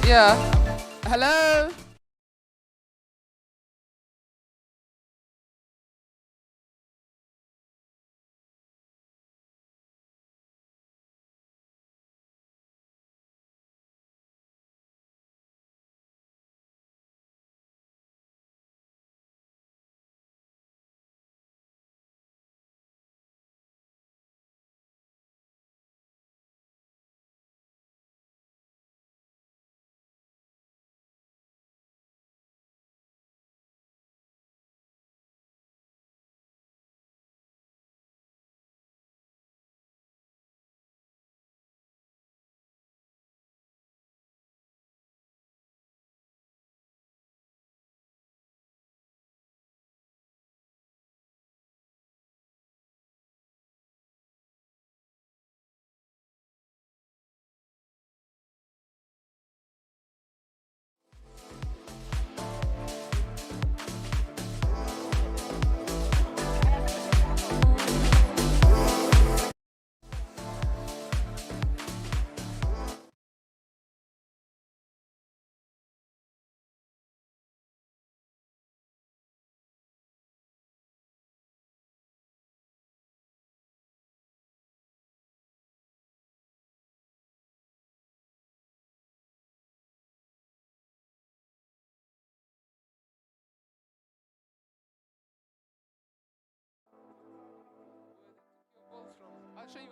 Yeah. Hello. I'll show you.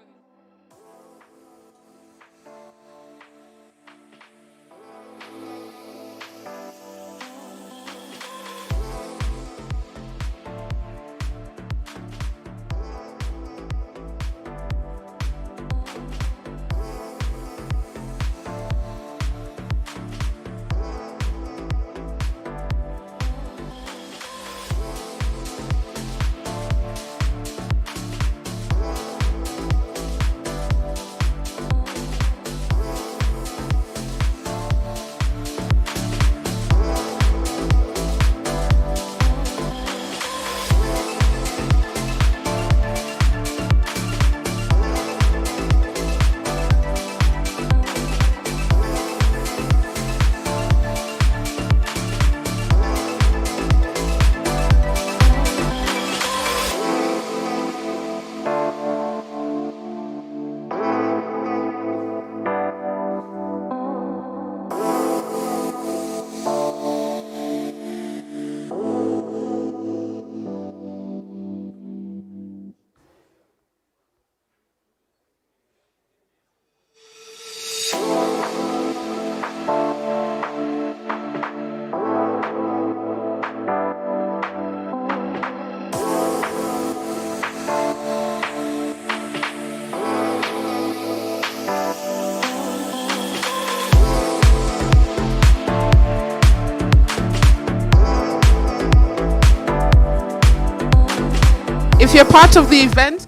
If you're part of the event,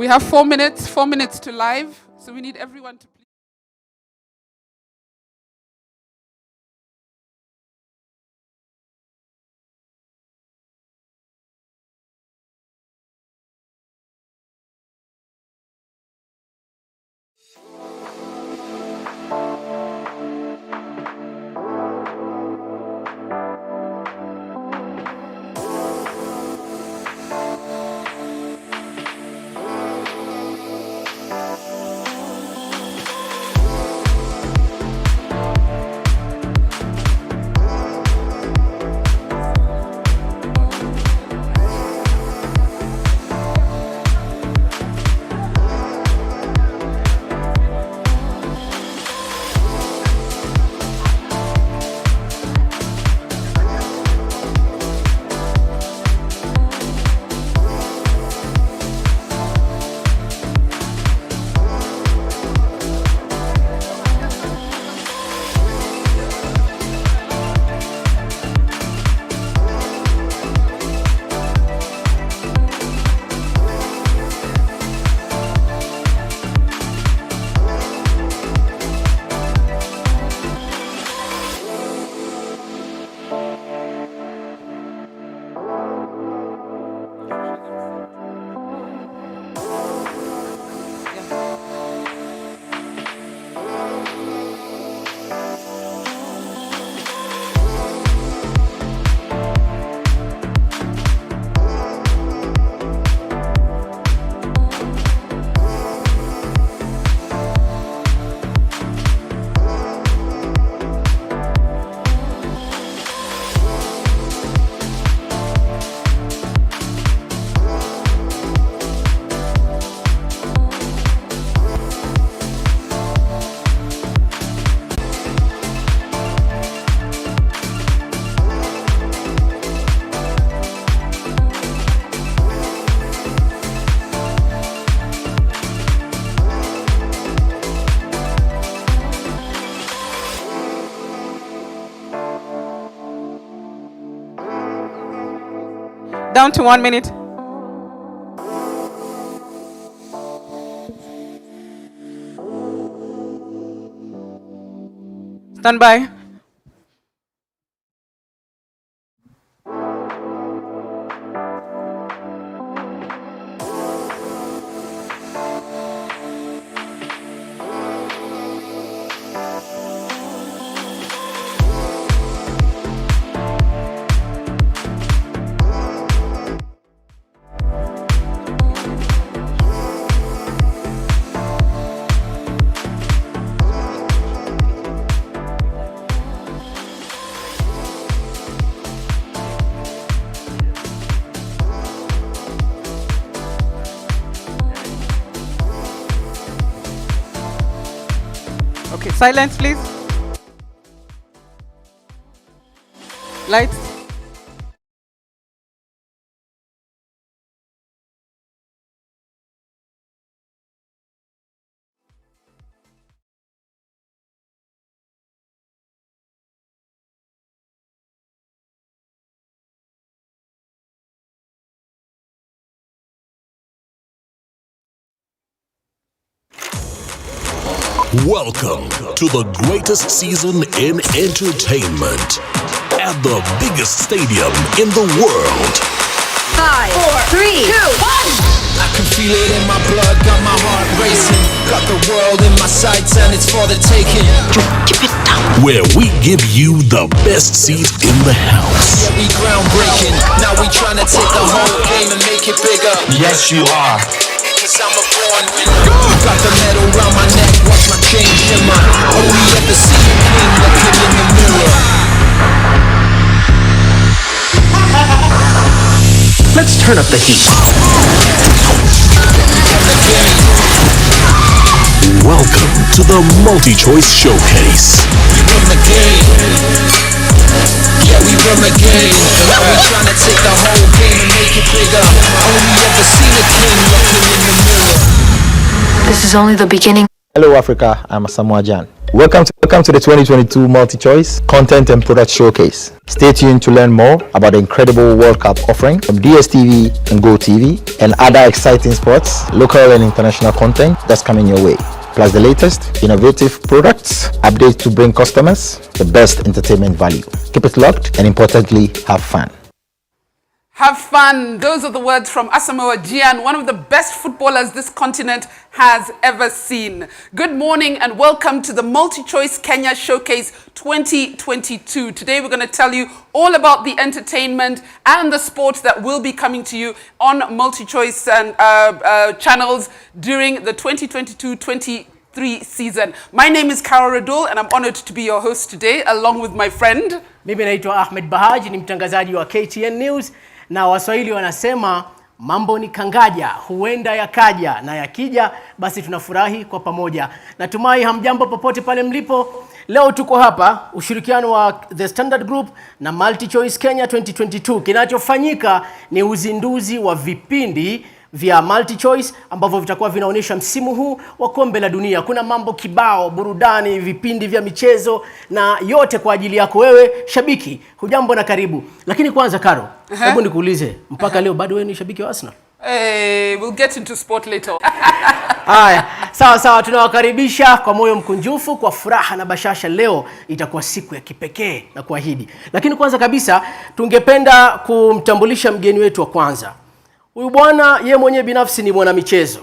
We have 4 minutes, 4 minutes to live. So we need everyone to please. Down to 1 minute. Stand by. Okay, silence, please. Lights. Welcome to the greatest season in entertainment at the biggest stadium in the world. 5, 4, 3, 2, 1. I can feel it in my blood, got my heart racing. Got the world in my sights and it's for the taking. Where we give you the best seat in the house. Yeah, we groundbreaking. Now we trying to take the whole game and make it bigger. Yes, you are. Cause I'm a born winner. Got the medal round my neck, watch my chain shimmer. Only ever see a king looking in the mirror. Let's turn up the heat. Welcome to the Multichoice Showcase. We run the game. Yeah, we run the game. Now we trying to take the whole game and make it bigger. Only ever seen a king looking in the mirror. This is only the beginning. Hello Africa, I'm Samoa Jan. Welcome to the 2022 Multichoice Content and Product Showcase. Stay tuned to learn more about the incredible World Cup offering from DSTV and GoTV and other exciting sports, local and international content that's coming your way. Plus the latest innovative products, updates to bring customers the best entertainment value. Keep it locked and importantly, have fun. Have fun. Those are the words from Asamoah Gyan, one of the best footballers this continent has ever seen. Good morning and welcome to the Multichoice Kenya Showcase 2022. Today we're going to tell you all about the entertainment and the sports that will be coming to you on Multichoice and channels during the 2022-23 season. My name is Carol Radul and I'm honored to be your host today along with my friend. Mimi naitwa Ahmed Bahaji, ni mtangazaji wa KTN News, na Waswahili wanasema mambo ni kangaja, huenda yakaja, na yakija basi tunafurahi kwa pamoja. Natumai hamjambo popote pale mlipo. Leo tuko hapa ushirikiano wa The Standard Group na Multichoice Kenya 2022. Kinachofanyika ni uzinduzi wa vipindi vya Multichoice ambavyo vitakuwa vinaonyesha msimu huu wa kombe la dunia. Kuna mambo kibao, burudani, vipindi vya michezo na yote kwa ajili yako wewe shabiki. Hujambo na karibu. Lakini kwanza Karo, hebu nikuulize, mpaka leo bado wewe ni shabiki wa Arsenal? We'll get into sport later. Haya, sawa, tunawakaribisha kwa moyo mkunjufu, kwa furaha na bashasha. Leo itakuwa siku ya kipekee na kuahidi. Lakini kwanza kabisa tungependa kumtambulisha mgeni wetu wa kwanza. Huyu bwana yeye mwenyewe binafsi ni mwanamichezo.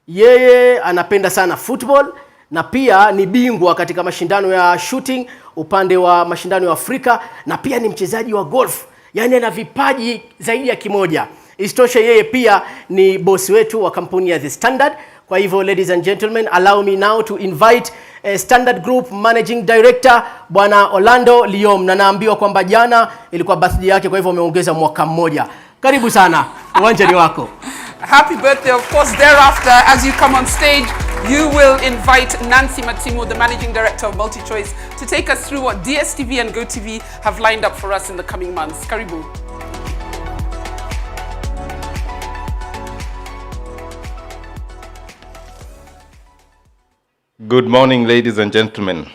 Yeye anapenda sana football na pia ni bingwa katika mashindano ya shooting upande wa mashindano ya Afrika, na pia ni mchezaji wa golf. Yaani ana vipaji zaidi ya kimoja. Isitoshe yeye pia ni bosi wetu wa kampuni ya The Standard. Kwa hivyo ladies and gentlemen, allow me now to invite Standard Group Managing Director Bwana Orlando Liom, na naambiwa kwamba jana ilikuwa birthday yake, kwa hivyo ameongeza mwaka mmoja. Karibu sana, uwanja ni wako. Happy birthday. Of course, thereafter, as you come on stage, you will invite Nancy Matimo, the Managing Director of Multichoice, to take us through what DSTV and GoTV have lined up for us in the coming months. Karibu. Good morning, ladies and gentlemen.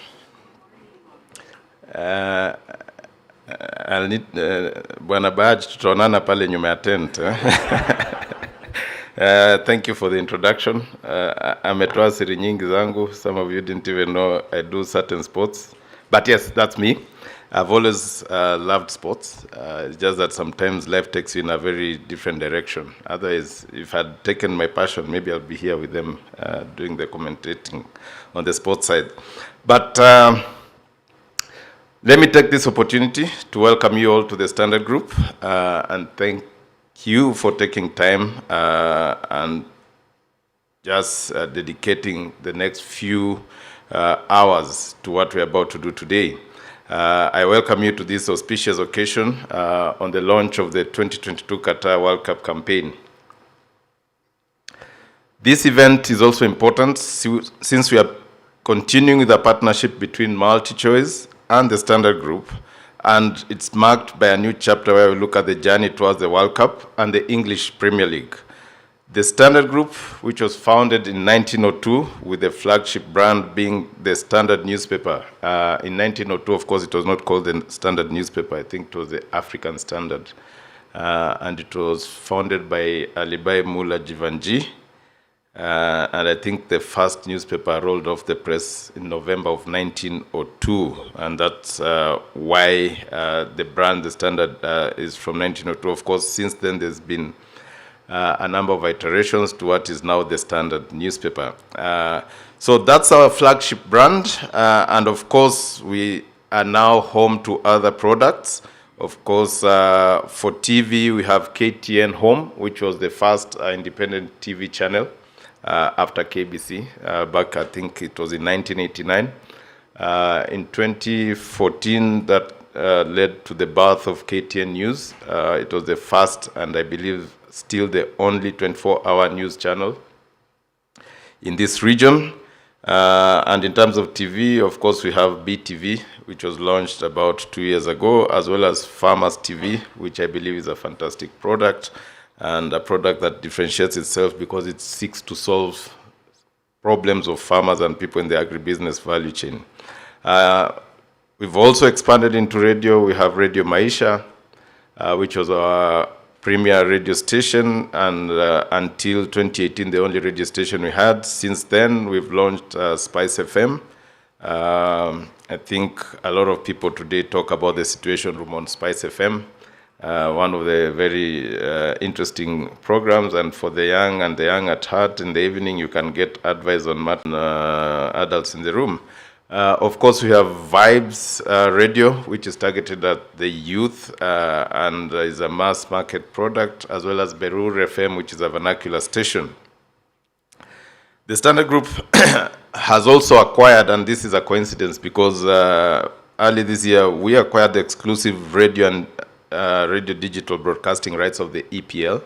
I'll need Bwana Bahaji tutaonana pale nyuma ya tent. Thank you for the introduction. Ametoa siri nyingi zangu. Some of you didn't even know I do certain sports. But yes, that's me. I've always loved sports. It's just that sometimes life takes you in a very different direction. Otherwise, if I'd taken my passion, maybe I'll be here with them doing the commentating on the sports side. But let me take this opportunity to welcome you all to the Standard Group and thank you for taking time and just dedicating the next few hours to what we're about to do today. I welcome you to this auspicious occasion on the launch of the 2022 Qatar World Cup campaign. This event is also important since we are continuing the partnership between Multichoice and the Standard Group, and it's marked by a new chapter where we look at the journey towards the World Cup and the English Premier League. The Standard Group, which was founded in 1902 with the flagship brand being the Standard newspaper. In 1902, of course, it was not called the Standard newspaper. I think it was the African Standard. And it was founded by Alibai Mullah Jivanji. And I think the first newspaper rolled off the press in November of 1902. And that's why the brand, the Standard, is from 1902. Of course, since then, there's been a number of iterations to what is now the Standard newspaper. So that's our flagship brand. And of course, we are now home to other products. Of course, for TV, we have KTN Home, which was the first independent TV channel after KBC. Back, I think it was in 1989. In 2014, that led to the birth of KTN News. It was the first, and I believe still the only 24-hour news channel in this region. And in terms of TV, of course, we have BTV, which was launched about 2 years ago, as well as Farmers TV, which I believe is a fantastic product, and a product that differentiates itself because it seeks to solve problems of farmers and people in the agribusiness value chain. We've also expanded into radio. We have Radio Maisha, which was our premier radio station, and until 2018, the only radio station we had. Since then, we've launched Spice FM. I think a lot of people today talk about the situation room on Spice FM, one of the very interesting programs, and for the young and the young at heart, in the evening you can get advice on adults in the room. Of course, we have Vibes Radio, which is targeted at the youth and is a mass market product, as well as Berur FM, which is a vernacular station. The Standard Group has also acquired, and this is a coincidence because early this year we acquired the exclusive radio and radio digital broadcasting rights of the EPL.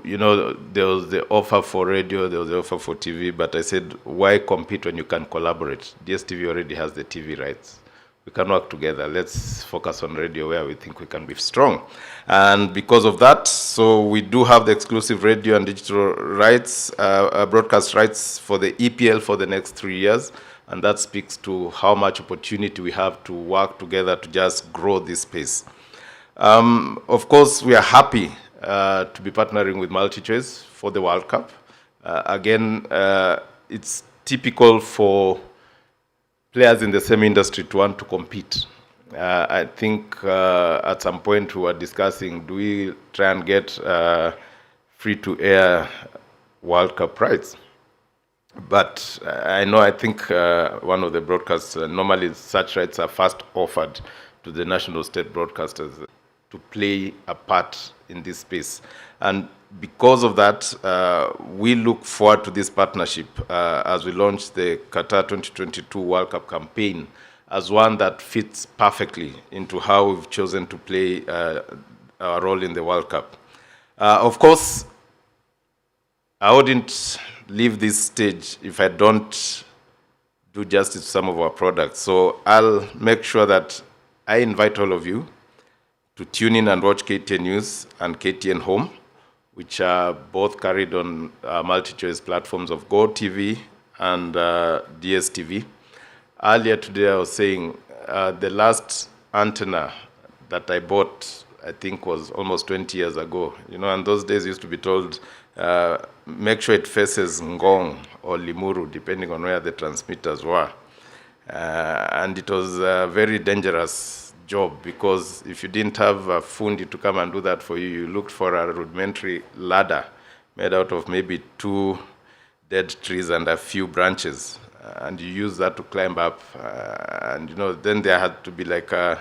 You know, there was the offer for radio, there was the offer for TV, but I said, why compete when you can collaborate? DSTV already has the TV rights. We can work together. Let's focus on radio where we think we can be strong. And because of that, so we do have the exclusive radio and digital rights, broadcast rights for the EPL for the next 3 years. And that speaks to how much opportunity we have to work together to just grow this space. Of course, we are happy to be partnering with Multichoice for the World Cup. Again, it's typical for players in the same industry to want to compete. I think at some point we were discussing, do we try and get free-to-air World Cup rights? But I think one of the broadcasts, normally such rights are first offered to the national state broadcasters to play a part in this space. And because of that, we look forward to this partnership as we launch the Qatar 2022 World Cup campaign as one that fits perfectly into how we've chosen to play our role in the World Cup. Of course, I wouldn't leave this stage if I don't do justice to some of our products. So I'll make sure that I invite all of you to tune in and watch KTN News and KTN Home, which are both carried on Multichoice platforms of Go TV and DSTV. Earlier today I was saying the last antenna that I bought, I think, was almost 20 years ago. You know, and those days used to be told, make sure it faces Ngong or Limuru, depending on where the transmitters were. And it was a very dangerous job, because if you didn't have a fundi to come and do that for you, you looked for a rudimentary ladder made out of maybe 2 dead trees and a few branches, and you use that to climb up. And you know, then there had to be like a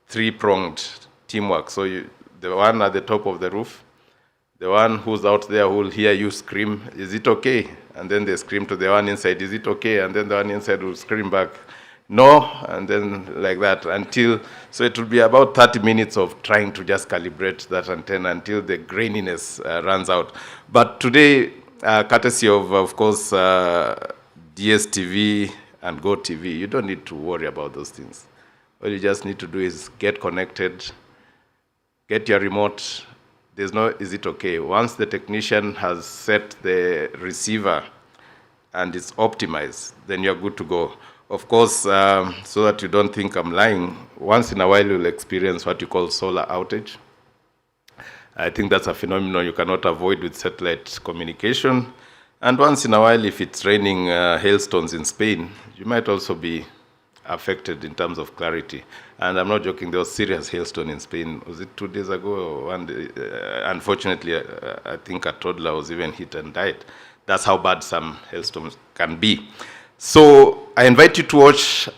3-pronged teamwork. So the one at the top of the roof, the one who's out there who will hear you scream, is it okay? And then they scream to the one inside, is it okay? And then the one inside will scream back, no, and then like that until, so it will be about 30 minutes of trying to just calibrate that antenna until the graininess runs out. But today, courtesy of course, DSTV and Go TV, you don't need to worry about those things. All you just need to do is get connected, get your remote. There's no, is it okay? Once the technician has set the receiver and it's optimized, then you're good to go. Of course, so that you don't think I'm lying, once in a while you'll experience what you call solar outage. I think that's a phenomenon you cannot avoid with satellite communication. And once in a while, if it's raining hailstones in Spain, you might also be affected in terms of clarity. And I'm not joking, there was serious hailstone in Spain. Was it 2 days ago or 1 day? Unfortunately, I think a toddler was even hit and died. That's how bad some hailstones can be. So I invite you to watch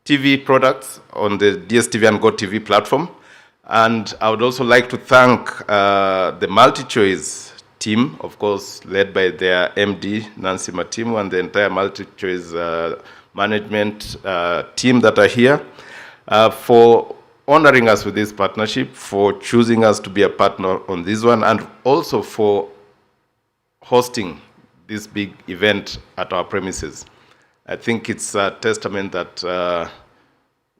TV products on the DSTV and Go TV platform. And I would also like to thank the Multichoice team, of course, led by their MD, Nancy Matimu, and the entire Multichoice management team that are here, for honoring us with this partnership, for choosing us to be a partner on this one, and also for hosting this big event at our premises. I think it's a testament that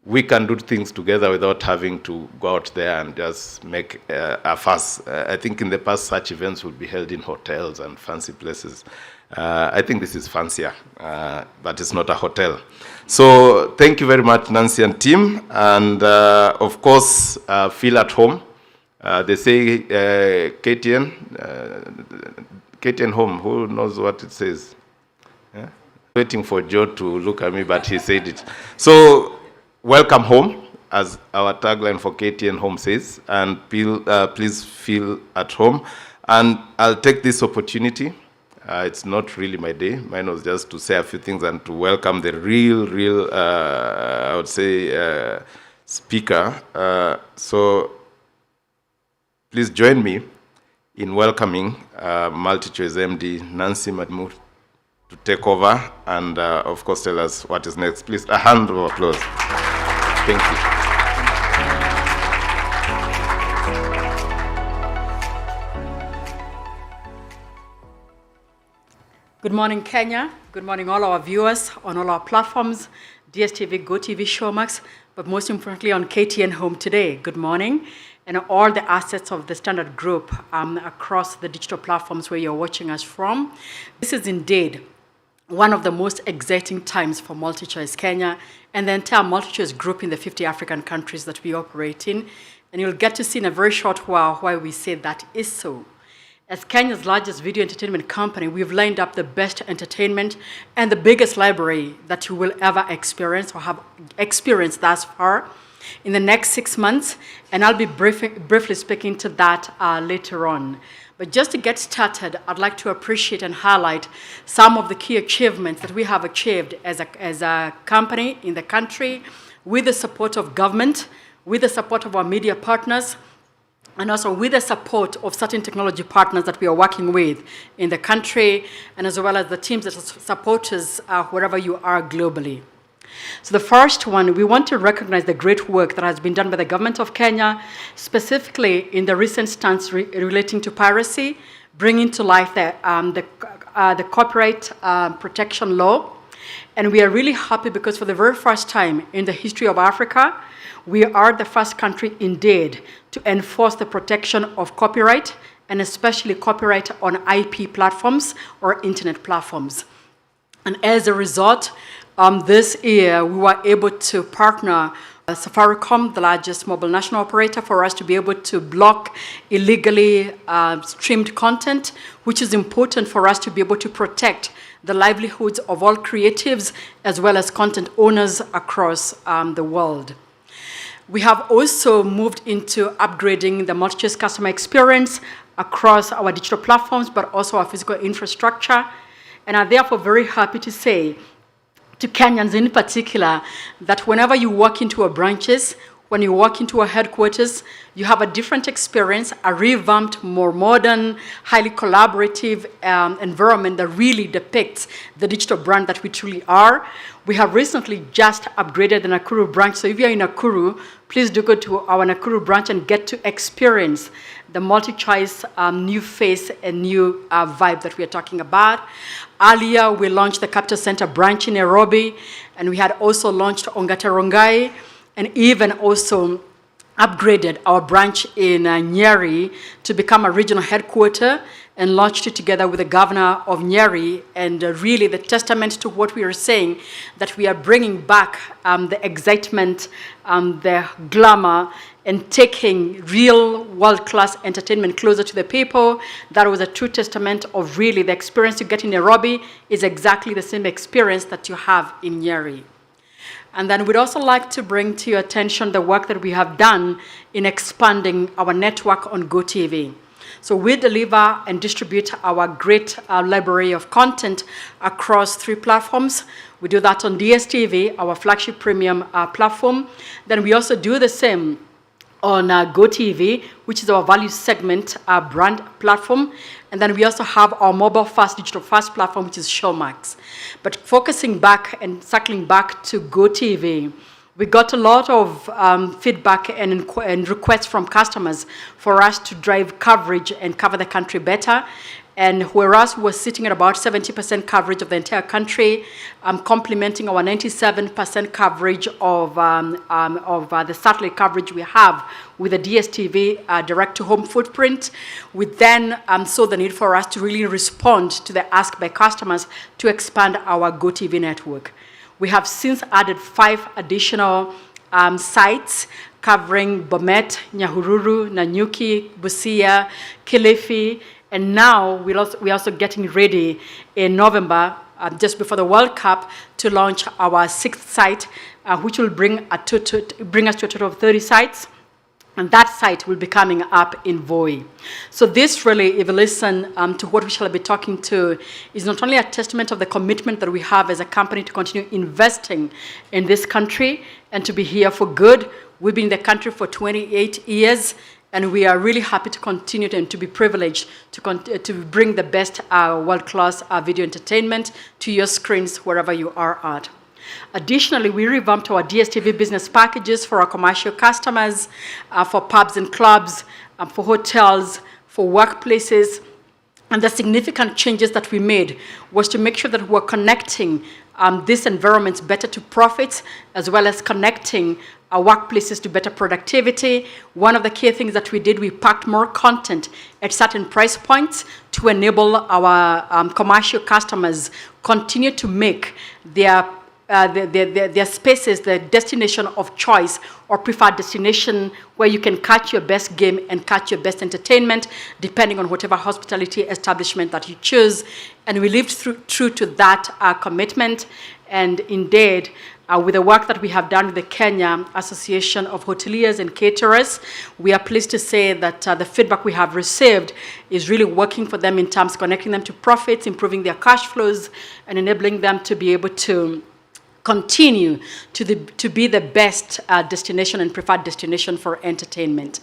we can do things together without having to go out there and just make a fuss. I think in the past, such events would be held in hotels and fancy places. I think this is fancier, but it's not a hotel. So thank you very much, Nancy and team. And of course, feel at home. They say KTN home, who knows what it says? Yeah? Waiting for Joe to look at me, but he said it. So welcome home, as our tagline for KTN home says, and please feel at home. And I'll take this opportunity. It's not really my day. Mine was just to say a few things and to welcome the real, I would say, speaker. So please join me in welcoming Multichoice MD Nancy Madmu to take over and, of course, tell us what is next. Please, a hand of applause. Thank you. Good morning, Kenya. Good morning, all our viewers on all our platforms, DSTV, GoTV, Showmax, but most importantly on KTN Home today. Good morning. And all the assets of the Standard Group across the digital platforms where you're watching us from. This is indeed one of the most exciting times for Multichoice Kenya and the entire Multichoice Group in the 50 African countries that we operate in. And you'll get to see in a very short while why we say that is so. As Kenya's largest video entertainment company, we've lined up the best entertainment and the biggest library that you will ever experience or have experienced thus far in the next 6 months, and I'll be briefly speaking to that later on. But just to get started, I'd like to appreciate and highlight some of the key achievements that we have achieved as a company in the country with the support of government, with the support of our media partners, and also with the support of certain technology partners that we are working with in the country, and as well as the teams that support us wherever you are globally. So the first one, we want to recognize the great work that has been done by the government of Kenya, specifically in the recent stance relating to piracy, bringing to life the copyright protection law. And we are really happy because for the very first time in the history of Africa, we are the first country indeed to enforce the protection of copyright, and especially copyright on IP platforms or internet platforms. And as a result, this year we were able to partner Safaricom, the largest mobile national operator, for us to be able to block illegally streamed content, which is important for us to be able to protect the livelihoods of all creatives as well as content owners across the world. We have also moved into upgrading the Multichoice customer experience across our digital platforms, but also our physical infrastructure. And are therefore very happy to say to Kenyans in particular that whenever you walk into our branches, when you walk into our headquarters, you have a different experience, a revamped, more modern, highly collaborative environment that really depicts the digital brand that we truly are. We have recently just upgraded the Nakuru branch. So if you're in Nakuru, please do go to our Nakuru branch and get to experience the Multichoice new face and new vibe that we are talking about. Earlier, we launched the Capital Center branch in Nairobi, and we had also launched Ongata Rongai, and even also upgraded our branch in Nyeri to become a regional headquarter and launched it together with the governor of Nyeri, and really the testament to what we are saying, that we are bringing back the excitement, the glamour, and taking real world-class entertainment closer to the people. That was a true testament of really the experience you get in Nairobi is exactly the same experience that you have in Nyeri. And then we'd also like to bring to your attention the work that we have done in expanding our network on GoTV. So we deliver and distribute our great library of content across 3 platforms. We do that on DSTV, our flagship premium platform. Then we also do the same on GoTV, which is our value segment brand platform. And then we also have our mobile first, digital first platform, which is Showmax. But focusing back and circling back to GoTV, we got a lot of feedback and requests from customers for us to drive coverage and cover the country better. And whereas we're sitting at about 70% coverage of the entire country, complementing our 97% coverage of the satellite coverage we have with the DSTV direct-to-home footprint, we then saw the need for us to really respond to the ask by customers to expand our GoTV network. We have since added 5 additional sites covering Bomet, Nyahururu, Nanyuki, Busia, Kilifi, and now we're also getting ready in November, just before the World Cup, to launch our 6th site, which will bring us to a total of 30 sites. And that site will be coming up in Voi. So this really, if you listen to what we shall be talking to, is not only a testament of the commitment that we have as a company to continue investing in this country and to be here for good. We've been in the country for 28 years, and we are really happy to continue and to be privileged to bring the best world-class video entertainment to your screens wherever you are at. Additionally, we revamped our DSTV business packages for our commercial customers, for pubs and clubs, for hotels, for workplaces. And the significant changes that we made was to make sure that we're connecting these environments better to profits, as well as connecting our workplaces to better productivity. One of the key things that we did, we packed more content at certain price points to enable our commercial customers continue to make their spaces the destination of choice or preferred destination where you can catch your best game and catch your best entertainment, depending on whatever hospitality establishment that you choose. And we lived true to that commitment. And indeed, with the work that we have done with the Kenya Association of Hoteliers and Caterers, we are pleased to say that the feedback we have received is really working for them in terms of connecting them to profits, improving their cash flows, and enabling them to be able to continue to be the best destination and preferred destination for entertainment.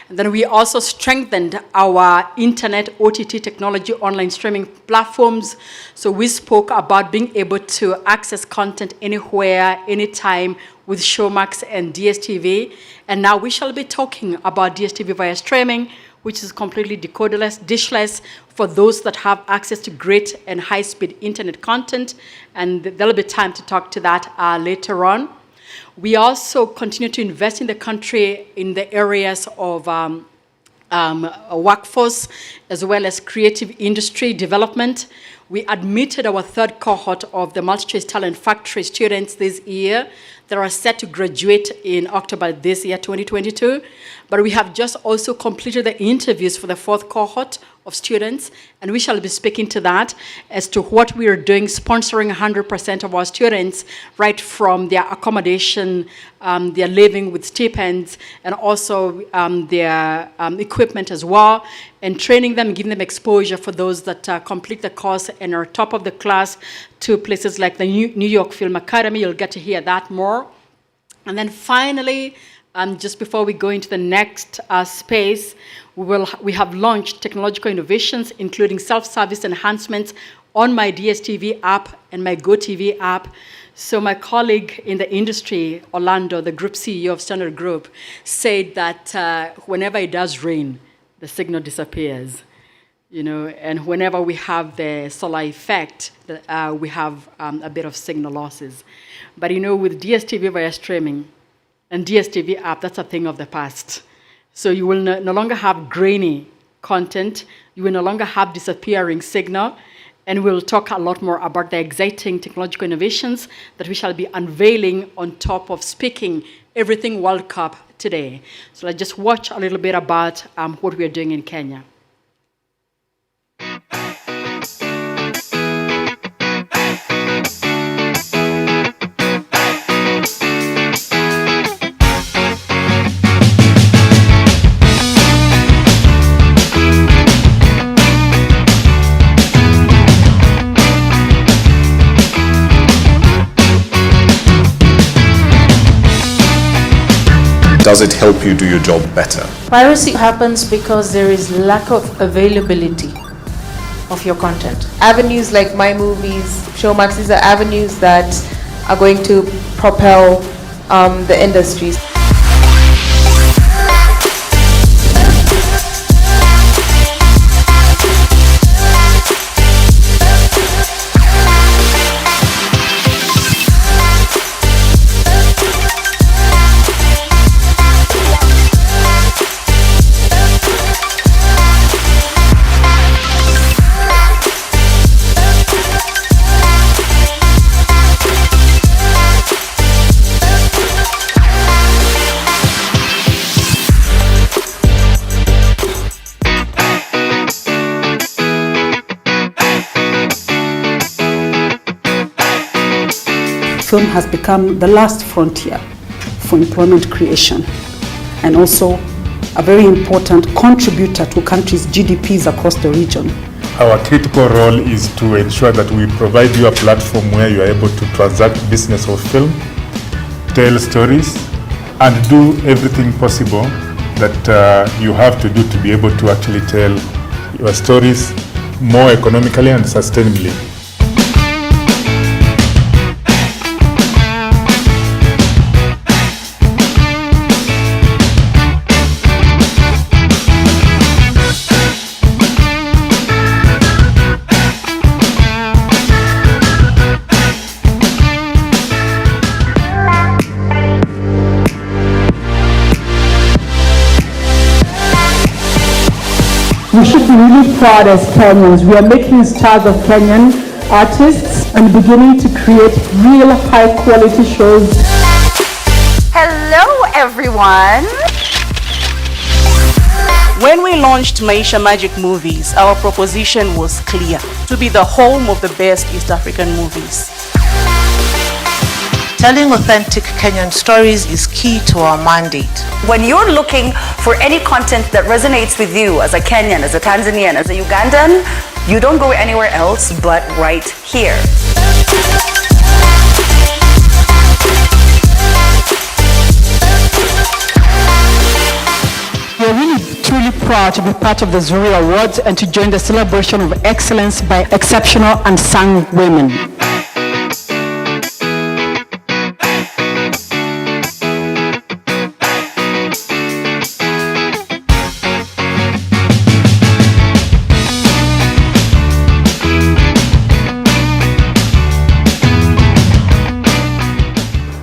And then we also strengthened our internet OTT technology online streaming platforms. So we spoke about being able to access content anywhere, anytime with Showmax and DSTV. And now we shall be talking about DSTV via streaming, which is completely decoderless, dishless, for those that have access to great and high-speed internet content. And there'll be time to talk to that later on. We also continue to invest in the country in the areas of workforce, as well as creative industry development. We admitted our 3rd cohort of the Multichoice Talent Factory students this year. They are set to graduate in October this year, 2022. But we have just also completed the interviews for the 4th cohort of students, and we shall be speaking to that as to what we are doing, sponsoring 100% of our students, right from their accommodation, their living with stipends, and also their equipment as well, and training them, giving them exposure for those that complete the course and are top of the class to places like the New York Film Academy. You'll get to hear that more. And then finally, just before we go into the next space, we have launched technological innovations, including self-service enhancements on my DSTV app and my GoTV app. So my colleague in the industry, Orlando, the group CEO of Standard Group, said that whenever it does rain, the signal disappears. And whenever we have the solar effect, we have a bit of signal losses. But with DSTV via streaming and DSTV app, that's a thing of the past. So you will no longer have grainy content. You will no longer have disappearing signal. And we'll talk a lot more about the exciting technological innovations that we shall be unveiling on top of speaking everything World Cup today. So let's just watch a little bit about what we are doing in Kenya. Does it help you do your job better? Piracy happens because there is lack of availability of your content. Avenues like My Movies, Showmax, these are avenues that are going to propel the industries. film has become the last frontier for employment creation and also a very important contributor to countries' GDPs across the region. Our critical role is to ensure that we provide you a platform where you are able to transact business of film, tell stories, and do everything possible that you have to do to be able to actually tell your stories more economically and sustainably. We should be really proud as Kenyans. We are making stars of Kenyan artists and beginning to create real high-quality shows. Hello, everyone. When we launched Maisha Magic Movies, our proposition was clear: to be the home of the best East African movies. Telling authentic Kenyan stories is key to our mandate. When you're looking for any content that resonates with you as a Kenyan, as a Tanzanian, as a Ugandan, you don't go anywhere else but right here. We're really truly proud to be part of the Zuri Awards and to join the celebration of excellence by exceptional unsung women.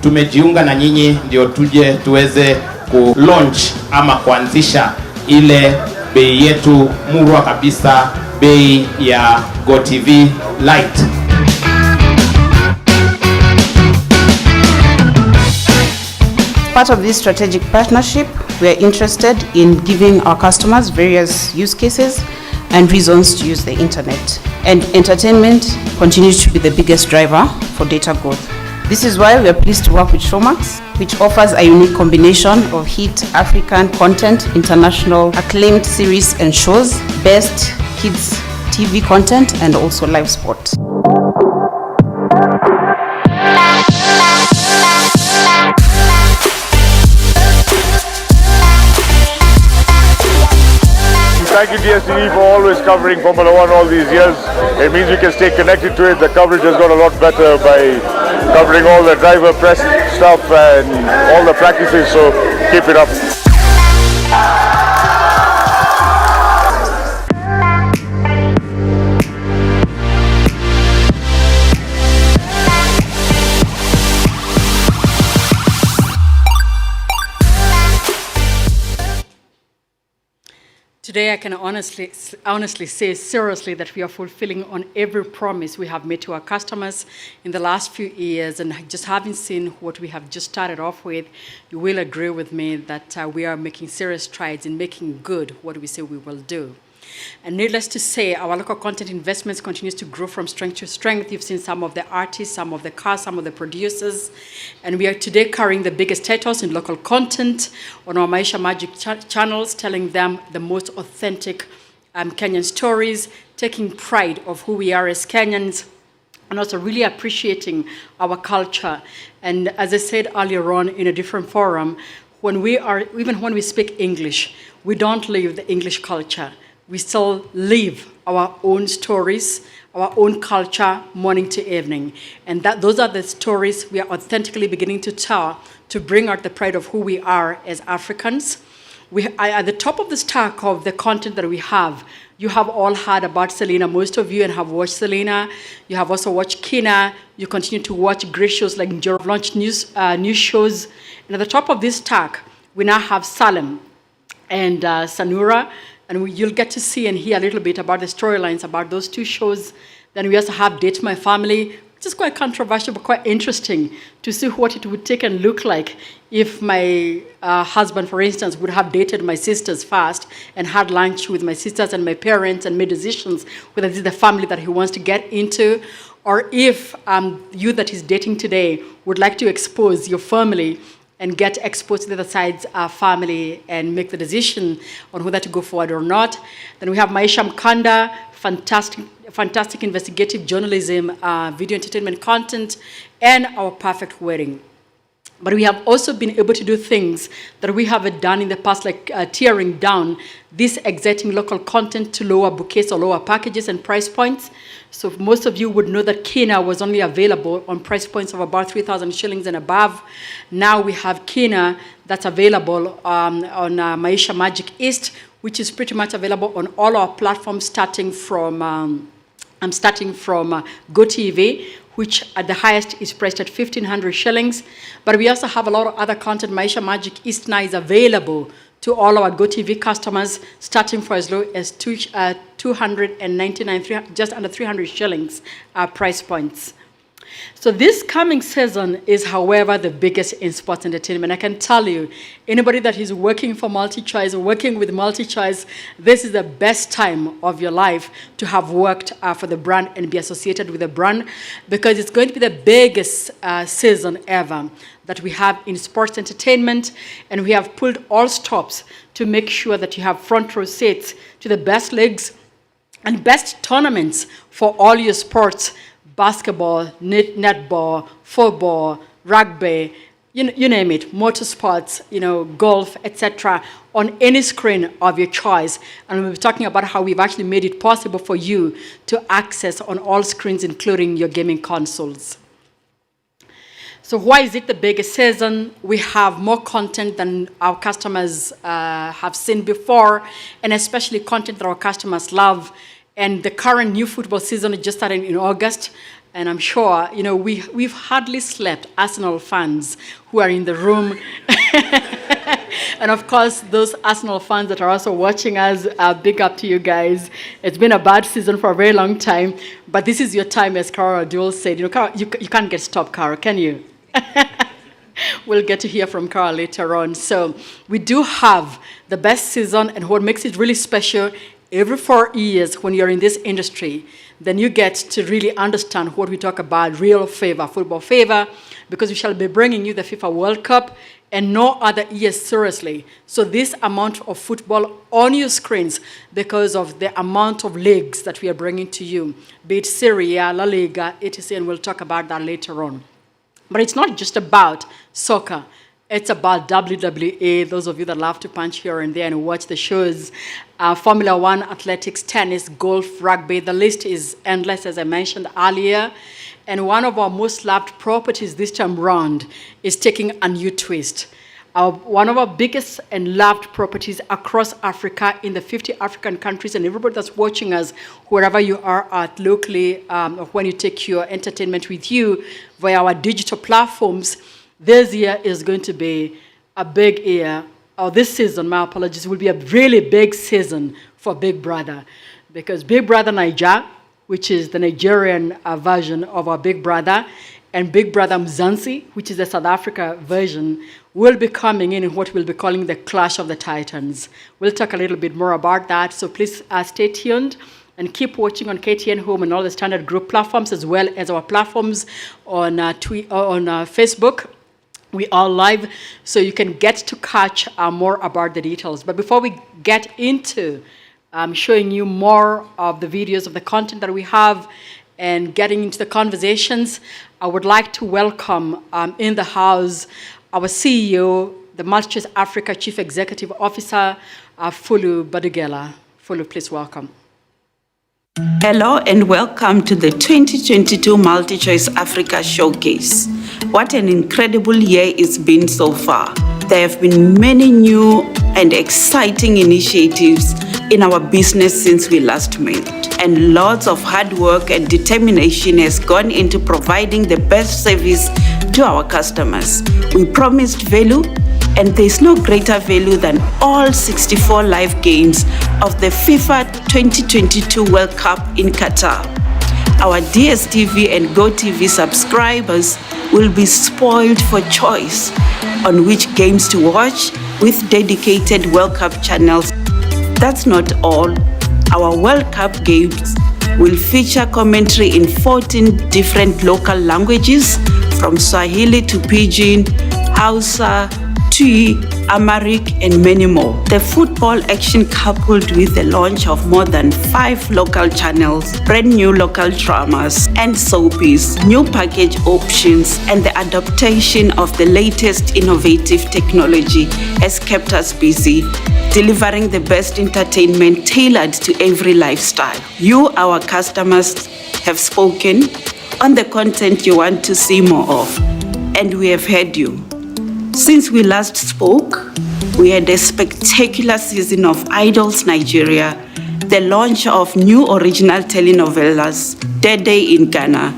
Tumejiunga na nyinyi ndio tuje tuweze ku-launch ama kuanzisha ile bei yetu murwa kabisa, bei ya GoTV Lite. Part of this strategic partnership, we are interested in giving our customers various use cases and reasons to use the internet. And entertainment continues to be the biggest driver for data growth. This is why we are pleased to work with Showmax, which offers a unique combination of hit African content, international acclaimed series and shows, best kids TV content, and also live sport. Thank you DSTV for always covering Formula 1 all these years. It means we can stay connected to it. The coverage has got a lot better by covering all the driver press stuff and all the practices, so keep it up. Today, I can honestly say seriously that we are fulfilling on every promise we have made to our customers in the last few years. And just having seen what we have just started off with, you will agree with me that we are making serious strides in making good what we say we will do. And needless to say, our local content investments continues to grow from strength to strength. You've seen some of the artists, some of the cast, some of the producers. And we are today carrying the biggest titles in local content on our Maisha Magic channels, telling them the most authentic Kenyan stories, taking pride of who we are as Kenyans, and also really appreciating our culture. And as I said earlier on in a different forum, even when we speak English, we don't leave the English culture. We still live our own stories, our own culture, morning to evening. And those are the stories we are authentically beginning to tell to bring out the pride of who we are as Africans. At the top of the stack of the content that we have, you have all heard about Selena. Most of you have watched Selena. You have also watched Kina. You continue to watch great shows like Njoro Launch news shows. And at the top of this stack, we now have Salem and Sanura. And you'll get to see and hear a little bit about the storylines about those two shows. Then we also have Date My Family, which is quite controversial but quite interesting to see what it would take and look like if my husband, for instance, would have dated my sisters first and had lunch with my sisters and my parents and made decisions whether this is the family that he wants to get into, or if you that he's dating today would like to expose your family and get exposed to the other side's family and make the decision on whether to go forward or not. Then we have Maisha Mkanda, fantastic investigative journalism, video entertainment content, and Our Perfect Wedding. But we have also been able to do things that we haven't done in the past, like tearing down this exciting local content to lower bouquets or lower packages and price points. So most of you would know that Kina was only available on price points of about 3,000 shillings and above. Now we have Kina that's available on Maisha Magic East, which is pretty much available on all our platforms, starting from GoTV, which at the highest is priced at 1,500 shillings. But we also have a lot of other content. Maisha Magic East now is available to all our GoTV customers, starting for as low as 299, just under 300 shillings price points. So this coming season is, however, the biggest in sports entertainment. I can tell you, anybody that is working for Multichoice, working with Multichoice, this is the best time of your life to have worked for the brand and be associated with the brand, because it's going to be the biggest season ever that we have in sports entertainment, and we have pulled all stops to make sure that you have front row seats to the best leagues and best tournaments for all your sports: basketball, netball, football, rugby, you name it, motorsports, golf, etc., on any screen of your choice. And we'll be talking about how we've actually made it possible for you to access on all screens, including your gaming consoles. So why is it the biggest season? We have more content than our customers have seen before, and especially content that our customers love. And the current new football season is just starting in August, and I'm sure we've hardly slept, Arsenal fans who are in the room. And of course, those Arsenal fans that are also watching us, big up to you guys. It's been a bad season for a very long time, but this is your time, as Carol Abdul said. Carol, you can't get stopped, Carol, can you? We'll get to hear from Carl later on. So we do have the best season, and what makes it really special, every 4 years when you're in this industry, then you get to really understand what we talk about, real favor, football favor, because we shall be bringing you the FIFA World Cup and no other years seriously. So this amount of football on your screens, because of the amount of leagues that we are bringing to you, be it Serie A, La Liga, etc., and we'll talk about that later on. But it's not just about soccer. It's about WWE, those of you that love to punch here and there and watch the shows, Formula One, athletics, tennis, golf, rugby. The list is endless, as I mentioned earlier. And one of our most loved properties this time round is taking a new twist. One of our biggest and loved properties across Africa, in the 50 African countries, and everybody that's watching us, wherever you are at locally, when you take your entertainment with you via our digital platforms, this year is going to be a big year, or this season, my apologies, will be a really big season for Big Brother, because Big Brother Niger, which is the Nigerian version of our Big Brother, and Big Brother Mzansi, which is the South Africa version, will be coming in what we'll be calling the Clash of the Titans. We'll talk a little bit more about that, so please stay tuned and keep watching on KTN Home and all the Standard Group platforms, as well as our platforms on Facebook. We are live, so you can get to catch more about the details. But before we get into showing you more of the videos of the content that we have and getting into the conversations, I would like to welcome in the house our CEO, the Multichoice Africa Chief Executive Officer, Fulu Badugela. Fulu, please welcome. Hello and welcome to the 2022 Multichoice Africa Showcase. What an incredible year it's been so far. There have been many new and exciting initiatives in our business since we last met, and lots of hard work and determination has gone into providing the best service to our customers. We promised value, and there's no greater value than all 64 live games of the FIFA 2022 World Cup in Qatar. our DSTV and GoTV subscribers will be spoiled for choice on which games to watch with dedicated World Cup channels. That's not all. Our World Cup games will feature commentary in 14 different local languages, from Swahili to Pidgin, Hausa, Twi, Amharic, and many more. The football action, coupled with the launch of more than 5 local channels, brand new local dramas and soapies, new package options, and the adaptation of the latest innovative technology has kept us busy, delivering the best entertainment tailored to every lifestyle. You, our customers, have spoken on the content you want to see more of, and we have heard you. Since we last spoke, we had a spectacular season of Idols Nigeria, the launch of new original telenovelas, Dede in Ghana,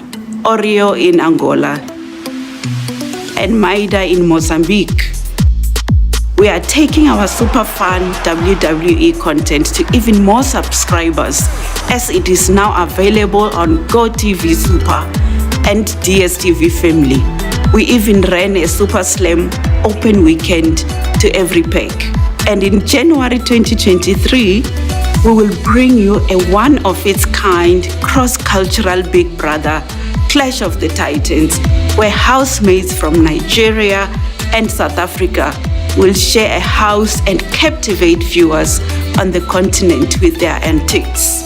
Oreo in Angola, and Maida in Mozambique. We are taking our super fun WWE content to even more subscribers, as it is now available on GoTV Super and DSTV Family. We even ran a Super Slam open weekend to every pack. And in January 2023, we will bring you a one-of-its-kind cross-cultural Big Brother Clash of the Titans, where housemates from Nigeria and South Africa will share a house and captivate viewers on the continent with their antics.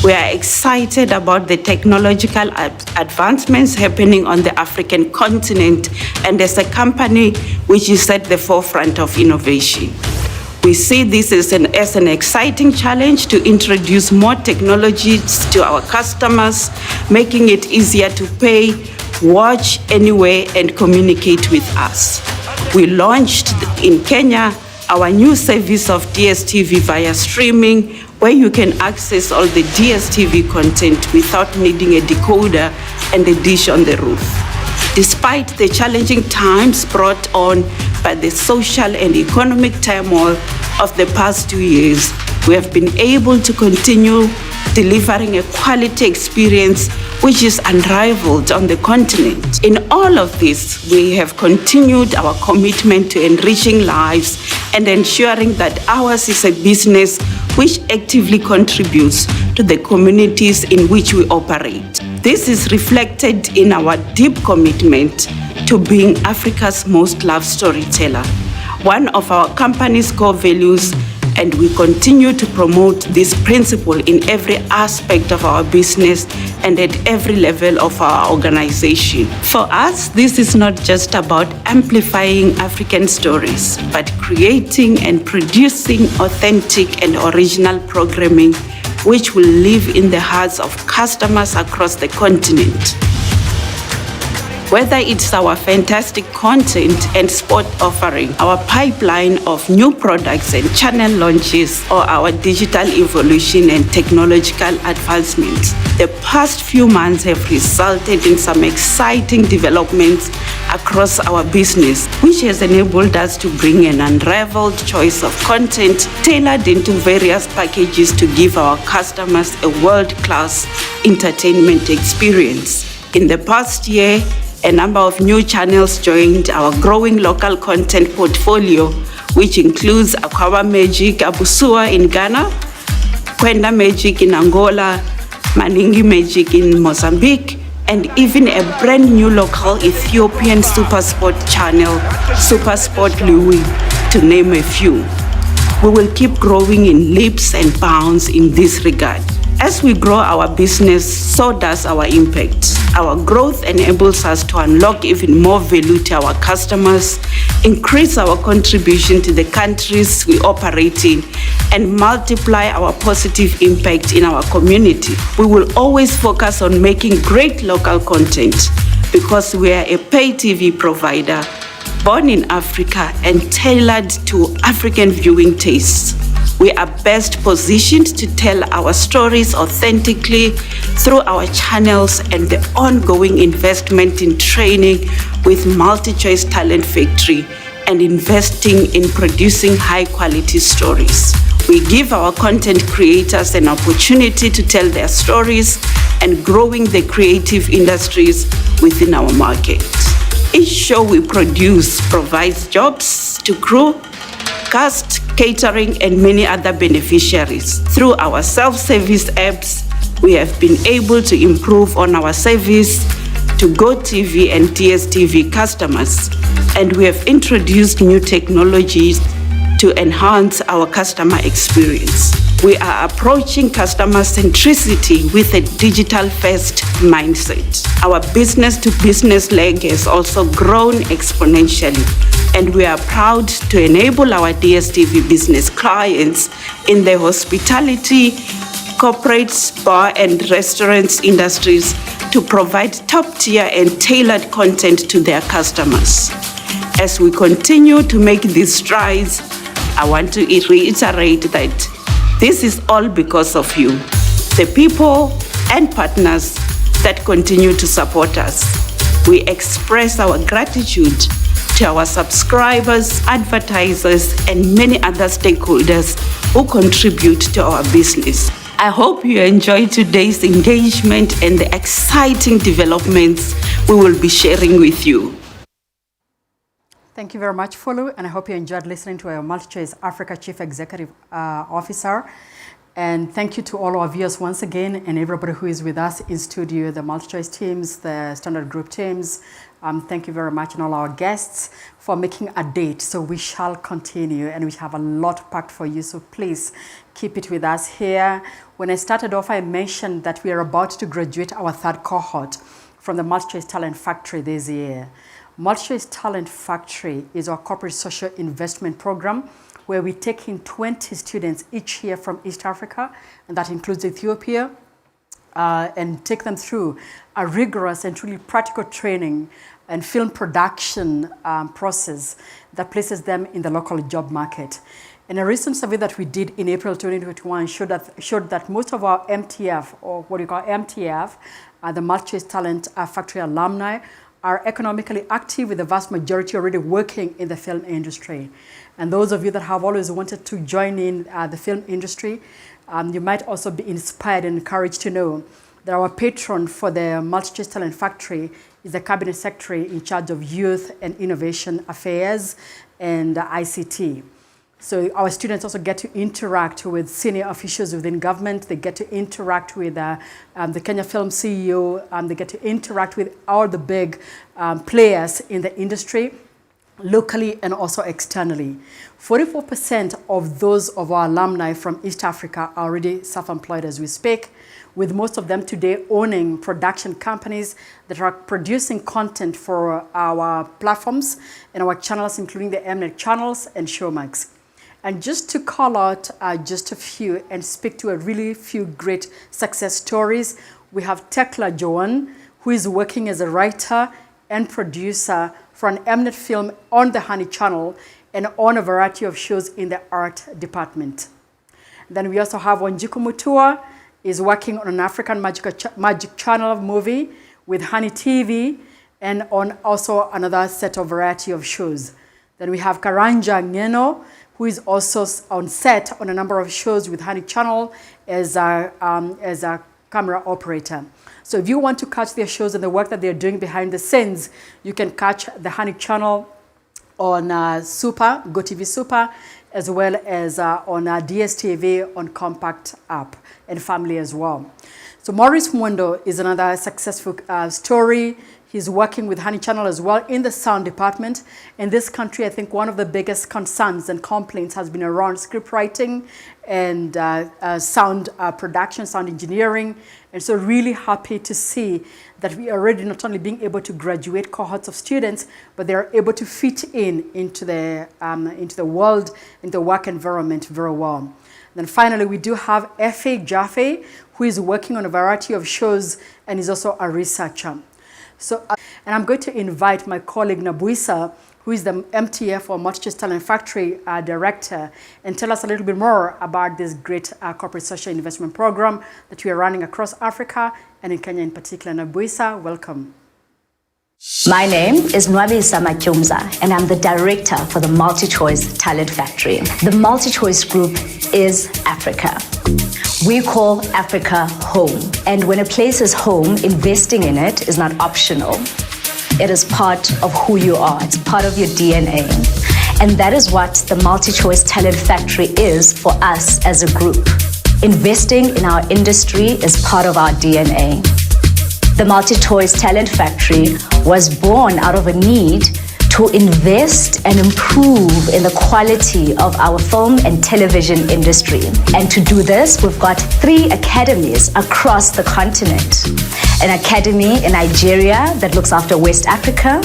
We are excited about the technological advancements happening on the African continent, and as a company which is at the forefront of innovation. We see this as an exciting challenge to introduce more technologies to our customers, making it easier to pay, watch anywhere, and communicate with us. We launched in Kenya our new service of DSTV via streaming, where you can access all the DSTV content without needing a decoder and a dish on the roof. Despite the challenging times brought on by the social and economic turmoil of the past 2 years, we have been able to continue delivering a quality experience which is unrivaled on the continent. In all of this, we have continued our commitment to enriching lives and ensuring that ours is a business which actively contributes to the communities in which we operate. This is reflected in our deep commitment to being Africa's most loved storyteller, one of our company's core values, and we continue to promote this principle in every aspect of our business and at every level of our organization. For us, this is not just about amplifying African stories, but creating and producing authentic and original programming which will live in the hearts of customers across the continent. Whether it's our fantastic content and sport offering, our pipeline of new products and channel launches, or our digital evolution and technological advancements, the past few months have resulted in some exciting developments across our business, which has enabled us to bring an unrivaled choice of content tailored into various packages to give our customers a world-class entertainment experience. In the past year, a number of new channels joined our growing local content portfolio, which includes Akwaaba Magic Abusua in Ghana, Kwenda Magic in Angola, Maningi Magic in Mozambique, and even a brand new local Ethiopian Supersport channel, Supersport Louis, to name a few. We will keep growing in leaps and bounds in this regard. As we grow our business, so does our impact. Our growth enables us to unlock even more value to our customers, increase our contribution to the countries we operate in, and multiply our positive impact in our community. We will always focus on making great local content because we are a pay TV provider born in Africa and tailored to African viewing tastes. We are best positioned to tell our stories authentically through our channels and the ongoing investment in training with Multichoice Talent Factory and investing in producing high-quality stories. We give our content creators an opportunity to tell their stories and growing the creative industries within our market. Each show we produce provides jobs to crew, cast, catering, and many other beneficiaries. Through our self-service apps, we have been able to improve on our service to GoTV and DSTV customers, and we have introduced new technologies to enhance our customer experience. We are approaching customer centricity with a digital-first mindset. Our business-to-business leg has also grown exponentially, and we are proud to enable our DSTV business clients in the hospitality, corporate, bar, and restaurants industries to provide top-tier and tailored content to their customers. As we continue to make these strides, I want to reiterate that this is all because of you, the people and partners that continue to support us. We express our gratitude to our subscribers, advertisers, and many other stakeholders who contribute to our business. I hope you enjoyed today's engagement and the exciting developments we will be sharing with you. Thank you very much, Fulu, and I hope you enjoyed listening to our Multichoice Africa Chief Executive Officer. And thank you to all our viewers once again, and everybody who is with us in studio, the Multichoice teams, the Standard Group teams. Thank you very much, and all our guests for making a date. So we shall continue, and we have a lot packed for you. So please keep it with us here. When I started off, I mentioned that we are about to graduate our third cohort from the Multichoice Talent Factory this year. Multichoice Talent Factory is our corporate social investment program where we take in 20 students each year from East Africa, and that includes Ethiopia, and take them through a rigorous and truly practical training and film production process that places them in the local job market. And a recent survey that we did in April 2021 showed that most of our MTF, or what we call MTF, the Multichoice Talent Factory alumni, are economically active, with the vast majority already working in the film industry. And those of you that have always wanted to join in the film industry, you might also be inspired and encouraged to know that our patron for the Multichoice Talent Factory is the Cabinet Secretary in charge of Youth and Innovation Affairs and ICT. So our students also get to interact with senior officials within government. They get to interact with the Kenya Film CEO. They get to interact with all the big players in the industry, locally and also externally. 44% of those of our alumni from East Africa are already self-employed as we speak, with most of them today owning production companies that are producing content for our platforms and our channels, including the Mnet channels and Showmax. And just to call out just a few and speak to a really few great success stories, we have Tekla Joan, who is working as a writer and producer for an Mnet film on the Honey channel and on a variety of shows in the art department. Then we also have Wanjiku Mutua, is working on an African Magic Channel movie with Honey TV and on also another set of variety of shows. Then we have Karanja Ngeno, who is also on set on a number of shows with Honey Channel as a camera operator. So if you want to catch their shows and the work that they're doing behind the scenes, you can catch the Honey Channel on Super, GoTV Super, as well as on DSTV on Compact app and family as well. So Maurice Mwendo is another successful story. He's working with Honey Channel as well in the sound department. In this country, I think one of the biggest concerns and complaints has been around script writing and sound production, sound engineering. And so really happy to see that we are already not only being able to graduate cohorts of students, but they're able to fit into the world, in the work environment very well. Then finally, we do have Efe Jaffe, who is working on a variety of shows and is also a researcher. So, and I'm going to invite my colleague Nabuisa, who is the MTF or Multichoice Talent Factory Director, and tell us a little bit more about this great corporate social investment program that we are running across Africa and in Kenya in particular. Nabuisa, welcome. My name is Nwabisa Matyumza, and I'm the director for the Multichoice Talent Factory. The Multichoice Group is Africa. We call Africa home. And when a place is home, investing in it is not optional. It is part of who you are. It's part of your DNA. And that is what the Multichoice Talent Factory is for us as a group. Investing in our industry is part of our DNA. The Multichoice Talent Factory was born out of a need to invest and improve in the quality of our film and television industry. And to do this, we've got 3 academies across the continent. An academy in Nigeria that looks after West Africa,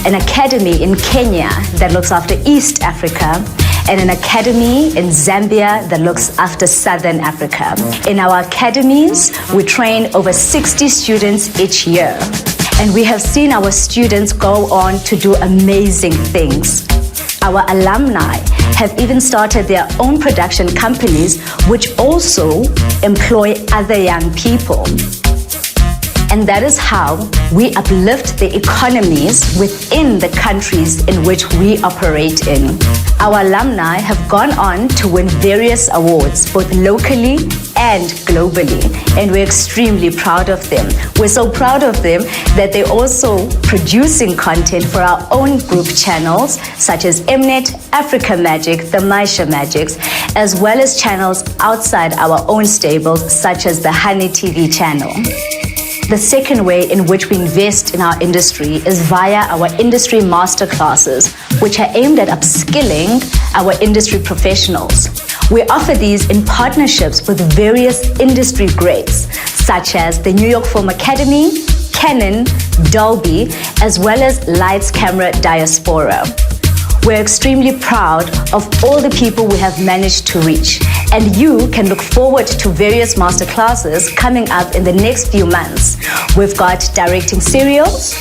an academy in Kenya that looks after East Africa, and an academy in Zambia that looks after Southern Africa. In our academies, we train over 60 students each year. And we have seen our students go on to do amazing things. Our alumni have even started their own production companies, which also employ other young people. And that is how we uplift the economies within the countries in which we operate in. Our alumni have gone on to win various awards, both locally and globally, and we're extremely proud of them. We're so proud of them that they're also producing content for our own group channels, such as Mnet, Africa Magic, the Maisha Magics, as well as channels outside our own stables, such as the Honey TV channel. The second way in which we invest in our industry is via our industry masterclasses, which are aimed at upskilling our industry professionals. We offer these in partnerships with various industry greats, such as the New York Film Academy, Canon, Dolby, as well as Lights Camera Diaspora. We're extremely proud of all the people we have managed to reach, and you can look forward to various masterclasses coming up in the next few months. We've got directing serials,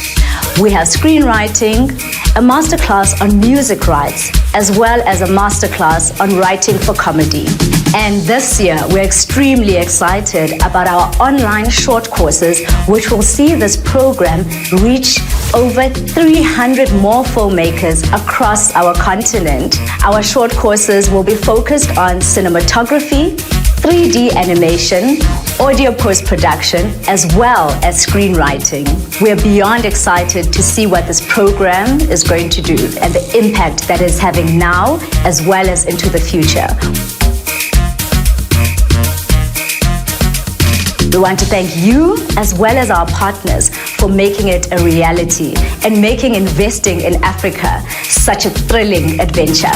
we have screenwriting, a masterclass on music rights, as well as a masterclass on writing for comedy. And this year, we're extremely excited about our online short courses, which will see this program reach over 300 more filmmakers across our continent. Our short courses will be focused on cinematography, 3D animation, audio post-production, as well as screenwriting. We're beyond excited to see what this program is going to do and the impact that it's having now as well as into the future. We want to thank you as well as our partners for making it a reality and making investing in Africa such a thrilling adventure.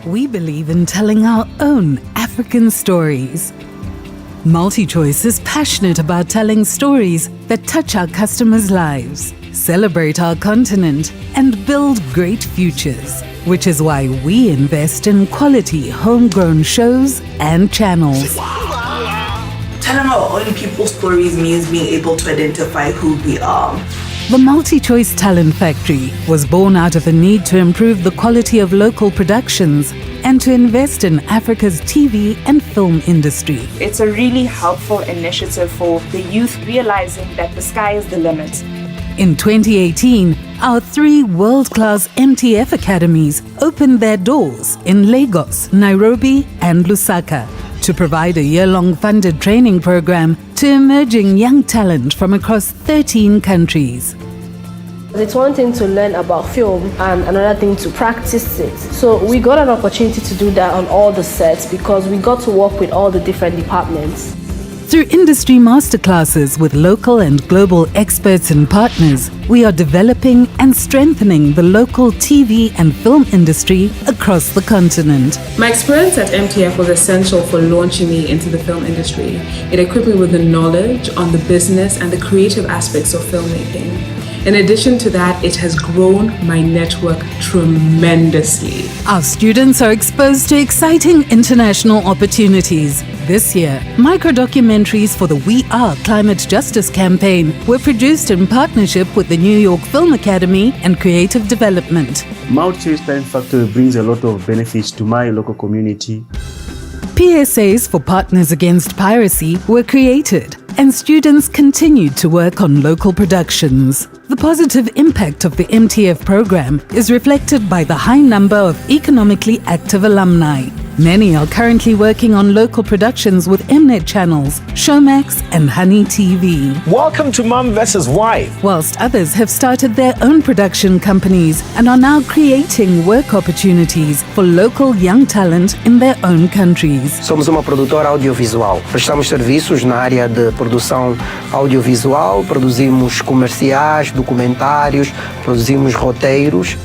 We believe in telling our own African stories. Multichoice is passionate about telling stories that touch our customers' lives, celebrate our continent, and build great futures, which is why we invest in quality homegrown shows and channels. Telling our own people's stories means being able to identify who we are. The Multichoice Talent Factory was born out of a need to improve the quality of local productions and to invest in Africa's TV and film industry. It's a really helpful initiative for the youth realizing that the sky is the limit. In 2018, our 3 world-class MTF academies opened their doors in Lagos, Nairobi, and Lusaka to provide a year-long funded training program to emerging young talent from across 13 countries. It's one thing to learn about film and another thing to practice it. So we got an opportunity to do that on all the sets because we got to work with all the different departments. Through industry masterclasses with local and global experts and partners, we are developing and strengthening the local TV and film industry across the continent. My experience at MTF was essential for launching me into the film industry. It equipped me with the knowledge on the business and the creative aspects of filmmaking. In addition to that, it has grown my network tremendously. Our students are exposed to exciting international opportunities. This year, micro-documentaries for the We Are Climate Justice campaign were produced in partnership with the New York Film Academy and Creative Development. Multichoice Talent Factory brings a lot of benefits to my local community. PSAs for Partners Against Piracy were created, and students continued to work on local productions. The positive impact of the MTF program is reflected by the high number of economically active alumni. Many are currently working on local productions with Mnet channels, Showmax and Honey TV. Welcome to Mom vs. Wife. Whilst others have started their own production companies and are now creating work opportunities for local young talent in their own countries. Somos uma produtora audiovisual. Prestamos serviços na área de produção audiovisual, produzimos comerciais, documentários, produzimos roteiros.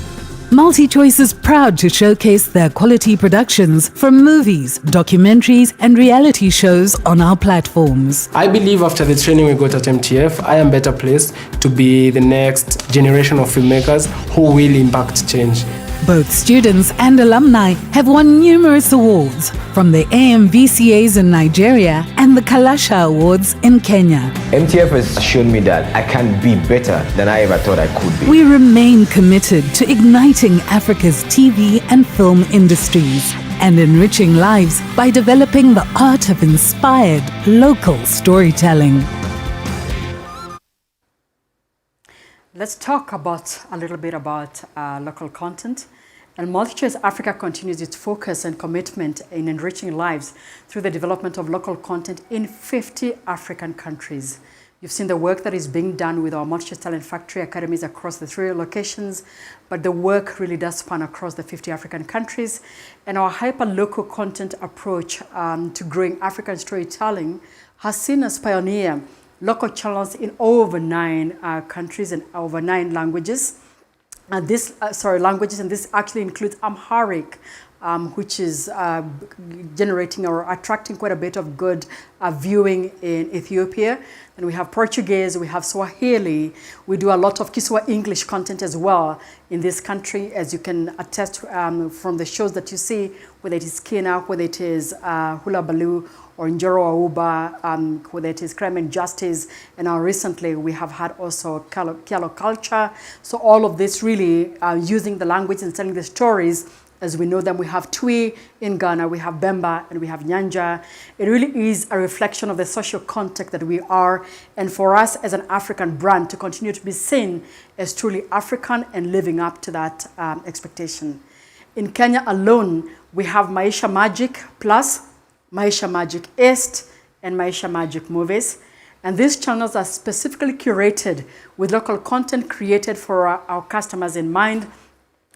Multichoice is proud to showcase their quality productions from movies, documentaries and reality shows on our platforms. I believe after the training we got at MTF, I am better placed to be the next generation of filmmakers who will impact change. Both students and alumni have won numerous awards, from the AMVCAs in Nigeria and the Kalasha Awards in Kenya. MTF has shown me that I can be better than I ever thought I could be. We remain committed to igniting Africa's TV and film industries and enriching lives by developing the art of inspired local storytelling. Let's talk a little bit about local content. And Multichoice Africa continues its focus and commitment in enriching lives through the development of local content in 50 African countries. You've seen the work that is being done with our Multichoice Talent Factory academies across the 3 locations, but the work really does span across the 50 African countries. And our hyper-local content approach to growing African storytelling has seen us pioneer local channels in over 9 countries and over 9 languages. Languages, and this actually includes Amharic, which is generating or attracting quite a bit of good viewing in Ethiopia. And we have Portuguese, we have Swahili. We do a lot of Kiswa English content as well in this country, as you can attest from the shows that you see, whether it is Kina, whether it is Hula Baloo, or Njoro Auba, whether it is Crime and Justice, and now recently we have had also Kialo Culture. So all of this really using the language and telling the stories as we know them. We have Twi in Ghana, we have Bemba, and we have Nyanja. It really is a reflection of the social context that we are, and for us as an African brand to continue to be seen as truly African and living up to that expectation. In Kenya alone, we have Maisha Magic Plus, Maisha Magic East, and Maisha Magic Movies. And these channels are specifically curated with local content created for our customers in mind.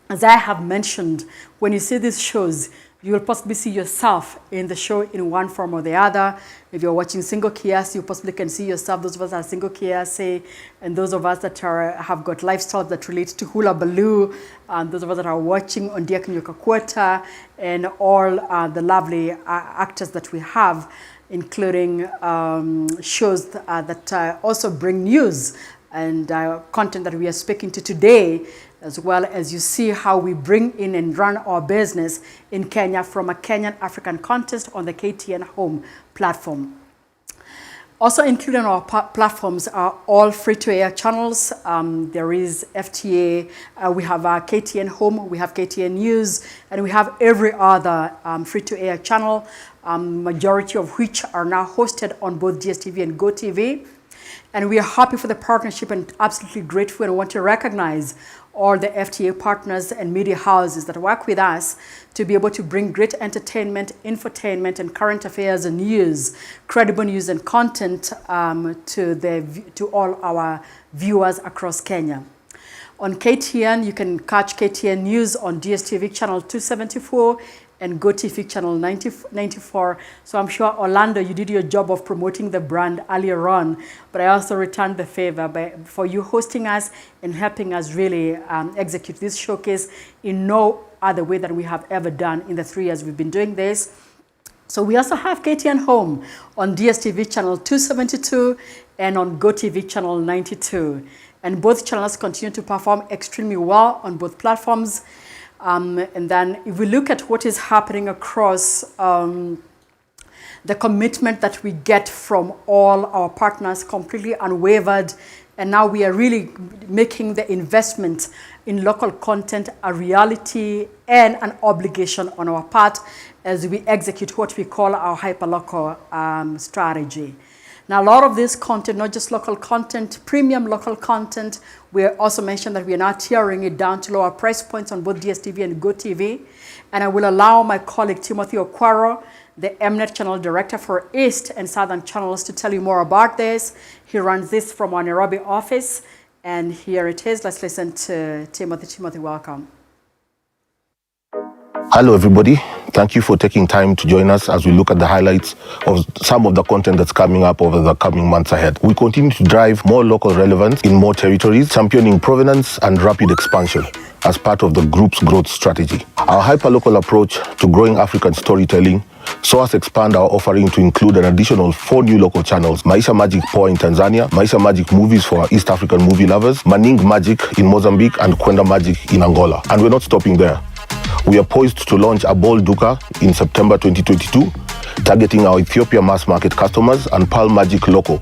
As I have mentioned, when you see these shows, you will possibly see yourself in the show in one form or the other. If you're watching Single Kiasi, you possibly can see yourself. Those of us that are Single Kiasi, and those of us that have got lifestyles that relate to Hula Baloo, and those of us that are watching Ondia Kinyokakweta, and all the lovely actors that we have, including shows that also bring news and content that we are speaking to today, as well as you see how we bring in and run our business in Kenya from a Kenyan African contest on the KTN Home platform. Also included on our platforms are all free-to-air channels. There is FTA, we have KTN Home, we have KTN News, and we have every other free-to-air channel, majority of which are now hosted on both DSTV and GoTV. And we are happy for the partnership and absolutely grateful, and want to recognize all the FTA partners and media houses that work with us to be able to bring great entertainment, infotainment, and current affairs and news, credible news and content to all our viewers across Kenya. On KTN, you can catch KTN News on DSTV channel 274 and GoTV channel 94. So I'm sure, Orlando, you did your job of promoting the brand earlier on, but I also returned the favor for you hosting us and helping us really execute this showcase in no other way than we have ever done in the 3 years we've been doing this. So we also have KTN Home on DSTV channel 272 and on GoTV channel 92. And both channels continue to perform extremely well on both platforms. And then if we look at what is happening across the commitment that we get from all our partners, completely unwavered, and now we are really making the investment in local content a reality and an obligation on our part as we execute what we call our hyperlocal strategy. Now, a lot of this content, not just local content, premium local content, we also mentioned that we are now tiering it down to lower price points on both DSTV and GoTV. And I will allow my colleague Timothy Okwaro, the Mnet Channel Director for East and Southern Channels, to tell you more about this. He runs this from our Nairobi office. And here it is. Let's listen to Timothy. Timothy, welcome. Hello, everybody. Thank you for taking time to join us as we look at the highlights of some of the content that's coming up over the coming months ahead. We continue to drive more local relevance in more territories, championing provenance and rapid expansion as part of the group's growth strategy. Our hyperlocal approach to growing African storytelling saw us expand our offering to include an additional 4 new local channels: Maisha Magic Poa in Tanzania, Maisha Magic Movies for our East African movie lovers, Maning Magic in Mozambique, and Kwenda Magic in Angola. And we're not stopping there. We are poised to launch a bold Duka in September 2022, targeting our Ethiopia mass market customers, and Pearl Magic Loco,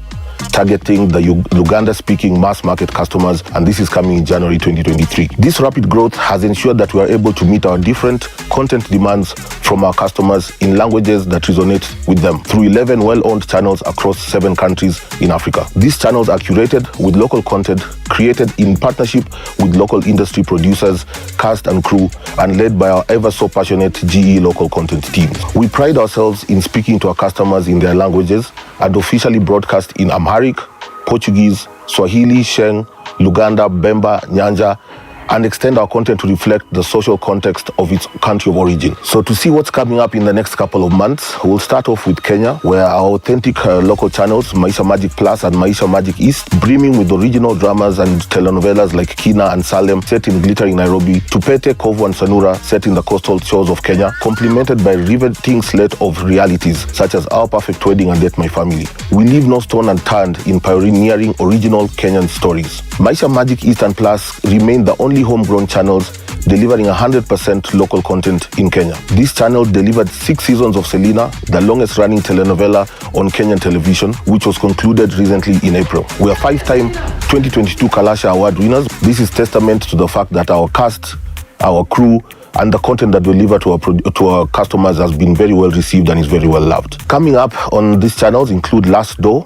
targeting the Luganda-speaking mass market customers, and this is coming in January 2023. This rapid growth has ensured that we are able to meet our different content demands from our customers in languages that resonate with them through 11 well-owned channels across 7 countries in Africa. These channels are curated with local content created in partnership with local industry producers, cast and crew, and led by our ever so passionate GE local content teams. We pride ourselves in speaking to our customers in their languages and officially broadcast in Amharic, Portuguese, Swahili, Sheng, Luganda, Bemba, Nyanja, and extend our content to reflect the social context of its country of origin. So to see what's coming up in the next couple of months, we'll start off with Kenya, where our authentic local channels, Maisha Magic Plus and Maisha Magic East, brimming with original dramas and telenovelas like Kina and Salem, set in glittering Nairobi, Tupete, Kovu and Sanura, set in the coastal shores of Kenya, complemented by a riveting slate of realities such as Our Perfect Wedding and Date My Family. We leave no stone unturned in pioneering original Kenyan stories. Maisha Magic East and Plus remain the only homegrown channels delivering 100% local content in Kenya. This channel delivered 6 seasons of Selena, the longest running telenovela on Kenyan television, which was concluded recently in April. We are 5-time 2022 Kalasha Award winners. This is testament to the fact that our cast, our crew, and the content that we deliver to our customers has been very well received and is very well loved. Coming up on these channels include Last Door,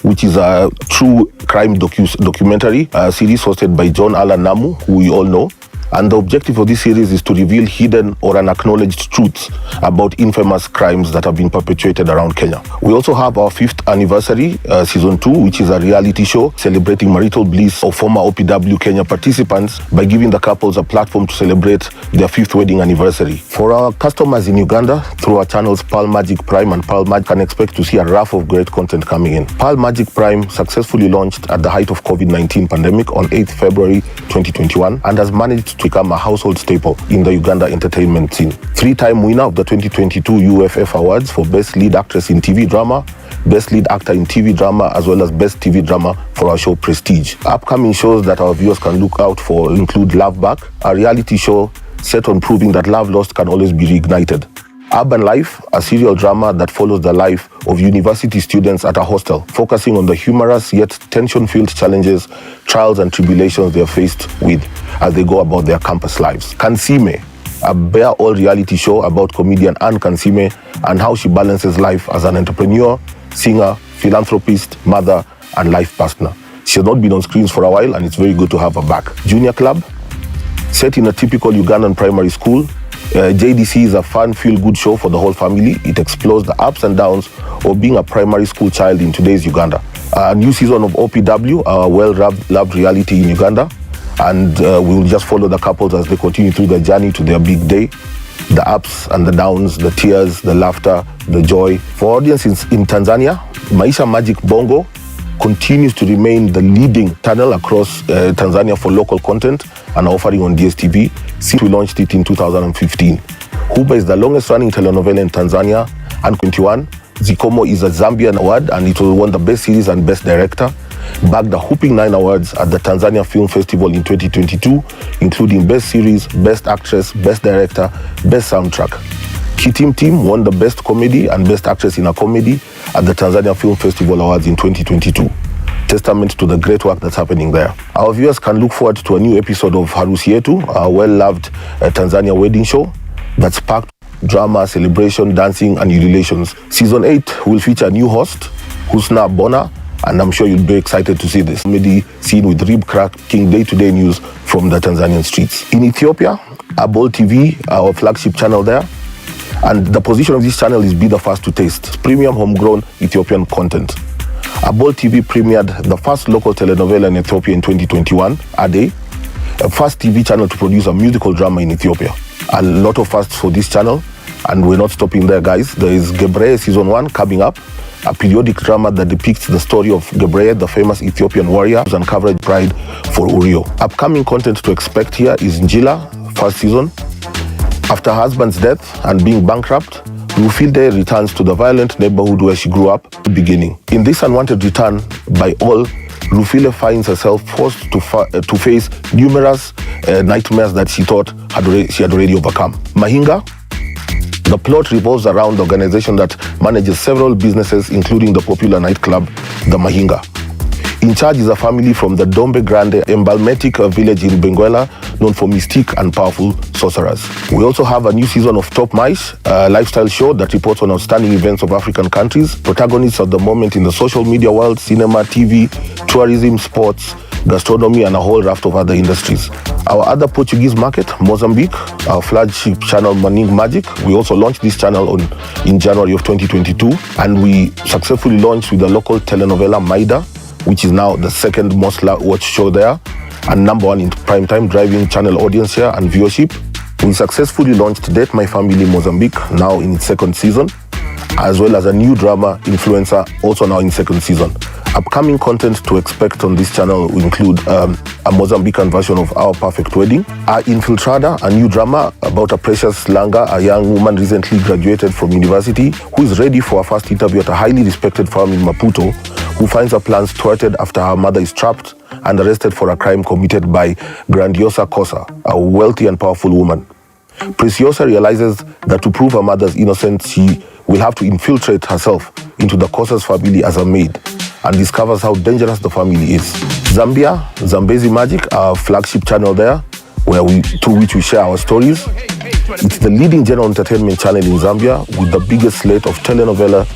which is a true crime documentary series hosted by John Allan Namu, who we all know. And the objective of this series is to reveal hidden or unacknowledged truths about infamous crimes that have been perpetuated around Kenya. We also have our 5th anniversary, season 2, which is a reality show celebrating marital bliss of former OPW Kenya participants by giving the couples a platform to celebrate their 5th wedding anniversary. For our customers in Uganda, through our channels Pearl Magic Prime and Pearl Magic, can expect to see a raft of great content coming in. Pearl Magic Prime successfully launched at the height of COVID-19 pandemic on 8th February 2021 and has managed to become a household staple in the Uganda entertainment scene. 3-time winner of the 2022 UFF Awards for Best Lead Actress in TV Drama, Best Lead Actor in TV Drama, as well as Best TV Drama for our show Prestige. Upcoming shows that our viewers can look out for include Love Back, a reality show set on proving that love lost can always be reignited. Urban Life, a serial drama that follows the life of university students at a hostel, focusing on the humorous yet tension-filled challenges, trials and tribulations they are faced with as they go about their campus lives. Kansime, a bare-all reality show about comedian Anne Kansime and how she balances life as an entrepreneur, singer, philanthropist, mother, and life partner. She has not been on screens for a while, and it's very good to have her back. Junior Club, set in a typical Ugandan primary school, JDC is a fun, feel-good show for the whole family. It explores the ups and downs of being a primary school child in today's Uganda. A new season of OPW, a well-loved reality in Uganda, and we will just follow the couples as they continue through their journey to their big day. The ups and the downs, the tears, the laughter, the joy. For audiences in Tanzania, Maisha Magic Bongo continues to remain the leading channel across Tanzania for local content and offering on DSTV since we launched it in 2015. Huba is the longest running telenovela in Tanzania, and 21. Zikomo is a Zambian award, and it won the Best Series and Best Director. Bagged a whooping 9 awards at the Tanzania Film Festival in 2022, including Best Series, Best Actress, Best Director, Best Soundtrack. Kitim Team won the Best Comedy and Best Actress in a Comedy at the Tanzania Film Festival Awards in 2022. Testament to the great work that's happening there. Our viewers can look forward to a new episode of Harusi Yetu, a well-loved Tanzania wedding show that's packed drama, celebration, dancing, and ululations. Season 8 will feature a new host Husna Bona, and I'm sure you'll be excited to see this comedy scene with rib-cracking day-to-day news from the Tanzanian streets. In Ethiopia, Abol TV, our flagship channel there, and the position of this channel is Be the First to Taste, premium homegrown Ethiopian content. Abol TV premiered the first local telenovela in Ethiopia in 2021, Ade, a first TV channel to produce a musical drama in Ethiopia. A lot of firsts for this channel, and we're not stopping there, guys. There is Gebre Season 1 coming up, a periodic drama that depicts the story of Gebre, the famous Ethiopian warrior who's uncovered pride for Urio. Upcoming content to expect here is Njila, first season. After her husband's death and being bankrupt, Rufilde returns to the violent neighborhood where she grew up at the beginning. In this unwanted return by all, Rufile finds herself forced to face numerous nightmares that she thought she had already overcome. Mahinga. The plot revolves around the organization that manages several businesses, including the popular nightclub, the Mahinga. In charge is a family from the Dombe Grande embalmatic village in Benguela, known for mystique and powerful sorcerers. We also have a new season of Top Mice, a lifestyle show that reports on outstanding events of African countries, protagonists at the moment in the social media world, cinema, TV, tourism, sports, gastronomy, and a whole raft of other industries. Our other Portuguese market, Mozambique, our flagship channel Maning Magic, we also launched this channel in January of 2022, and we successfully launched with the local telenovela Maida, which is now the second most watched show there, and number one in primetime, driving channel audience share and viewership. We successfully launched Date My Family Mozambique, now in its second season, as well as a new drama, Influencer, also now in second season. Upcoming content to expect on this channel will include a Mozambican version of Our Perfect Wedding, Our Infiltrada, a new drama about a precious Langa, a young woman recently graduated from university who is ready for her first interview at a highly respected firm in Maputo, who finds her plans thwarted after her mother is trapped and arrested for a crime committed by Grandiosa Cosa, a wealthy and powerful woman. Preciosa realizes that to prove her mother's innocence, she will have to infiltrate herself into the Cosa's family as a maid, and discovers how dangerous the family is. Zambia, Zambezi Magic, our flagship channel there, through which we share our stories. It's the leading general entertainment channel in Zambia with the biggest slate of telenovela,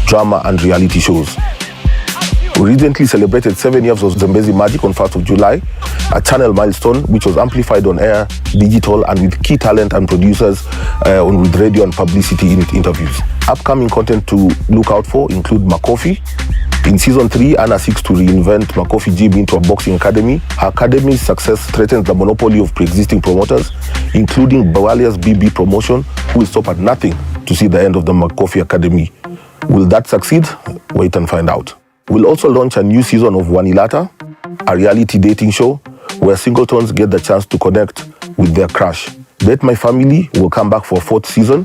drama, and reality shows. We recently celebrated 7 years of Zambezi Magic on 1st of July, a channel milestone which was amplified on air, digital, and with key talent and producers with radio and publicity interviews. Upcoming content to look out for include Makofi. In season 3, Anna seeks to reinvent Makofi Gym into a boxing academy. Her academy's success threatens the monopoly of pre-existing promoters, including Bawalia's BB Promotion, who will stop at nothing to see the end of the Makofi Academy. Will that succeed? Wait and find out. We'll also launch a new season of Wanilata, a reality dating show where singletons get the chance to connect with their crush. Date My Family will come back for a 4th season,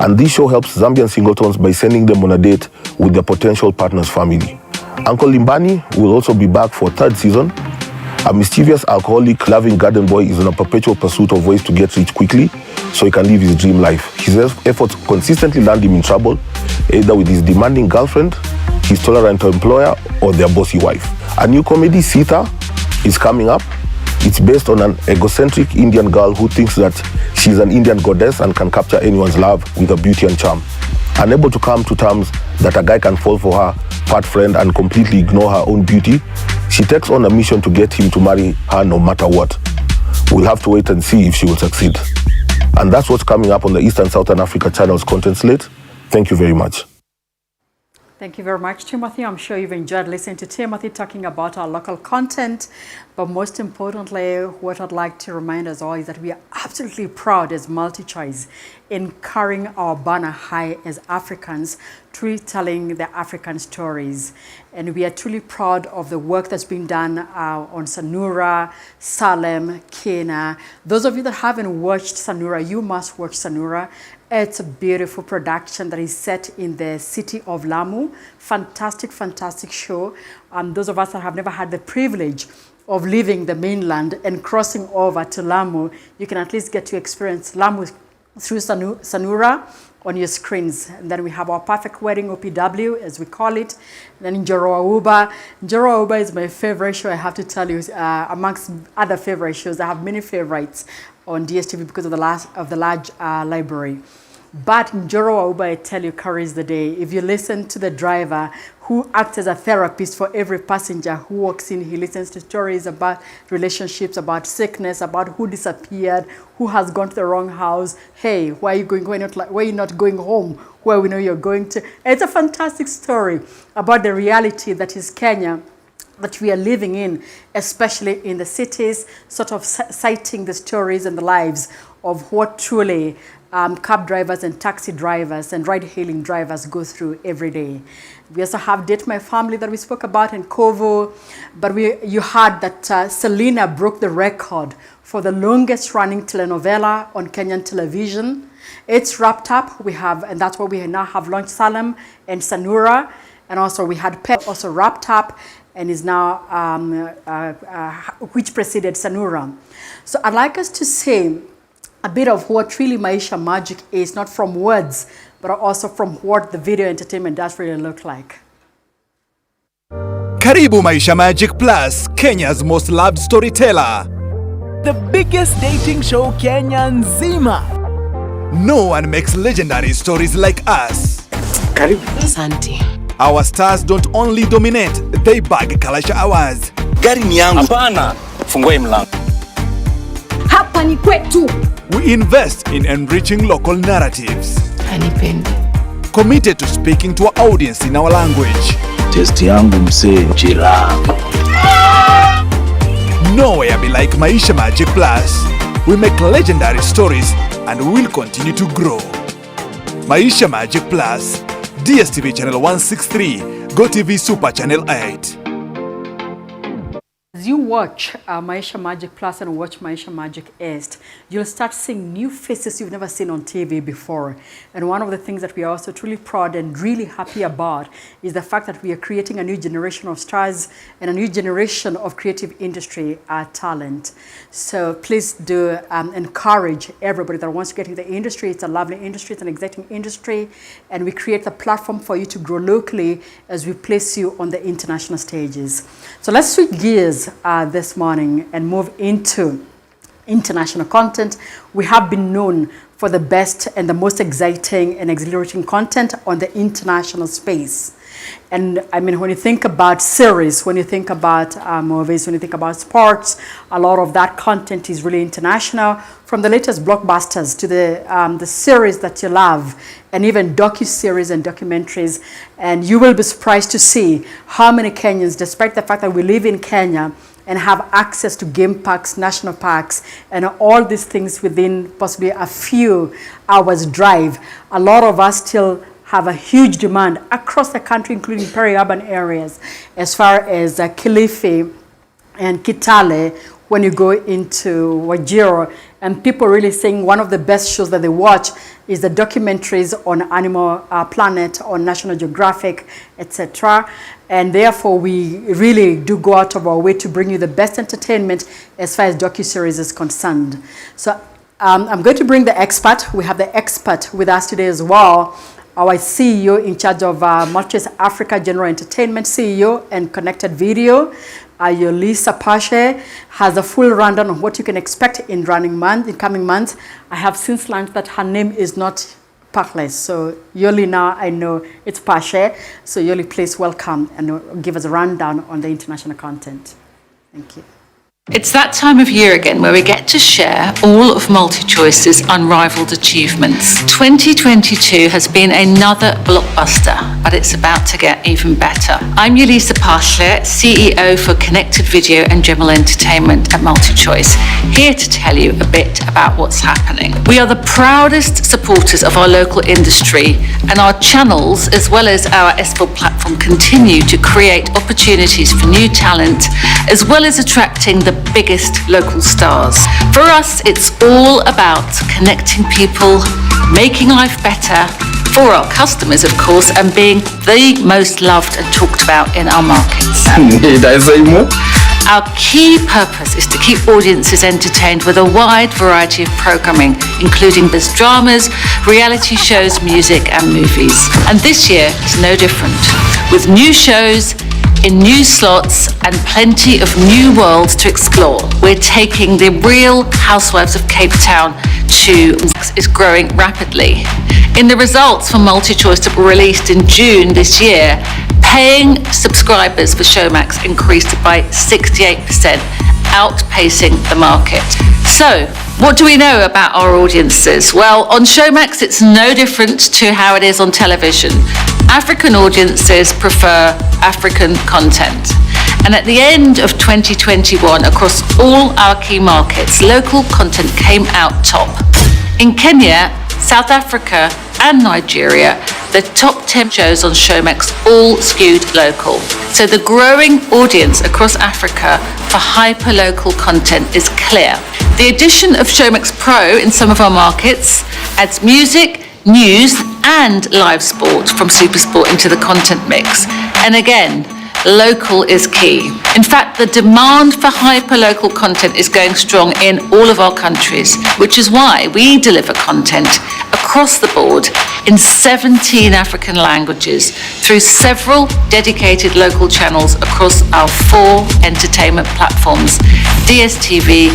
and this show helps Zambian singletons by sending them on a date with their potential partner's family. Uncle Limbani will also be back for a 3rd season. A mischievous, alcoholic, loving garden boy is in a perpetual pursuit of ways to get rich quickly so he can live his dream life. His efforts consistently land him in trouble, either with his demanding girlfriend, his tolerant employer, or their bossy wife. A new comedy, Sita, is coming up. It's based on an egocentric Indian girl who thinks that she's an Indian goddess and can capture anyone's love with her beauty and charm. Unable to come to terms that a guy can fall for her fat friend and completely ignore her own beauty, she takes on a mission to get him to marry her no matter what. We'll have to wait and see if she will succeed. And that's what's coming up on the East and Southern Africa channel's content slate. Thank you very much. Thank you very much, Timothy. I'm sure you've enjoyed listening to Timothy talking about our local content. But most importantly, what I'd like to remind us all is that we are absolutely proud as Multichoice in carrying our banner high as Africans, truly telling the African stories. And we are truly proud of the work that's been done on Sanura, Salem, Kenya. Those of you that haven't watched Sanura, you must watch Sanura. It's a beautiful production that is set in the city of Lamu. Fantastic, fantastic show. Those of us that have never had the privilege of leaving the mainland and crossing over to Lamu, you can at least get to experience Lamu through Sanura on your screens. And then we have our Perfect Wedding, OPW, as we call it. And then Njorowa Uba. Njorowa Uba is my favorite show, I have to tell you, amongst other favorite shows. I have many favorites on DSTV because of the large library. But Njoro Wauba, I tell you, carries the day. If you listen to the driver who acts as a therapist for every passenger who walks in, he listens to stories about relationships, about sickness, about who disappeared, who has gone to the wrong house. Hey, why are you going? Why are you not going home where we know you're going to? It's a fantastic story about the reality that is Kenya, that we are living in, especially in the cities, sort of citing the stories and the lives of what truly cab drivers and taxi drivers and ride-hailing drivers go through every day. We also have Date My Family that we spoke about in Kovo, but you heard that Selena broke the record for the longest running telenovela on Kenyan television. It's wrapped up. And that's why we now have launched Salem and Sanura, and also we had Pep also wrapped up and is now, which preceded Sanura. So I'd like us to say a bit of what really Maisha Magic is, not from words, but also from what the video entertainment does really look like. Karibu Maisha Magic Plus, Kenya's most loved storyteller. The biggest dating show Kenya nzima. No one makes legendary stories like us. Karibu. Asante. Our stars don't only dominate, they bag Kalasha Awards. Gari ni yangu. Hapana, fungue mlango. Hapa ni kwetu. We invest in enriching local narratives. Anipende. Committed to speaking to our audience in our language. Testi yangu msee chila. Nowhere be like Maisha Magic Plus. We make legendary stories and we will continue to grow. Maisha Magic Plus, DSTV Channel 163, GoTV Super Channel 8. As you watch Maisha Magic Plus and watch Maisha Magic East, you'll start seeing new faces you've never seen on TV before. And one of the things that we are also truly proud and really happy about is the fact that we are creating a new generation of stars and a new generation of creative industry talent. So please do encourage everybody that wants to get into the industry. It's a lovely industry, it's an exciting industry, and we create the platform for you to grow locally as we place you on the international stages. So let's switch gears this morning and move into international content. We have been known for the best and the most exciting and exhilarating content on the international space. And I mean, when you think about series, when you think about movies, when you think about sports, a lot of that content is really international, from the latest blockbusters to the series that you love, and even docu-series and documentaries. And you will be surprised to see how many Kenyans, despite the fact that we live in Kenya and have access to game parks, national parks, and all these things within possibly a few hours drive, a lot of us still have a huge demand across the country, including peri-urban areas, as far as Kilifi and Kitale, when you go into Wajir, and people really saying one of the best shows that they watch is the documentaries on Animal Planet, on National Geographic, etc. And therefore, we really do go out of our way to bring you the best entertainment as far as docuseries is concerned. So I'm going to bring the expert. We have the expert with us today as well. Our CEO in charge of Multichoice Africa General Entertainment, CEO and Connected Video, Yolisa Pashe, has a full rundown of what you can expect in coming months. I have since learned that her name is not Parkless, so Yoli now I know it's Pashe. So Yoli, please welcome and give us a rundown on the international content. Thank you. It's that time of year again where we get to share all of Multichoice's unrivaled achievements. 2022 has been another blockbuster, but it's about to get even better. I'm Yolisa Pashle, CEO for Connected Video and General Entertainment at Multichoice, here to tell you a bit about what's happening. We are the proudest supporters of our local industry, and our channels, as well as our SPOD platform, continue to create opportunities for new talent, as well as attracting the biggest local stars. For us, it's all about connecting people, making life better for our customers, of course, and being the most loved and talked about in our markets. Need I say more? Our key purpose is to keep audiences entertained with a wide variety of programming, including best dramas, reality shows, music, and movies. And this year is no different, with new shows in new slots and plenty of new worlds to explore. We're taking the Real Housewives of Cape Town to is growing rapidly. In the results from Multichoice that were released in June this year, paying subscribers for Showmax increased by 68%, outpacing the market. So, what do we know about our audiences? Well, on Showmax, it's no different to how it is on television. African audiences prefer African content. And at the end of 2021, across all our key markets, local content came out top. In Kenya, South Africa, and Nigeria, the top 10 shows on Showmax all skewed local. So the growing audience across Africa for hyper-local content is clear. The addition of Showmax Pro in some of our markets adds music, news, and live sport from SuperSport into the content mix. And again, local is key. In fact, the demand for hyper-local content is going strong in all of our countries, which is why we deliver content across the board in 17 African languages through several dedicated local channels across our 4 entertainment platforms: DSTV,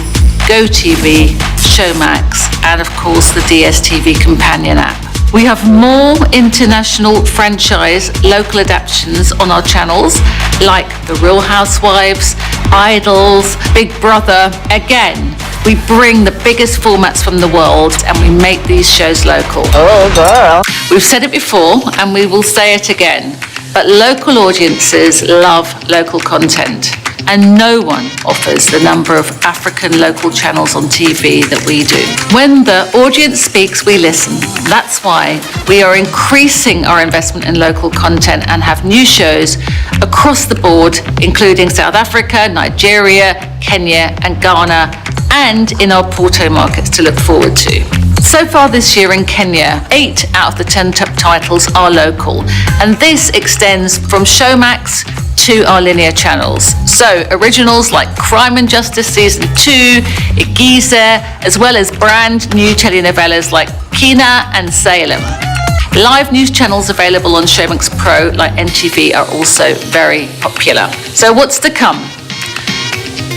GoTV, Showmax, and of course the DSTV companion app. We have more international franchise local adaptations on our channels, like The Real Housewives, Idols, Big Brother. Again, we bring the biggest formats from the world and we make these shows local. Oh, girl. We've said it before and we will say it again, but local audiences love local content. And no one offers the number of African local channels on TV that we do. When the audience speaks, we listen. That's why we are increasing our investment in local content and have new shows across the board, including South Africa, Nigeria, Kenya, and Ghana, and in our Porto markets to look forward to. So far this year in Kenya, 8 out of the 10 top titles are local, and this extends from Showmax to our linear channels. So originals like Crime and Justice Season 2, Igize, as well as brand new telenovelas like Kina and Salem. Live news channels available on Showmax Pro like NTV are also very popular. So what's to come?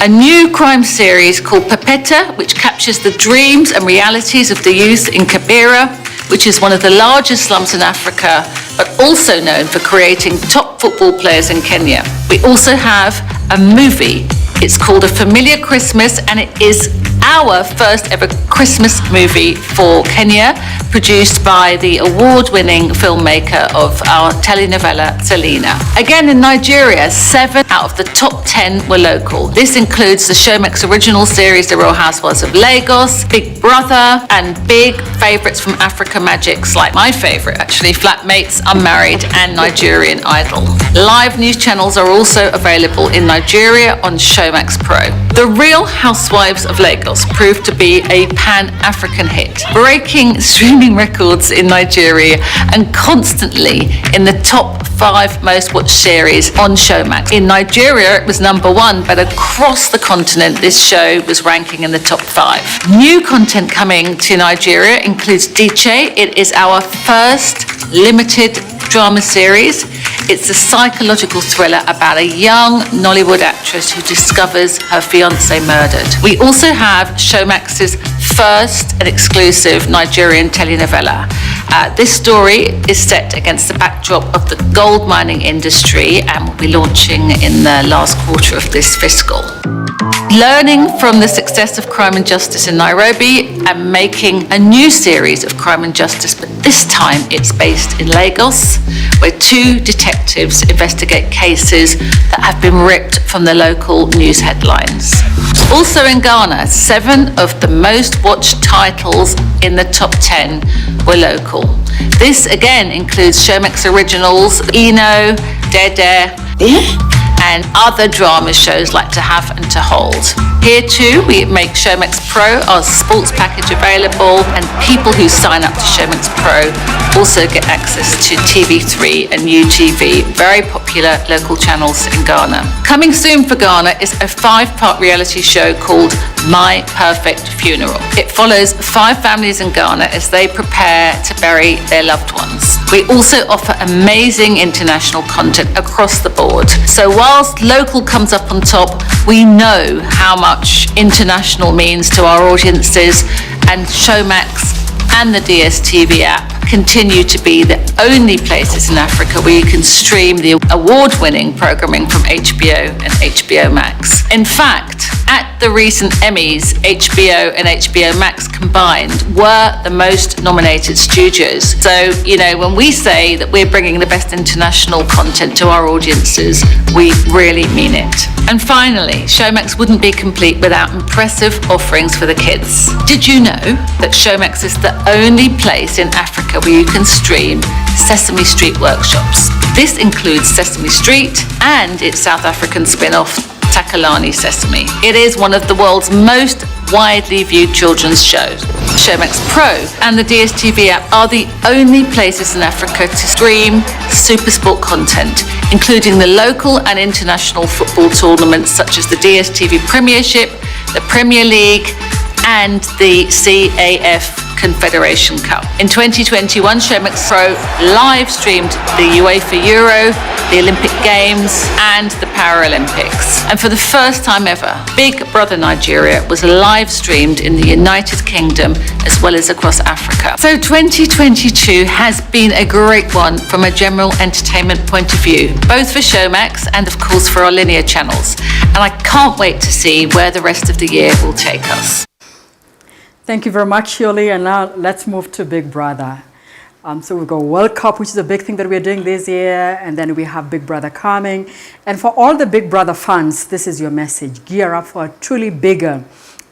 A new crime series called Pepeta, which captures the dreams and realities of the youth in Kibera, which is one of the largest slums in Africa, but also known for creating top football players in Kenya. We also have a movie. It's called A Familiar Christmas, and it is our first ever Christmas movie for Kenya, produced by the award-winning filmmaker of our telenovela, Selena. Again, in Nigeria, 7 out of the top 10 were local. This includes the Showmax original series, The Real Housewives of Lagos, Big Brother, and big favourites from Africa Magics, like my favourite actually, Flatmates, Unmarried, and Nigerian Idol. Live news channels are also available in Nigeria on Showmax Pro. The Real Housewives of Lagos proved to be a pan-African hit, breaking streaming records in Nigeria and constantly in the top 5 most watched series on Showmax. In Nigeria, it was number 1, but across the continent, this show was ranking in the top 5. New content coming to Nigeria includes Diche. It is our first limited drama series. It's a psychological thriller about a young Nollywood actress who discovers her fiancé murdered. We also have Showmax's first and exclusive Nigerian telenovela. This story is set against the backdrop of the gold mining industry and will be launching in the last quarter of this fiscal. Learning from the success of Crime and Justice in Nairobi and making a new series of Crime and Justice, but this time it's based in Lagos, where 2 detectives investigate cases that have been ripped from the local news headlines. Also in Ghana, 7 of the most watched titles in the top 10 were local. This again includes Showmax originals, Eno, Dede, and other drama shows like To Have and To Hold. Here too, we make Showmax Pro, our sports package, available, and people who sign up to Showmax Pro also get access to TV3 and UTV, very popular local channels in Ghana. Coming soon for Ghana is a 5-part reality show called My Perfect Funeral. It follows 5 families in Ghana as they prepare to bury their loved ones. We also offer amazing international content across the board. So whilst local comes up on top, we know how much international means to our audiences, and Showmax and the DSTV app continue to be the only places in Africa where you can stream the award-winning programming from HBO and HBO Max. In fact, at the recent Emmys, HBO and HBO Max combined were the most nominated studios. So, when we say that we're bringing the best international content to our audiences, we really mean it. And finally, Showmax wouldn't be complete without impressive offerings for the kids. Did you know that Showmax is the only place in Africa where you can stream Sesame Street workshops? This includes Sesame Street and its South African spin-off, Takalani Sesame. It is one of the world's most widely viewed children's shows. Showmax Pro and the DSTV app are the only places in Africa to stream SuperSport content, including the local and international football tournaments such as the DSTV Premiership, the Premier League, and the CAF Confederation Cup. In 2021, Showmax Pro live streamed the UEFA Euro, the Olympic Games, and the Paralympics. And for the first time ever, Big Brother Nigeria was live streamed in the United Kingdom as well as across Africa. So 2022 has been a great one from a general entertainment point of view, both for Showmax and of course for our linear channels. And I can't wait to see where the rest of the year will take us. Thank you very much, Yoli. And now let's move to Big Brother. So we've got World Cup, which is a big thing that we're doing this year. And then we have Big Brother coming. And for all the Big Brother fans, this is your message. Gear up for a truly bigger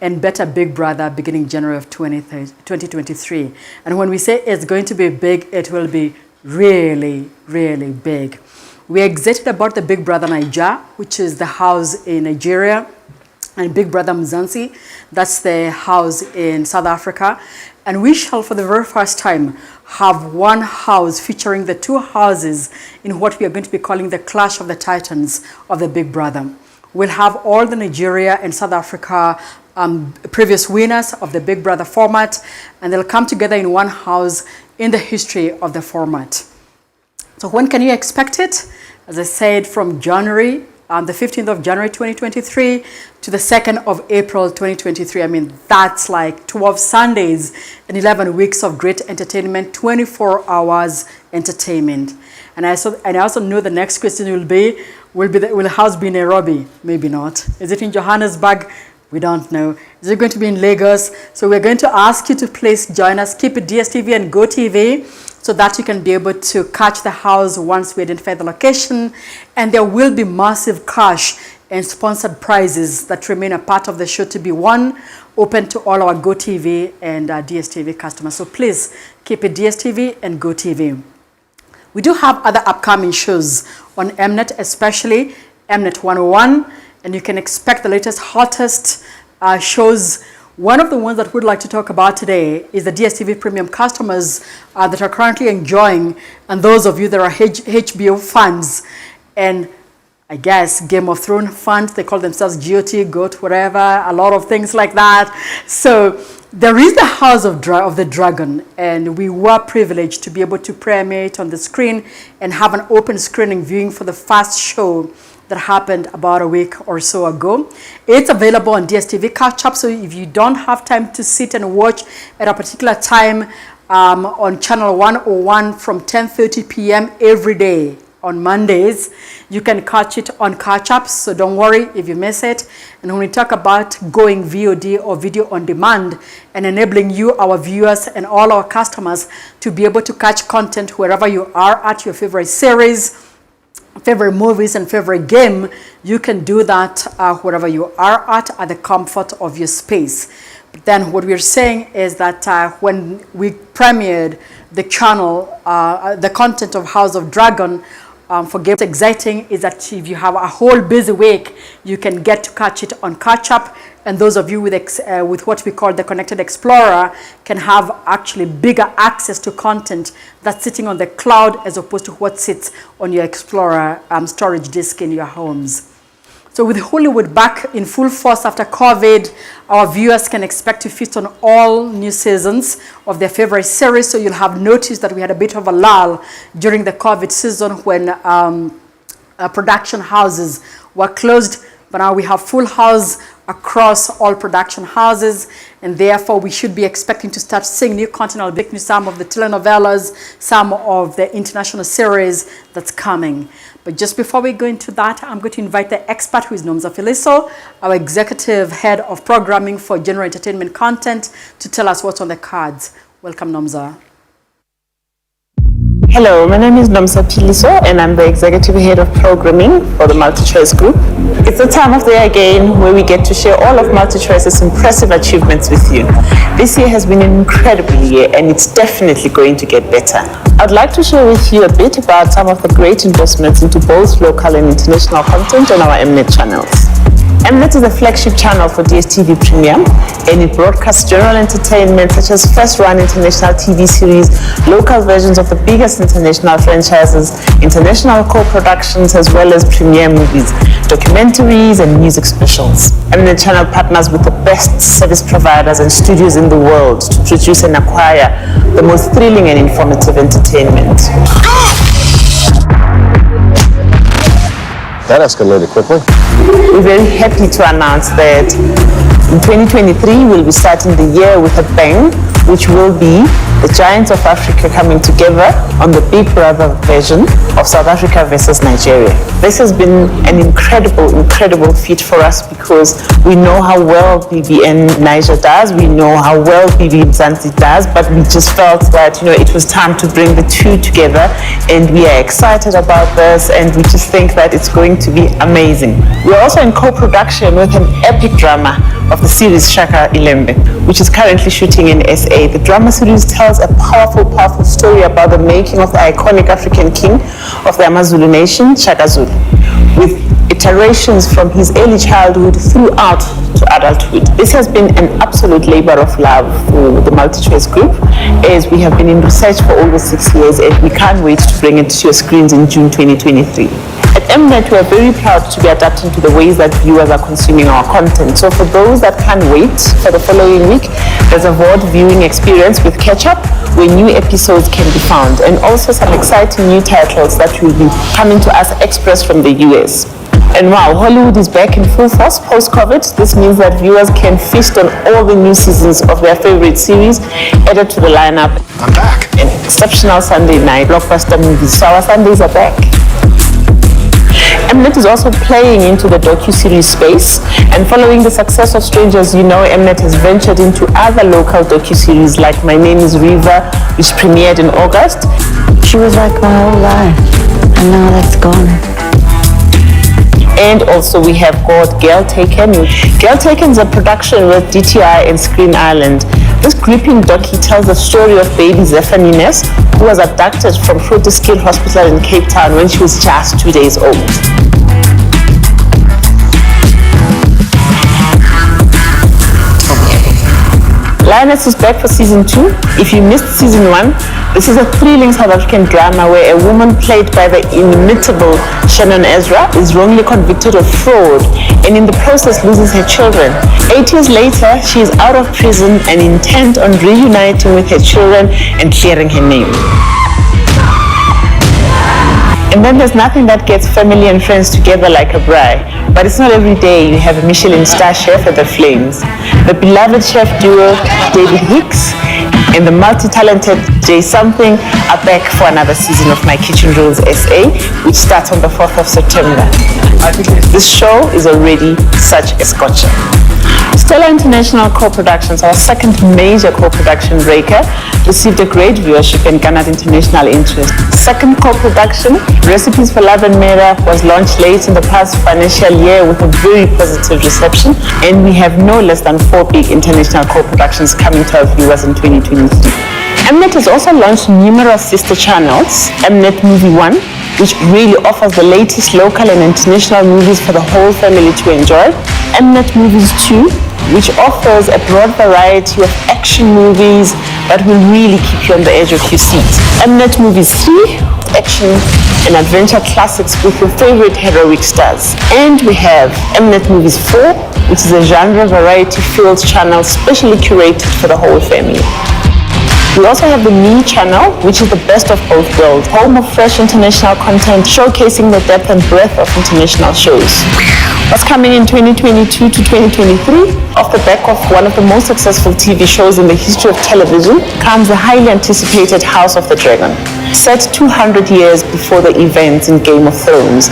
and better Big Brother beginning January of 2023. And when we say it's going to be big, it will be really, really big. We're excited about the Big Brother Naija, which is the house in Nigeria, and Big Brother Mzansi, that's the house in South Africa. And we shall, for the very first time, have one house featuring the two houses in what we are going to be calling the Clash of the Titans of the Big Brother. We'll have all the Nigeria and South Africa previous winners of the Big Brother format, and they'll come together in one house in the history of the format. So when can you expect it? As I said, from January, the 15th of January 2023 to the 2nd of April 2023. I mean, that's like 12 Sundays and 11 weeks of great entertainment, 24 hours entertainment. And I also know the next question will the house be in Nairobi? Maybe not. Is it in Johannesburg? We don't know. Is it going to be in Lagos? So we're going to ask you to please join us. Keep it DSTV and GoTV, so that you can be able to catch the house once we identify the location. And there will be massive cash and sponsored prizes that remain a part of the show to be won, open to all our GoTV and DSTV customers. So please keep it DSTV and GoTV. We do have other upcoming shows on Mnet, especially Mnet 101, and you can expect the latest, hottest shows. One of the ones that we'd like to talk about today is the DSTV Premium customers that are currently enjoying, and those of you that are HBO fans, and I guess Game of Thrones fans, they call themselves GOT, GOAT, whatever, a lot of things like that. So there is the House of the Dragon, and we were privileged to be able to premiere it on the screen and have an open screening viewing for the first show that happened about a week or so ago. It's available on DSTV Catch-Up, so if you don't have time to sit and watch at a particular time on channel 101 from 10:30 p.m. every day on Mondays, you can catch it on Catch-Up, so don't worry if you miss it. And when we talk about going VOD or video on demand and enabling you, our viewers, and all our customers to be able to catch content wherever you are at, your favorite series, favorite movies, and favorite game, you can do that wherever you are at the comfort of your space. But then what we're saying is that when we premiered the channel, the content of House of Dragon, for Game exciting is that if you have a whole busy week, you can get to catch it on Catch-Up. And those of you with what we call the Connected Explorer can have actually bigger access to content that's sitting on the cloud as opposed to what sits on your Explorer storage disk in your homes. So with Hollywood back in full force after COVID, our viewers can expect to feast on all new seasons of their favorite series. So you'll have noticed that we had a bit of a lull during the COVID season when production houses were closed. But now we have full house across all production houses, and therefore we should be expecting to start seeing new content. I'll bring you some of the telenovelas, some of the international series that's coming. But just before we go into that, I'm going to invite the expert, who is Nomza Filiso, our executive head of programming for general entertainment content, to tell us what's on the cards. Welcome, Nomza. Hello, my name is Nomza Filiso and I'm the Executive Head of Programming for the Multichoice Group. It's the time of the year again where we get to share all of Multichoice's impressive achievements with you. This year has been an incredible year and it's definitely going to get better. I'd like to share with you a bit about some of the great investments into both local and international content on our Mnet channels. Mnet is a flagship channel for DSTV Premium, and it broadcasts general entertainment such as first-run international TV series, local versions of the biggest international franchises, international co-productions, as well as premiere movies, documentaries, and music specials. Mnet channel partners with the best service providers and studios in the world to produce and acquire the most thrilling and informative entertainment. That escalated quickly. We're very happy to announce that in 2023 we'll be starting the year with a bang, which will be the Giants of Africa coming together on the Big Brother version of South Africa versus Nigeria. This has been an incredible feat for us because we know how well BBN Niger does, we know how well BB Mzansi does, but we just felt that it was time to bring the two together, and we are excited about this, and we just think that it's going to be amazing. We're also in co-production with an epic drama of the series Shaka Ilembe, which is currently shooting in SA. The drama series tells a powerful story about the making of the iconic African king of the Amazulu nation, Shaka Zulu, with iterations from his early childhood throughout to adulthood. This has been an absolute labor of love for the Multichoice Group, as we have been in research for over 6 years, and we can't wait to bring it to your screens in June 2023. At Mnet, we are very proud to be adapting to the ways that viewers are consuming our content. So for those that can't wait for the following week, there's a VOD viewing experience with catch-up where new episodes can be found, and also some exciting new titles that will be coming to us express from the US. And wow, Hollywood is back in full force post-COVID. This means that viewers can feast on all the new seasons of their favorite series added to the lineup. I'm back. An exceptional Sunday night blockbuster movies. So our Sundays are back. Mnet is also playing into the docu-series space, and following the success of Strangers You Know, Mnet has ventured into other local docu-series like My Name is Riva, which premiered in August. She was like my whole life, and now that's gone. And also we have got Girl Taken. Girl Taken is a production with DTI and Screen Island. This gripping docu tells the story of baby Zephaniah, who was abducted from Grooteskill Hospital in Cape Town when she was just 2 days old. Lioness is back for season 2. If you missed season 1, this is a thrilling South African drama where a woman played by the inimitable Shannon Ezra is wrongly convicted of fraud and in the process loses her children. 8 years later, she is out of prison and intent on reuniting with her children and clearing her name. And then there's nothing that gets family and friends together like a braai. But it's not every day you have a Michelin star chef at the Flames. The beloved chef duo David Hicks and the multi-talented Jay Something are back for another season of My Kitchen Rules SA, which starts on the 4th of September. This show is already such a scorcher. Stella International Co-Productions, our second major co-production breaker, received a great viewership and garnered international interest. Second co-production, Recipes for Love and Mera, was launched late in the past financial year with a very positive reception, and we have no less than 4 big international co-productions coming to our viewers in 2023. Mnet has also launched numerous sister channels. Mnet Movie 1, which really offers the latest local and international movies for the whole family to enjoy. Mnet Movies 2, which offers a broad variety of action movies that will really keep you on the edge of your seat. Mnet Movies 3, action and adventure classics with your favorite heroic stars. And we have Mnet Movies 4, which is a genre variety-filled channel specially curated for the whole family. We also have the Me channel, which is the best of both worlds, home of fresh international content showcasing the depth and breadth of international shows. What's coming in 2022 to 2023? Off the back of one of the most successful TV shows in the history of television comes the highly anticipated House of the Dragon. Set 200 years before the events in Game of Thrones,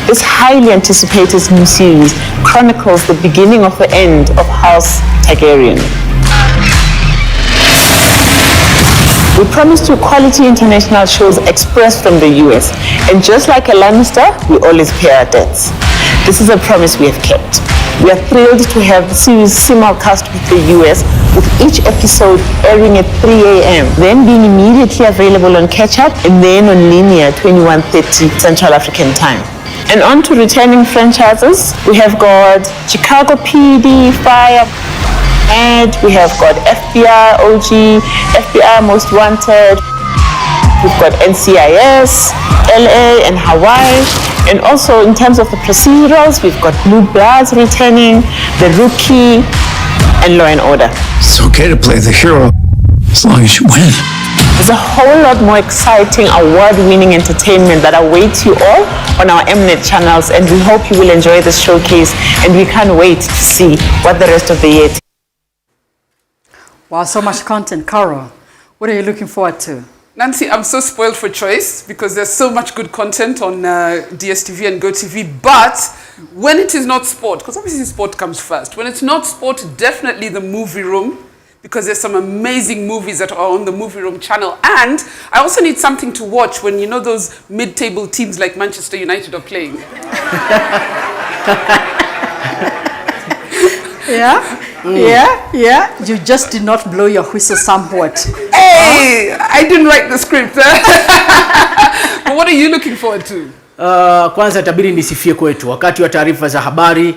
this highly anticipated new series chronicles the beginning of the end of House Targaryen. We promised you quality international shows expressed from the US, and just like a Lannister, we always pay our debts. This is a promise we have kept. We are thrilled to have the series simulcast with the US, with each episode airing at 3 a.m., then being immediately available on catch-up and then on linear 21:30 Central African time. And on to returning franchises, we have got Chicago PD, Fire, and we have got FBI, OG, FBI Most Wanted. We've got NCIS, LA and Hawaii. And also in terms of the procedurals, we've got Blue Bloods returning, The Rookie, and Law and Order. It's okay to play the hero as long as you win. There's a whole lot more exciting, award-winning entertainment that awaits you all on our Mnet channels, and we hope you will enjoy this showcase, and we can't wait to see what the rest of the year. Wow, so much content. Carol, what are you looking forward to? Nancy, I'm so spoiled for choice because there's so much good content on DSTV and GoTV, but when it is not sport, because obviously sport comes first, when it's not sport, definitely the movie room, because there's some amazing movies that are on the movie room channel. And I also need something to watch when, you know, those mid-table teams like Manchester United are playing. Yeah? Yeah. You just did not blow your whistle somewhat. Hey, I didn't write the script. But what are you looking forward to? Kwanza itabidi nisifie kwetu. Wakati wa taarifa za habari,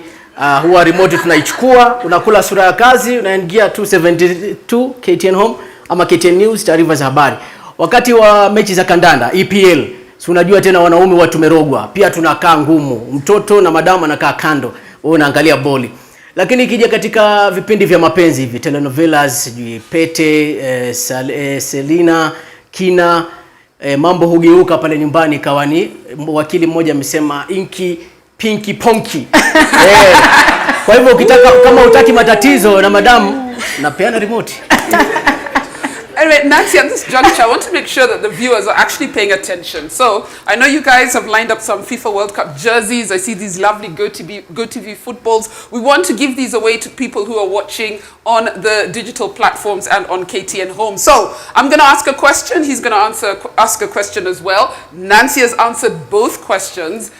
huwa remote tunaichukua, unakula sura ya kazi, unaingia 272 KTN Home ama KTN News, taarifa za habari. Wakati wa mechi za kandanda, EPL, si unajua tena wanaume watu tumerogwa. Pia tunakaa ngumu. Mtoto na madama anakaa kando, wewe unaangalia boli. Lakini ikija katika vipindi vya mapenzi hivi, telenovelas, sijui Pete, Selina, Kina, mambo hugeuka pale nyumbani kawa ni wakili mmoja amesema inki pinky ponky. Kwa hivyo ukitaka kama utaki matatizo na madamu napeana remote. Anyway, Nancy, at this juncture, I want to make sure that the viewers are actually paying attention. So, I know you guys have lined up some FIFA World Cup jerseys. I see these lovely GoTV footballs. We want to give these away to people who are watching on the digital platforms and on KTN Home. So, I'm going to ask a question. He's going to ask a question as well. Nancy has answered both questions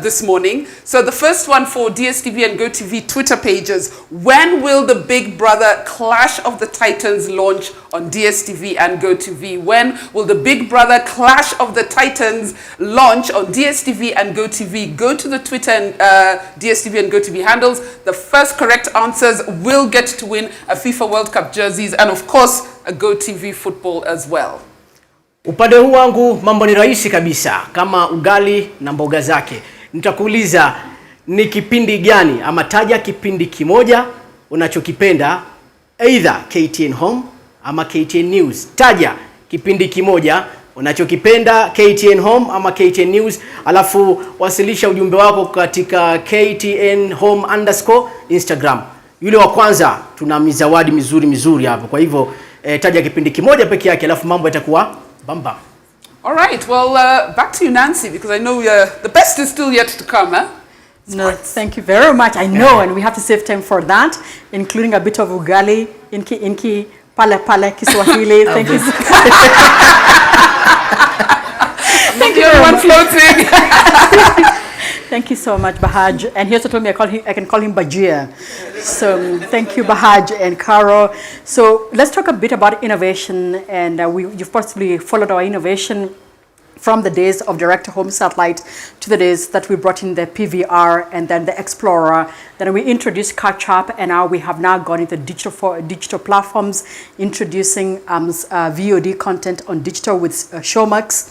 this morning. So, the first one for DSTV and GoTV Twitter pages. When will the Big Brother Clash of the Titans launch on DSTV and GoTV? When will the Big Brother Clash of the Titans launch on DSTV and GoTV? Go to the Twitter and DSTV and GoTV handles. The first correct answers will get to win a FIFA World Cup jerseys and of course a GoTV football as well. Upande huu wangu mambo ni rahisi kabisa, kama ugali na mboga zake. Nitakuuliza ni kipindi gani ama taja kipindi kimoja unachokipenda, either KTN Home ama KTN News. Taja kipindi kimoja unachokipenda, KTN Home ama KTN News, alafu wasilisha ujumbe wako katika KTN Home _ Instagram. Yule wa kwanza tuna mizawadi mizuri hapo. Kwa hivyo taja kipindi kimoja peke yake, alafu mambo yatakuwa bamba. All right, well, back to you, Nancy, because I know the best is still yet to come, eh? No, thank you very much. I know, and we have to save time for that, including a bit of ugali, inki, pale, Kiswahili. Thank you. Thank you. One floating. Thank you so much, Bahaj. And he also told me I can call him Bajia. So thank you, Bahaj and Caro. So let's talk a bit about innovation. And you've possibly followed our innovation from the days of direct home satellite to the days that we brought in the PVR and then the Explorer. Then we introduced Catch Up, and now we have gone into digital platforms, introducing VOD content on digital with Showmax.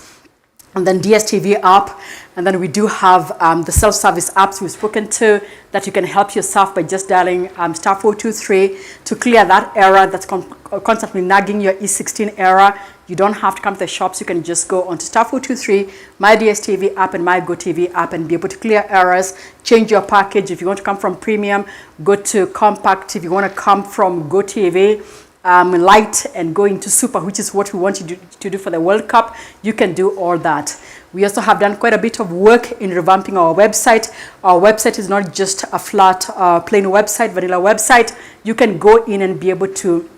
and then DSTV app, and then we do have the self-service apps we've spoken to that you can help yourself by just dialing star 423 to clear that error that's constantly nagging your E16 error. You don't have to come to the shops. You can just go onto star 423, My DSTV app and My GoTV app, and be able to clear errors, change your package. If you want to come from premium, go to compact. If you want to come from GoTV, light and go into super, which is what we want you to do for the World Cup, you can do all that. We also have done quite a bit of work in revamping our website. Our website is not just a flat, plain website, vanilla website. You can go in and be able to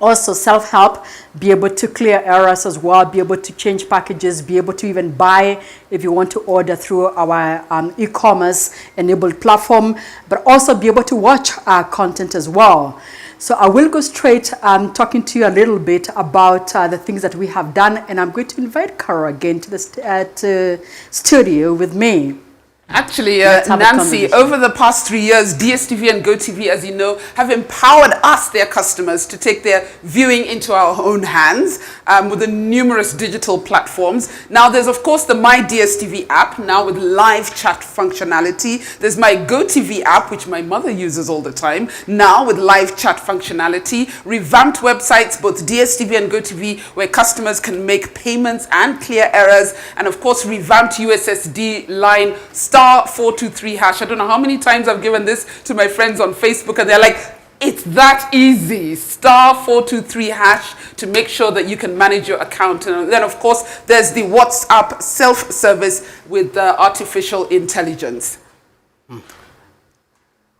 also self-help, be able to clear errors as well, be able to change packages, be able to even buy if you want to order through our e-commerce enabled platform, but also be able to watch our content as well. So I will go straight talking to you a little bit about the things that we have done, and I'm going to invite Cara again to the studio with me. Actually, Nancy, over the past 3 years, DSTV and GoTV, as you know, have empowered us, their customers, to take their viewing into our own hands with the numerous digital platforms. Now, there's, of course, the My DSTV app, now with live chat functionality. There's My GoTV app, which my mother uses all the time, now with live chat functionality. Revamped websites, both DSTV and GoTV, where customers can make payments and clear errors. And, of course, revamped USSD line star 423 hash. I don't know how many times I've given this to my friends on Facebook, and they're like, it's that easy. Star 423 hash to make sure that you can manage your account. And then, of course, there's the WhatsApp self-service with artificial intelligence.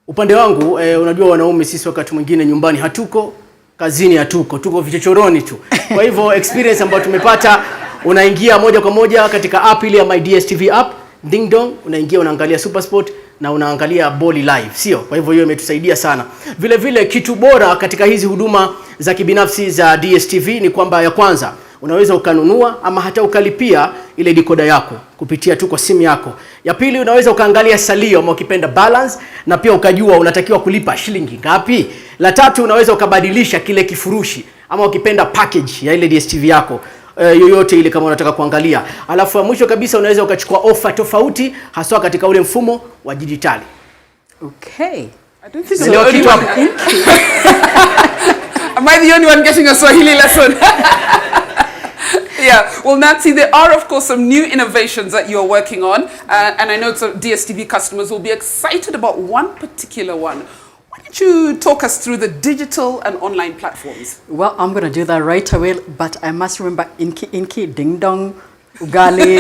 Upande wangu, unajua wanaume sisi wakati mwingine nyumbani hatuko, kazini hatuko, tuko vichochoroni tu. Kwa hivyo experience ambayo tumepata, unaingia moja kwa moja katika app ile ya My DSTV app, ding dong, unaingia unaangalia SuperSport na unaangalia boli live, sio? Kwa hivyo hiyo imetusaidia sana. Vile vile kitu bora katika hizi huduma za kibinafsi za DSTV ni kwamba ya kwanza, unaweza ukanunua ama hata ukalipia ile decoder yako kupitia tu kwa simu yako. Ya pili, unaweza ukaangalia salio ama ukipenda balance, na pia ukajua unatakiwa kulipa shilingi ngapi. La tatu, unaweza ukabadilisha kile kifurushi ama ukipenda package ya ile DSTV yako yoyote ile kama unataka kuangalia. Alafu ya mwisho kabisa, unaweza ukachukua offer tofauti haswa katika ule mfumo wa digitali. Okay. I don't think I'm the only one. Am I the only one getting a Swahili lesson? Yeah, well, Nancy, there are, of course, some new innovations that you're working on, and I know some DSTV customers will be excited about one particular one. Why don't you talk us through the digital and online platforms? Well, I'm going to do that right away, but I must remember inki, ding dong, ugali,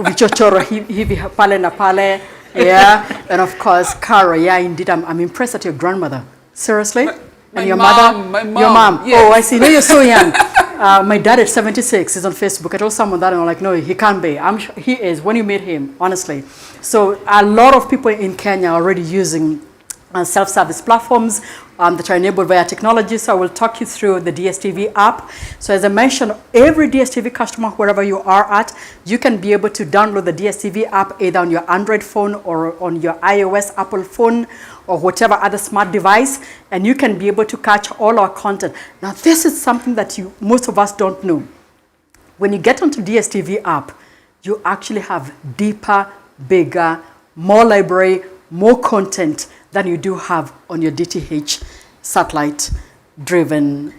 vichochoro hivi pale na pale, yeah, and of course, Cara, yeah, indeed, I'm impressed at your grandmother. Seriously? And your mother? My mom. Your mom. Yes. Oh, I see. No, you're so young. My dad at 76 is on Facebook. I told someone that, and I'm like, no, he can't be. I'm sure he is when you meet him, honestly. So a lot of people in Kenya are already using self-service platforms that are enabled via technology. So I will talk you through the DSTV app. So as I mentioned, every DSTV customer, wherever you are at, you can be able to download the DSTV app either on your Android phone or on your iOS Apple phone or whatever other smart device, and you can be able to catch all our content. Now, this is something that most of us don't know. When you get onto DSTV app, you actually have deeper, bigger, more library, more content than you do have on your DTH satellite-driven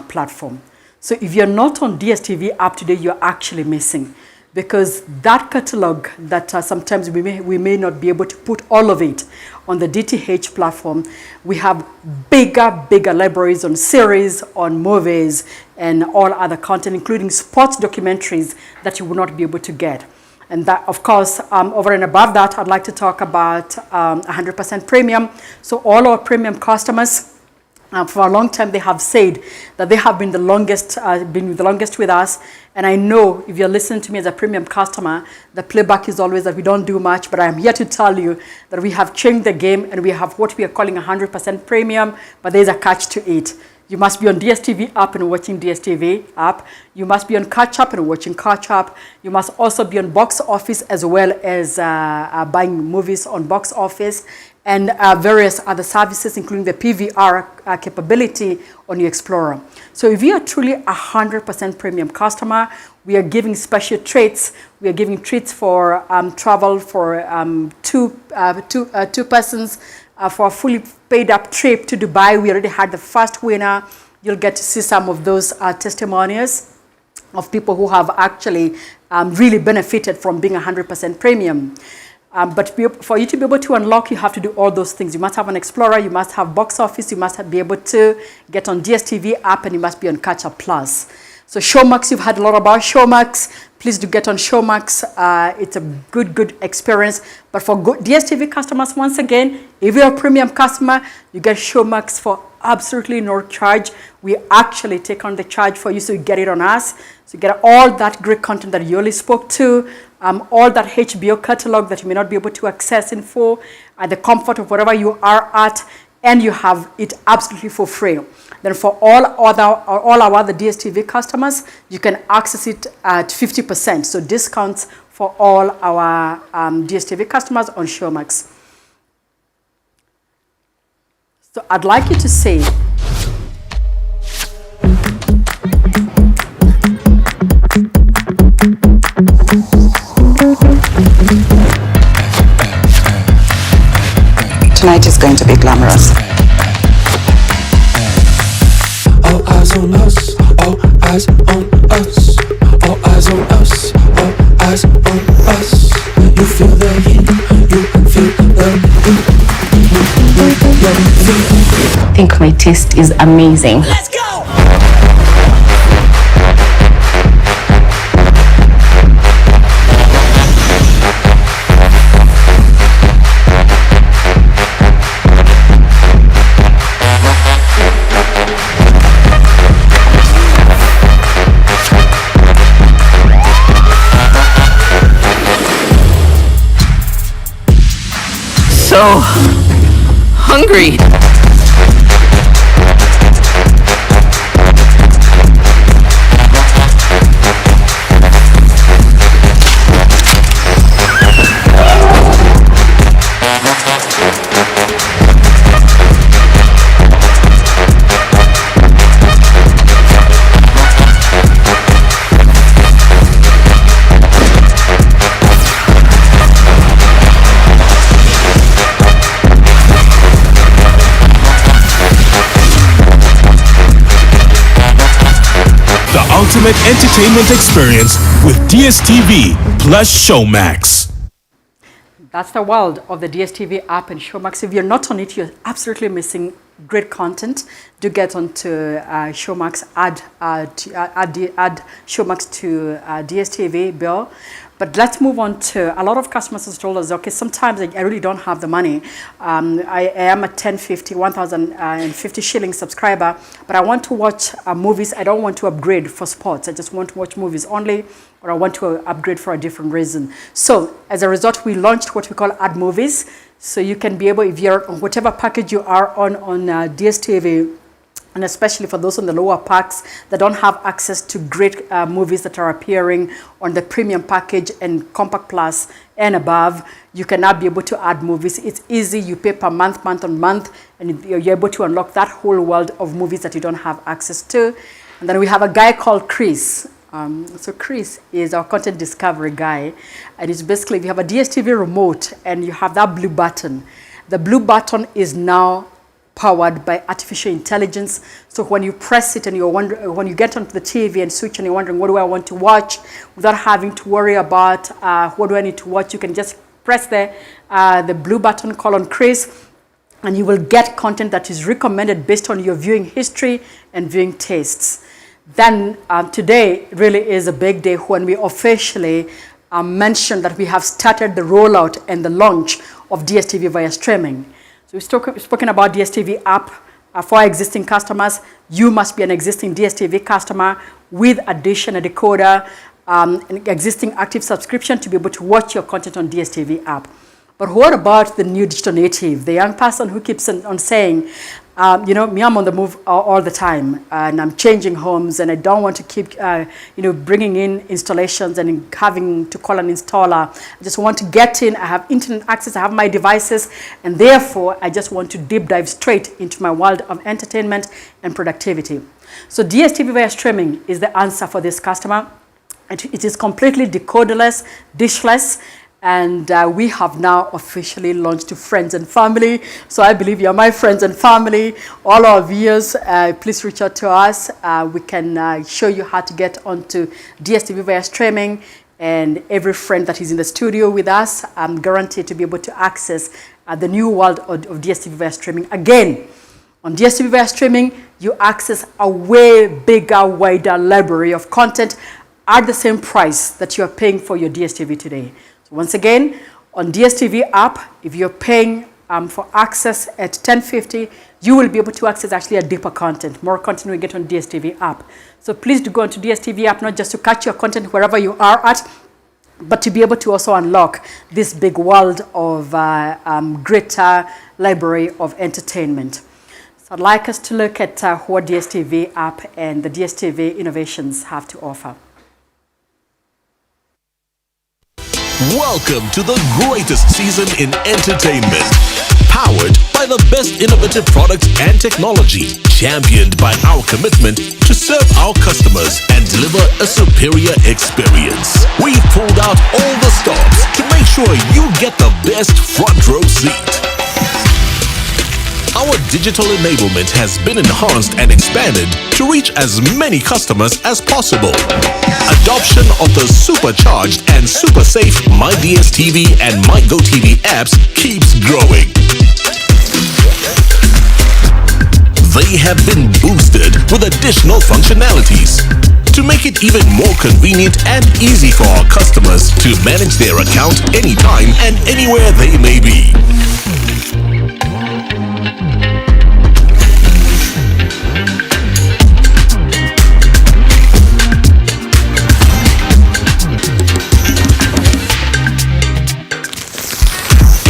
platform. So if you're not on DSTV app today, you're actually missing, because that catalog that sometimes we may not be able to put all of it on the DTH platform. We have bigger libraries on series, on movies, and all other content, including sports documentaries that you will not be able to get. And that, of course, over and above that, I'd like to talk about 100% premium. So all our premium customers, for a long time, they have said that they have been the longest with us. And I know if you're listening to me as a premium customer, the playback is always that we don't do much, but I'm here to tell you that we have changed the game and we have what we are calling 100% premium, but there's a catch to it. You must be on DSTV app and watching DSTV app. You must be on Catch Up and watching Catch Up. You must also be on Box Office as well as buying movies on Box Office. and various other services, including the PVR capability on your Explorer. So if you are truly 100% premium customer, we are giving special treats. We are giving treats for travel for two persons for a fully paid up trip to Dubai. We already had the first winner. You'll get to see some of those testimonials of people who have actually really benefited from being 100% premium. But for you to be able to unlock, you have to do all those things. You must have an Explorer, you must have box office, you must be able to get on DSTV app, and you must be on Catch Up Plus. So Showmax, you've heard a lot about Showmax. Please do get on Showmax. It's a good experience. But for DSTV customers, once again, if you're a premium customer, you get Showmax for absolutely no charge. We actually take on the charge for you, so you get it on us. So you get all that great content that you only spoke to, all that HBO catalog that you may not be able to access in full, at the comfort of wherever you are at, and you have it absolutely for free. Then for all our other DSTV customers, you can access it at 50%. So discounts for all our DSTV customers on Showmax. So I'd like you to say, tonight is going to be glamorous. All eyes on us, all eyes on us, all eyes on us, all eyes on us. You feel the heat, you feel the heat. I think my taste is amazing. Let's go! So hungry. Ultimate entertainment experience with DSTV plus Showmax. That's the world of the DSTV app and Showmax. If you're not on it, you're absolutely missing great content. Do get onto Showmax, add Showmax to DSTV bill. But let's move on to, a lot of customers have told us, okay, sometimes I really don't have the money. I am a 1,050 shilling subscriber, but I want to watch movies. I don't want to upgrade for sports. I just want to watch movies only, or I want to upgrade for a different reason. So as a result, we launched what we call Add Movies. So you can be able, if you're on whatever package you are on DSTV, and especially for those on the lower packs that don't have access to great movies that are appearing on the premium package and Compact Plus and above, you can now be able to add movies. It's easy. You pay per month, month on month, and you're able to unlock that whole world of movies that you don't have access to. And then we have a guy called Chris. So Chris is our content discovery guy, and it's basically, if you have a DSTV remote and you have that blue button, the blue button is now powered by artificial intelligence. So when you press it and you're wondering, when you get onto the TV and switch and you're wondering, what do I want to watch, without having to worry about what do I need to watch, you can just press the blue button, call on Chris, and you will get content that is recommended based on your viewing history and viewing tastes. Then today really is a big day when we officially mention that we have started the rollout and the launch of DSTV via streaming. So we've spoken about DSTV app for our existing customers. You must be an existing DSTV customer with a dish and a decoder, an existing active subscription to be able to watch your content on DSTV app. But what about the new digital native, the young person who keeps on saying, you know, me, I'm on the move all the time, and I'm changing homes, and I don't want to keep, you know, bringing in installations and having to call an installer. I just want to get in, I have internet access, I have my devices, and therefore I just want to deep dive straight into my world of entertainment and productivity. So DSTV via streaming is the answer for this customer. It is completely decoderless, dishless, and we have now officially launched to friends and family. So I believe you're my friends and family. All our viewers, please reach out to us. We can show you how to get onto DSTV via streaming. And every friend that is in the studio with us, I'm guaranteed to be able to access the new world of DSTV via streaming. Again, on DSTV via streaming, you access a way bigger, wider library of content at the same price that you are paying for your DSTV today. Once again, on DSTV app, if you're paying for access at $10.50, you will be able to access actually a deeper content, more content we get on DSTV app. So please do go onto DSTV app, not just to catch your content wherever you are at, but to be able to also unlock this big world of greater library of entertainment. So I'd like us to look at what DSTV app and the DSTV innovations have to offer. Welcome to the greatest season in entertainment. Powered by the best innovative products and technology. Championed by our commitment to serve our customers and deliver a superior experience. We've pulled out all the stops to make sure you get the best front row seat. Our digital enablement has been enhanced and expanded to reach as many customers as possible. Adoption of the supercharged and super safe MyDSTV and MyGoTV apps keeps growing. They have been boosted with additional functionalities to make it even more convenient and easy for our customers to manage their account anytime and anywhere they may be.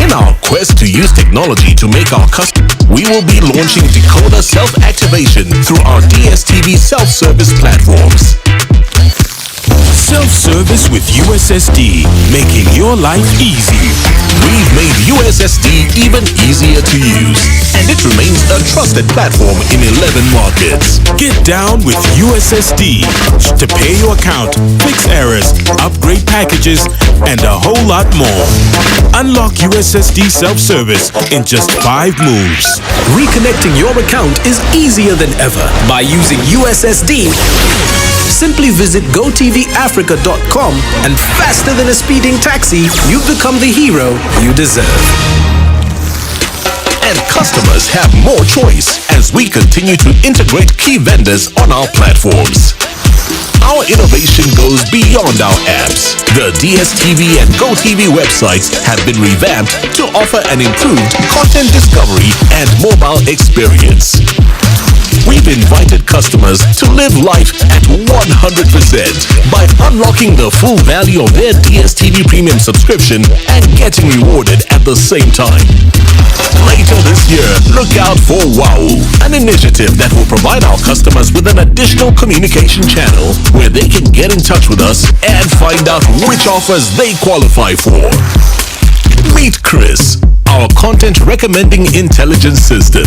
In our quest to use technology to make our customers, we will be launching decoder self-activation through our DSTV self-service platforms. Self-service with USSD, making your life easy. We've made USSD even easier to use, and it remains a trusted platform in 11 markets. Get down with USSD to pay your account, fix errors, upgrade packages, and a whole lot more. Unlock USSD self-service in just 5 moves. Reconnecting your account is easier than ever by using USSD. Simply visit GoTVAfrica.com and faster than a speeding taxi, you've become the hero you deserve. And customers have more choice as we continue to integrate key vendors on our platforms. Our innovation goes beyond our apps. The DSTV and GoTV websites have been revamped to offer an improved content discovery and mobile experience. We've invited customers to live life at 100% by unlocking the full value of their DSTV premium subscription and getting rewarded at the same time. Later this year, look out for WOW, an initiative that will provide our customers with an additional communication channel where they can get in touch with us and find out which offers they qualify for. Meet Chris, our content recommending intelligence system.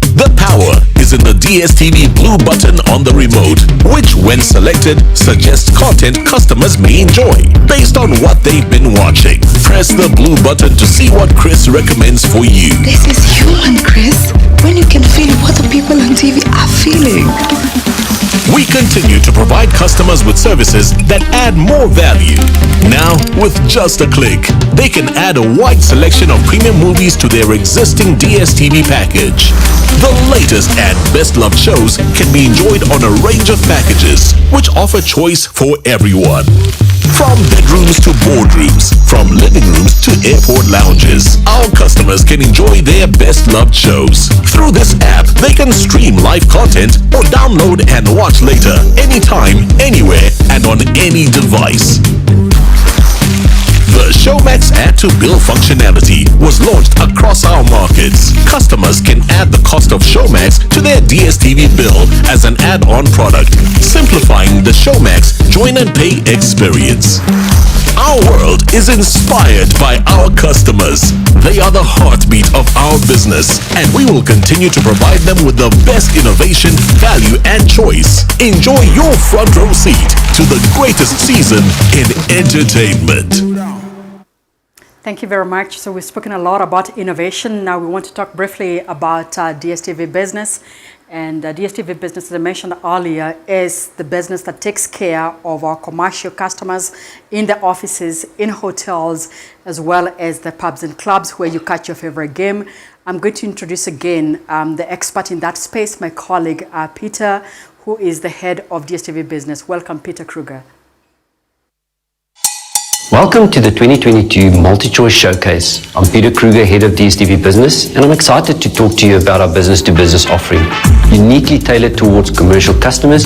The power is in the DSTV blue button on the remote, which when selected, suggests content customers may enjoy based on what they've been watching. Press the blue button to see what Chris recommends for you. This is human, Chris. When you can feel what the people on TV are feeling. We continue to provide customers with services that add more value. Now, with just a click, they can add a wide selection of premium movies to their existing DSTV package. The latest and best-loved shows can be enjoyed on a range of packages, which offer choice for everyone. From bedrooms to boardrooms, from living rooms to airport lounges, our customers can enjoy their best-loved shows. Through this app, they can stream live content or download and watch later, anytime, anywhere, and on any device. The Showmax add-to-bill functionality was launched across our markets. Customers can add the cost of Showmax to their DSTV bill as an add-on product, simplifying the Showmax join and pay experience. Our world is inspired by our customers. They are the heartbeat of our business, and we will continue to provide them with the best innovation, value, and choice. Enjoy your front row seat to the greatest season in entertainment. Thank you very much. So we've spoken a lot about innovation. Now we want to talk briefly about DSTV Business. And DSTV Business, as I mentioned earlier, is the business that takes care of our commercial customers in the offices, in hotels, as well as the pubs and clubs where you catch your favorite game. I'm going to introduce again the expert in that space, my colleague Peter, who is the head of DSTV Business. Welcome, Peter Kruger. Welcome to the 2022 Multichoice Showcase. I'm Peter Kruger, head of DSTV Business, and I'm excited to talk to you about our business-to-business offering, uniquely tailored towards commercial customers,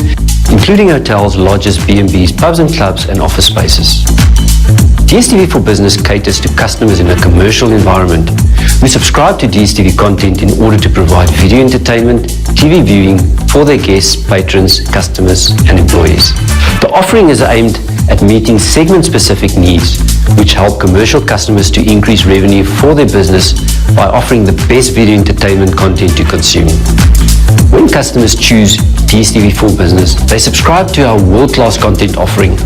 including hotels, lodges, B&Bs, pubs and clubs, and office spaces. DSTV for Business caters to customers in a commercial environment who subscribe to DSTV content in order to provide video entertainment, TV viewing for their guests, patrons, customers, and employees. The offering is aimed at meeting segment-specific needs, which help commercial customers to increase revenue for their business by offering the best video entertainment content to consume. When customers choose DSTV for Business, they subscribe to our world-class content offering,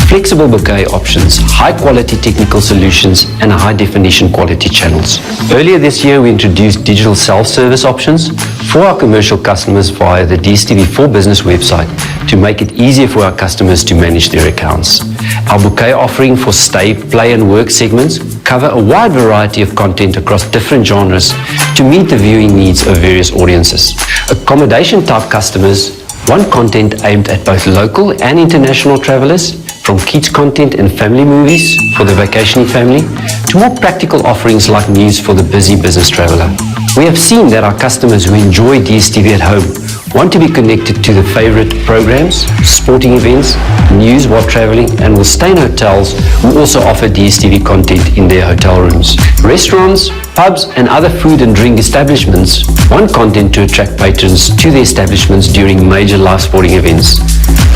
flexible bouquet options, high-quality technical solutions, and high-definition quality channels. Earlier this year, we introduced digital self-service options for our commercial customers via the DSTV for Business website to make it easier for our customers to manage their accounts. Our bouquet offering for stay, play, and work segments cover a wide variety of content across different genres to meet the viewing needs of various audiences. Accommodation-type customers want content aimed at both local and international travelers, from kids content and family movies for the vacationing family, to more practical offerings like news for the busy business traveler. We have seen that our customers who enjoy DSTV at home want to be connected to the favorite programs, sporting events, news while traveling, and will stay in hotels who also offer DSTV content in their hotel rooms. Restaurants, pubs, and other food and drink establishments want content to attract patrons to their establishments during major live sporting events.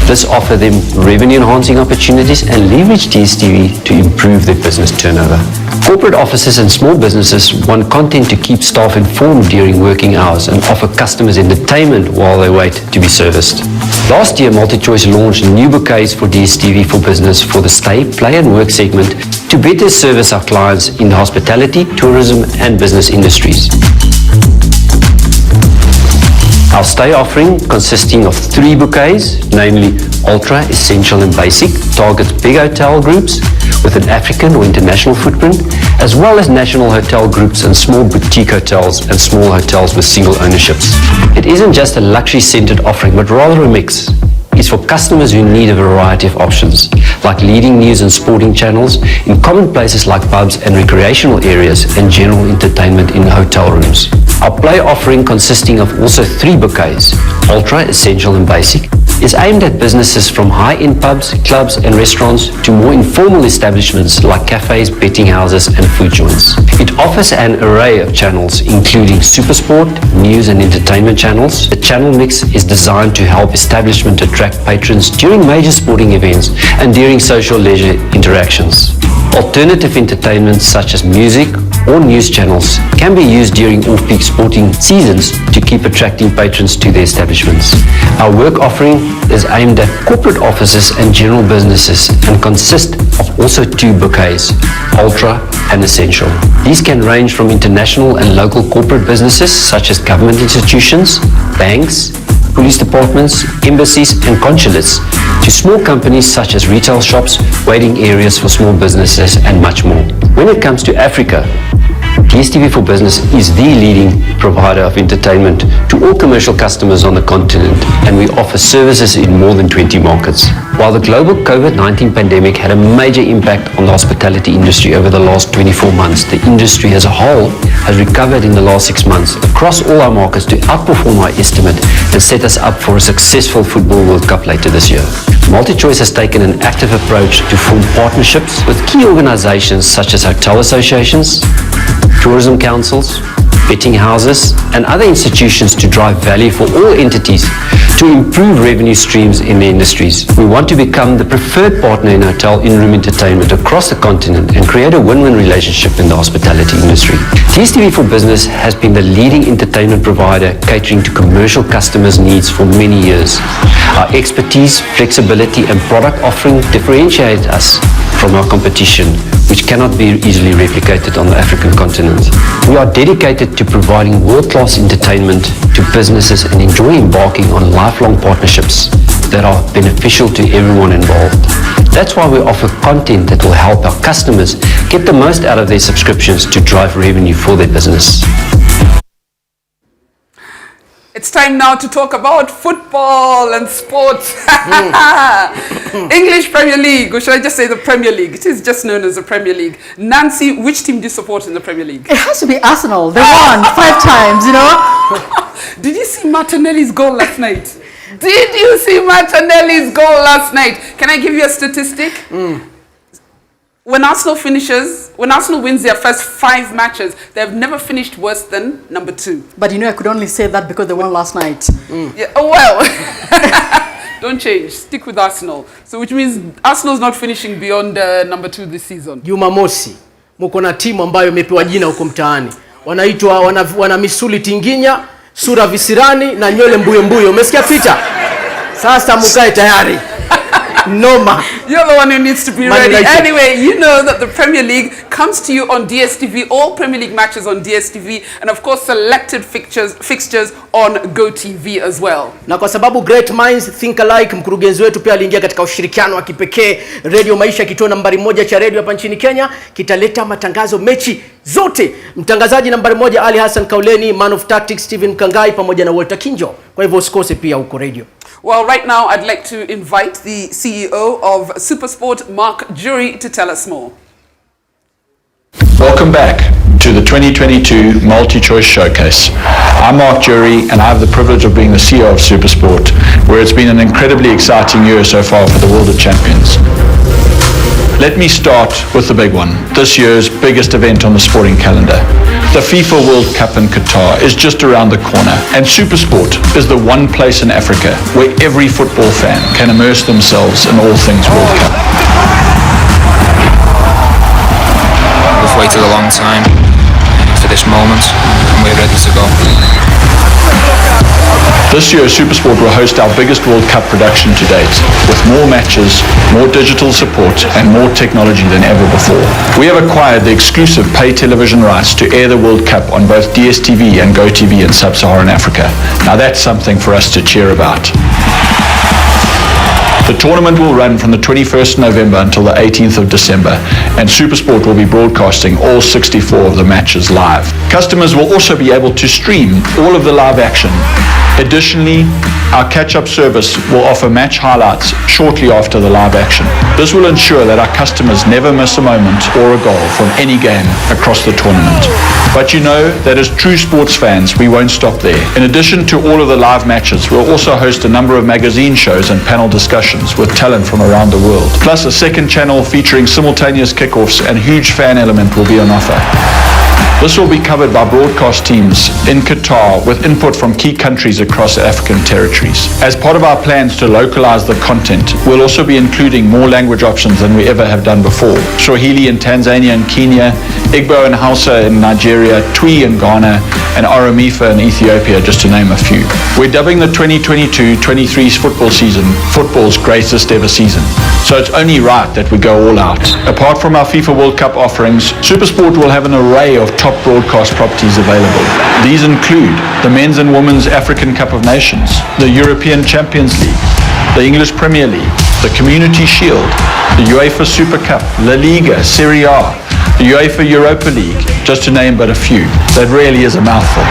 This offers them revenue-enhancing opportunities and leverage DSTV to improve their business turnover. Corporate offices and small businesses want content to keep staff informed during working hours and offer customers entertainment while they wait to be serviced. Last year, Multichoice launched new bouquets for DSTV for Business for the stay, play and work segment to better service our clients in the hospitality, tourism and business industries. Our stay offering, consisting of 3 bouquets, namely Ultra, Essential and Basic, targets big hotel groups with an African or international footprint, as well as national hotel groups and small boutique hotels and small hotels with single ownerships. It isn't just a luxury-centered offering, but rather a mix. It's for customers who need a variety of options, like leading news and sporting channels in common places like pubs and recreational areas and general entertainment in hotel rooms. Our play offering, consisting of also 3 bouquets, Ultra, Essential and Basic, is aimed at businesses from high-end pubs, clubs and restaurants to more informal establishments like cafes, betting houses and food joints. It offers an array of channels including supersport, news and entertainment channels. The channel mix is designed to help establishment attract patrons during major sporting events and during social leisure interactions. Alternative entertainment such as music or news channels can be used during off-peak sporting seasons to keep attracting patrons to their establishments. Our work offering is aimed at corporate offices and general businesses and consists of also 2 bouquets, Ultra and Essential. These can range from international and local corporate businesses such as government institutions, banks, police departments, embassies and consulates, to small companies such as retail shops, waiting areas for small businesses and much more. When it comes to Africa, DSTV for Business is the leading provider of entertainment to all commercial customers on the continent, and we offer services in more than 20 markets. While the global COVID-19 pandemic had a major impact on the hospitality industry over the last 24 months, the industry as a whole has recovered in the last 6 months across all our markets to outperform our estimate and set us up for a successful Football World Cup later this year. Multichoice has taken an active approach to form partnerships with key organizations such as hotel associations, tourism councils, betting houses, and other institutions to drive value for all entities to improve revenue streams in the industries. We want to become the preferred partner in hotel in-room entertainment across the continent and create a win-win relationship in the hospitality industry. DSTV for Business has been the leading entertainment provider catering to commercial customers' needs for many years. Our expertise, flexibility, and product offering differentiate us from our competition, which cannot be easily replicated on the African continent. We are dedicated to providing world-class entertainment to businesses and enjoy embarking on lifelong partnerships that are beneficial to everyone involved. That's why we offer content that will help our customers get the most out of their subscriptions to drive revenue for their business. It's time now to talk about football and sports. English Premier League, or should I just say the Premier League? It is just known as the Premier League. Nancy, which team do you support in the Premier League? It has to be Arsenal. They won 5 times, you know. Did you see Martinelli's goal last night? Did you see Martinelli's goal last night? Can I give you a statistic? When Arsenal wins their first 5 matches, they have never finished worse than number 2. But you know, I could only say that because they won last night. Yeah, oh, well, don't change. Stick with Arsenal. So which means Arsenal's not finishing beyond number 2 this season. Jumamosi, mko na timu ambayo imepewa jina huko mtaani. Wanaitwa wana misuli tinginya, sura visirani na nywele mbuyo mbuyo. Umesikia Peter? Sasa mkae tayari. Noma. You're the one who needs to be ready. Anyway, you know that the Premier League comes to you on DSTV, all Premier League matches on DSTV, and of course selected fixtures on GoTV as well. Na kwa sababu Great Minds Think Alike, mkurugenzi wetu pia aliingia katika ushirikiano wa kipekee. Radio Maisha, kituo nambari 1 cha radio hapa nchini Kenya, kitaleta matangazo mechi zote. Mtangazaji nambari 1 Ali Hassan Kauleni, Man of Tactics Steven Kangai pamoja na Walter Kinjo. Kwa hivyo usikose pia huko radio. Well, right now I'd like to invite the CEO of Supersport, Mark Jury, to tell us more. Welcome back to the 2022 Multichoice Showcase. I'm Mark Jury and I have the privilege of being the CEO of Supersport, where it's been an incredibly exciting year so far for the World of Champions. Let me start with the big one, this year's biggest event on the sporting calendar. The FIFA World Cup in Qatar is just around the corner, and Supersport is the one place in Africa where every football fan can immerse themselves in all things World Cup. We've waited a long time for this moment, and we're ready to go. This year, Supersport will host our biggest World Cup production to date, with more matches, more digital support, and more technology than ever before. We have acquired the exclusive pay television rights to air the World Cup on both DSTV and GoTV in Sub-Saharan Africa. Now that's something for us to cheer about. The tournament will run from the 21st November until the 18th of December, and Supersport will be broadcasting all 64 of the matches live. Customers will also be able to stream all of the live action. Additionally, our catch-up service will offer match highlights shortly after the live action. This will ensure that our customers never miss a moment or a goal from any game across the tournament. But you know that as true sports fans, we won't stop there. In addition to all of the live matches, we'll also host a number of magazine shows and panel discussions with talent from around the world. Plus, a second channel featuring simultaneous kickoffs and huge fan element will be on offer. This will be covered by broadcast teams in Qatar with input from key countries across African territories. As part of our plans to localize the content, we'll also be including more language options than we ever have done before. Swahili in Tanzania and Kenya, Igbo and Hausa in Nigeria, Twi in Ghana, and Oromifa in Ethiopia, just to name a few. We're dubbing the 2022-23 football season football's greatest ever season. So it's only right that we go all out. Apart from our FIFA World Cup offerings, Supersport will have an array of top broadcast properties available. These include the Men's and Women's African Cup of Nations, the European Champions League, the English Premier League, the Community Shield, the UEFA Super Cup, La Liga, Serie A, the UEFA Europa League, just to name but a few. That really is a mouthful.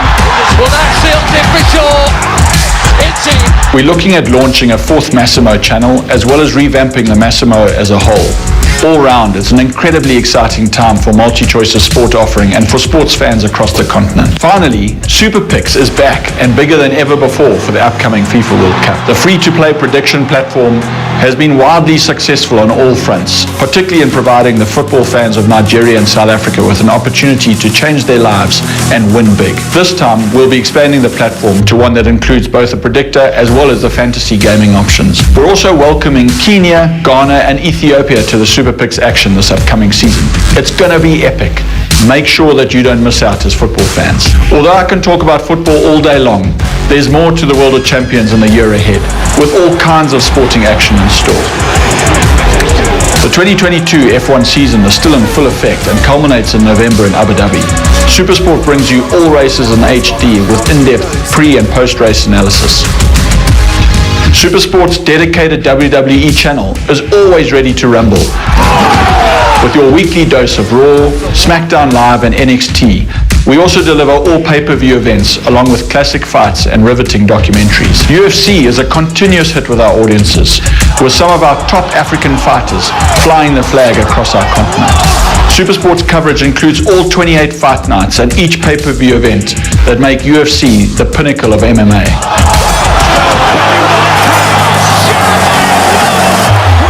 Well, that seals it for sure. It's in. We're looking at launching a fourth Massimo channel, as well as revamping the Massimo as a whole. All round, it's an incredibly exciting time for Multichoice's sport offering and for sports fans across the continent. Finally, Super Picks is back and bigger than ever before for the upcoming FIFA World Cup. The free-to-play prediction platform has been wildly successful on all fronts, particularly in providing the football fans of Nigeria and South Africa with an opportunity to change their lives and win big. This time, we'll be expanding the platform to one that includes both a predictor as well as the fantasy gaming options. We're also welcoming Kenya, Ghana and Ethiopia to the Super Picks action this upcoming season. It's going to be epic. Make sure that you don't miss out as football fans. Although I can talk about football all day long, there's more to the World of Champions in the year ahead, with all kinds of sporting action in store. The 2022 F1 season is still in full effect and culminates in November in Abu Dhabi. Supersport brings you all races in HD with in-depth pre- and post-race analysis. Supersport's dedicated WWE channel is always ready to rumble, with your weekly dose of Raw, SmackDown Live and NXT. We also deliver all pay-per-view events along with classic fights and riveting documentaries. UFC is a continuous hit with our audiences, with some of our top African fighters flying the flag across our continent. Supersport's coverage includes all 28 fight nights and each pay-per-view event that make UFC the pinnacle of MMA.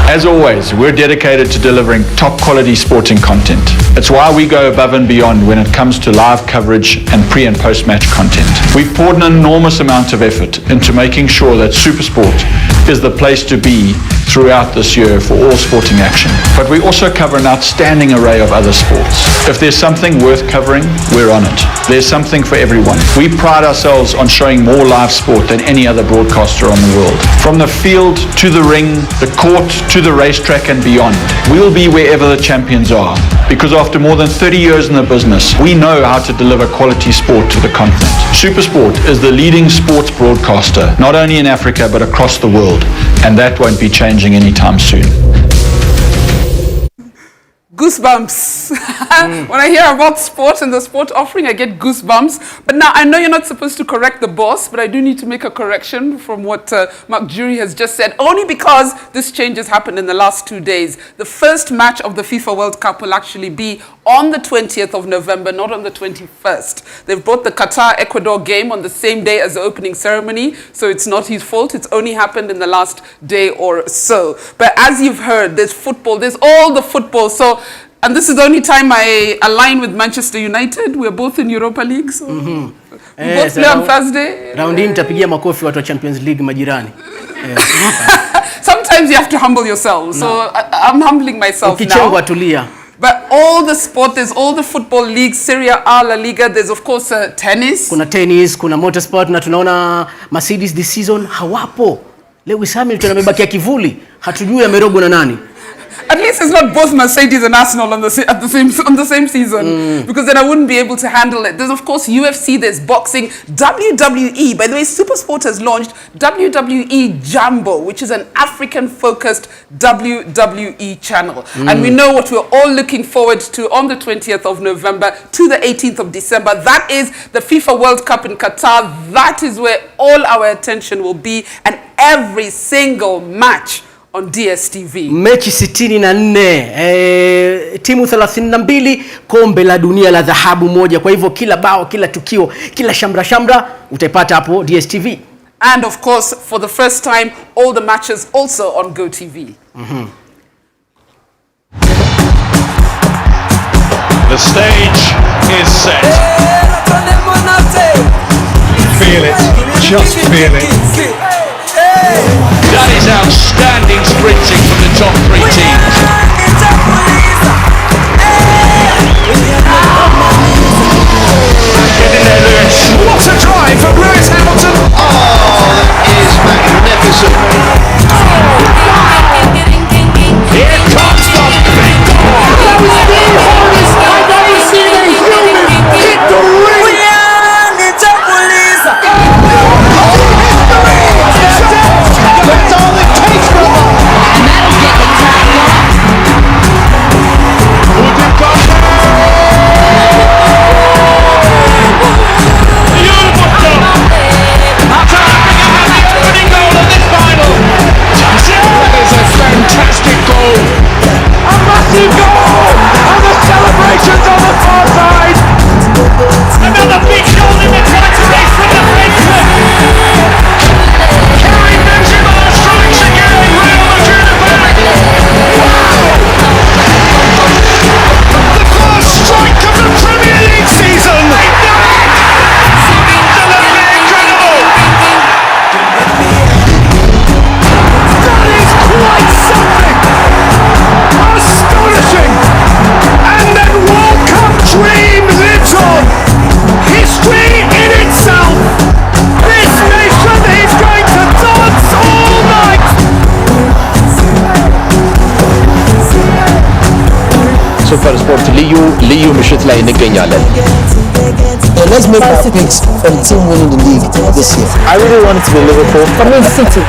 As always, we're dedicated to delivering top quality sporting content. It's why we go above and beyond when it comes to live coverage and pre- and post-match content. We've poured an enormous amount of effort into making sure that Supersport is the place to be throughout this year for all sporting action. But we also cover an outstanding array of other sports. If there's something worth covering, we're on it. There's something for everyone. We pride ourselves on showing more live sport than any other broadcaster on the world. From the field to the ring, the court to the racetrack and beyond, we'll be wherever the champions are. Because after more than 30 years in the business, we know how to deliver quality sport to the continent. Supersport is the leading sports broadcaster, not only in Africa, but across the world. And that won't be changing anytime soon. Goosebumps. When I hear about sport and the sport offering, I get goosebumps. But now, I know you're not supposed to correct the boss, but I do need to make a correction from what Mark Jury has just said, only because this change has happened in the last 2 days. The first match of the FIFA World Cup will actually be on the 20th of November, not on the 21st. They've brought the Qatar-Ecuador game on the same day as the opening ceremony, so it's not his fault. It's only happened in the last day or so. But as you've heard, there's football, there's all the football. So, and this is the only time I align with Manchester United. We're both in Europa League, so we both play on Thursday. Round in tapigia makofi watu wa Champions League majirani. Sometimes you have to humble yourself. So I'm humbling myself now. Tulia. But all the sport, there's all the football leagues, Serie A, La Liga, there's of course tennis. Kuna tennis, kuna motorsport, na tunaona Mercedes this season hawapo. Lewis Hamilton amebakia kivuli. Hatujui amerogwa na nani. At least it's not both Mercedes and Arsenal on the same season, because then I wouldn't be able to handle it. There's of course UFC, there's boxing, WWE. By the way, Supersport has launched WWE Jambo, which is an African-focused WWE channel. And we know what we're all looking forward to on the 20th of November to the 18th of December. That is the FIFA World Cup in Qatar. That is where all our attention will be, and every single match on DSTV. Mechi 64, timu 32, kombe la dunia la dhahabu moja. Kwa hivyo kila bao, kila tukio, kila shamra utaipata hapo DSTV. And of course, for the first time, all the matches also on GoTV. The stage is set. Feel it, just feel it. That is outstanding sprinting from the top three teams. Get in there, Lewis. What a drive from Lewis Hamilton. Oh, that is magnificent. Here comes the big ball. That was the hardest I've ever seen a human hit the ring. That's all it takes, brother. ምሽት ላይ እንገኛለን። Let's make our picks for the team winning the league this year. I really want it to be Liverpool. For me, City.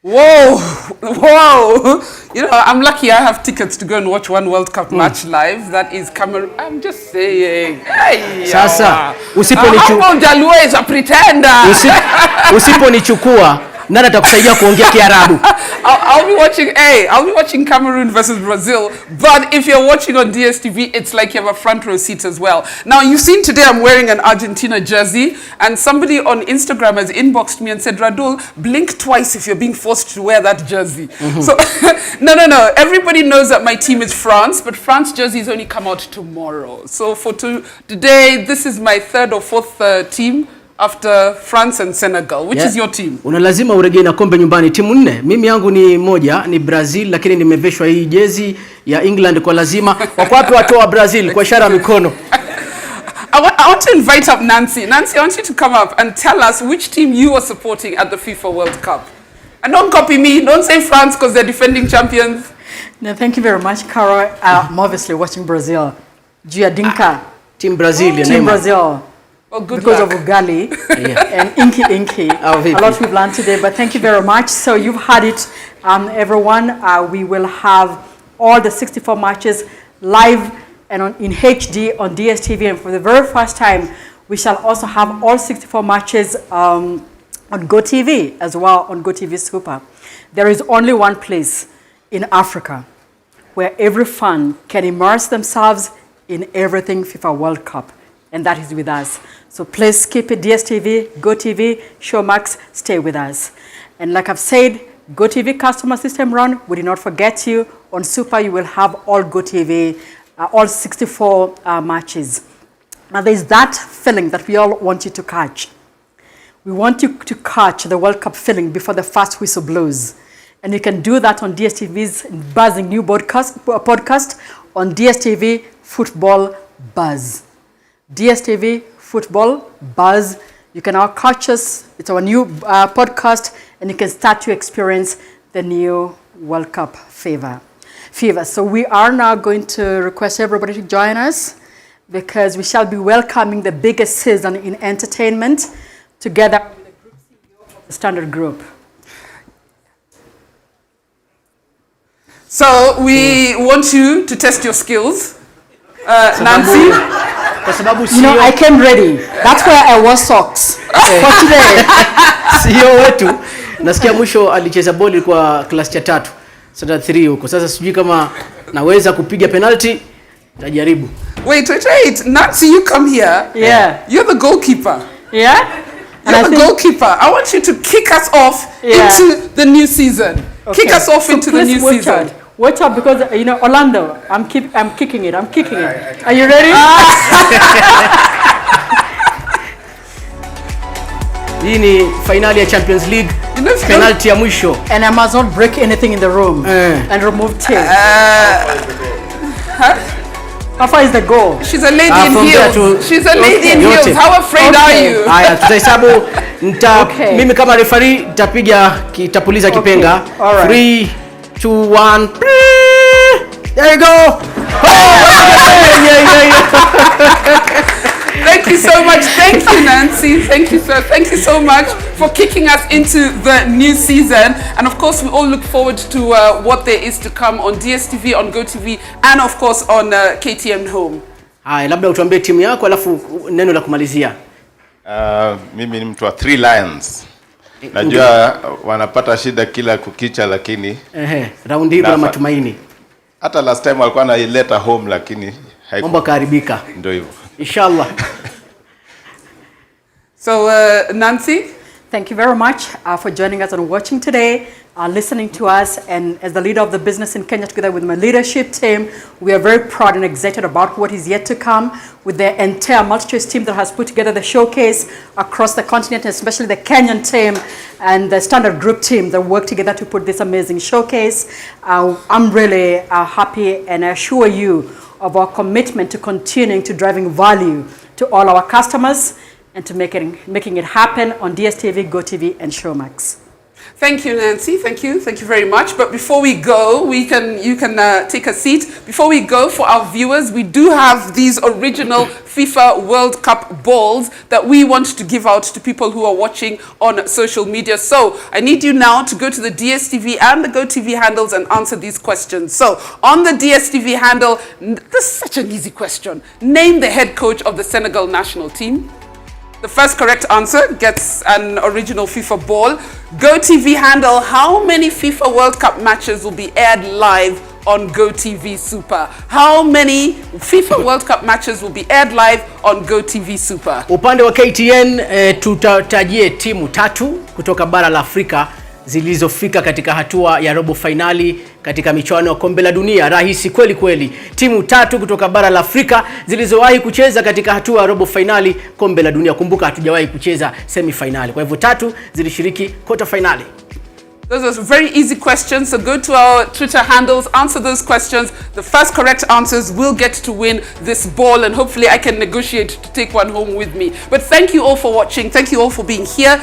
Whoa, whoa. You know, I'm lucky I have tickets to go and watch one World Cup match live. That is Cameroon. I'm just saying. Hey, Sasa, Jaluo is a pretender. Usiponichukua nani atakusaidia kuongea Kiarabu? I'll be watching Cameroon versus Brazil. But if you're watching on DSTV, it's like you have a front row seat as well. Now, you've seen today I'm wearing an Argentina jersey, and somebody on Instagram has inboxed me and said, Radul, blink twice if you're being forced to wear that jersey. So, no. Everybody knows that my team is France, but France jerseys only come out tomorrow. So for today, this is my third or fourth team after France and Senegal. Which is your team? Unalazima urejee na kombe nyumbani. Timu 4. Mimi yangu ni moja, ni Brazil, lakini nimeveshwa hii jezi ya England kwa lazima. Wako wapi watu wa Brazil kwa ishara mikono? I want to invite up Nancy. Nancy, I want you to come up and tell us which team you are supporting at the FIFA World Cup. And don't copy me. Don't say France because they're defending champions. No, thank you very much, Carol. I'm obviously watching Brazil. Gia Dinka. Team Brazil. Team Brazil. Oh, good because luck. of Ugali and Inky. A lot we've learned today, but thank you very much. So you've had it, everyone. We will have all the 64 matches live and in HD on DSTV. And for the very first time, we shall also have all 64 matches on GoTV as well, on GoTV Super. There is only one place in Africa where every fan can immerse themselves in everything FIFA World Cup, and that is with us. So please keep it DSTV, GoTV, Showmax, stay with us. And like I've said, GoTV customer system run, we did not forget you. On Super, you will have all GoTV, all 64 matches. Now there's that feeling that we all want you to catch. We want you to catch the World Cup feeling before the first whistle blows. And you can do that on DSTV's buzzing new podcast on DSTV Football Buzz. DSTV Football Buzz. You can now catch us. It's our new podcast, and you can start to experience the new World Cup fever. So we are now going to request everybody to join us because we shall be welcoming the biggest season in entertainment together with the Group CEO of the Standard Group. So we want you to test your skills. Nancy? You know, I came ready. That's why I wore socks for today. CEO wetu nasikia mwisho alicheza boli kwa class cha 3 standard 3 huko. Sasa sijui kama naweza kupiga penalty, tajaribu. Wait. Nancy, you come here. Yeah. You're the goalkeeper. Yeah? You're the goalkeeper. I want you to kick us off into the new season. Okay. Kick us off into the new season. Watch out because, you know, Orlando, I'm kicking it. Are you ready? Hii ni finali ya Champions League. Penalty ya mwisho. And I must not break anything in the room and remove tape. How far is the goal? She's a lady in heels. She's a lady in heels. How afraid are you? Haya, tutahesabu mimi kama referee nitapuliza kipenga. 3 2 1. There you go. Thank you so much. Thank you, Nancy. Thank you, sir. Thank you so much for kicking us into the new season. And of course, we all look forward to what there is to come on DSTV, on GoTV, and of course on KTN Home. Haya, labda utuambie timu yako alafu neno la kumalizia. Mimi ni mtu wa 3 Lions. Najua wanapata shida kila kukicha lakini raundi hii kuna matumaini. Hata last time walikuwa naileta home lakini mambo kaharibika. Ndio hivyo. Inshallah. So Nancy, thank you very much for joining us and watching today, listening to us. And as the leader of the business in Kenya, together with my leadership team, we are very proud and excited about what is yet to come with the entire Multichoice team that has put together the showcase across the continent, especially the Kenyan team and the Standard Group team that work together to put this amazing showcase. I'm really happy, and I assure you of our commitment to continuing to driving value to all our customers and to making it happen on DSTV, GoTV, and Showmax. Thank you, Nancy. Thank you very much. But before we go, you can take a seat. Before we go, for our viewers, we do have these original FIFA World Cup balls that we want to give out to people who are watching on social media. So I need you now to go to the DSTV and the GoTV handles and answer these questions. So on the DSTV handle, this is such an easy question. Name the head coach of the Senegal national team. The first correct answer gets an original FIFA ball. GoTV handle, how many FIFA World Cup matches will be aired live on GoTV Super? How many FIFA World Cup matches will be aired live on GoTV Super? Upande wa KTN tutatajie timu 3 kutoka bara la Afrika zilizofika katika hatua ya robo finali katika michuano ya kombe la dunia. Rahisi kweli kweli. Timu 3 kutoka bara la Afrika zilizowahi kucheza katika hatua ya robo finali kombe la dunia. Kumbuka hatujawahi kucheza semi finali. Kwa hivyo 3 zilishiriki quarter finali. Those are very easy questions, so go to our Twitter handles, answer those questions. The first correct answers will get to win this ball, and hopefully I can negotiate to take one home with me. But thank you all for watching. Thank you all for being here.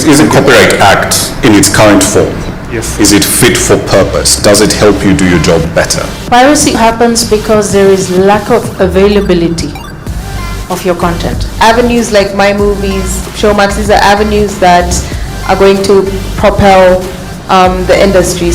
Is a Copyright Act in its current form? Yes. Is it fit for purpose? Does it help you do your job better? Piracy happens because there is lack of availability of your content. Avenues like My Movies, Showmax, these are avenues that are going to propel the industry.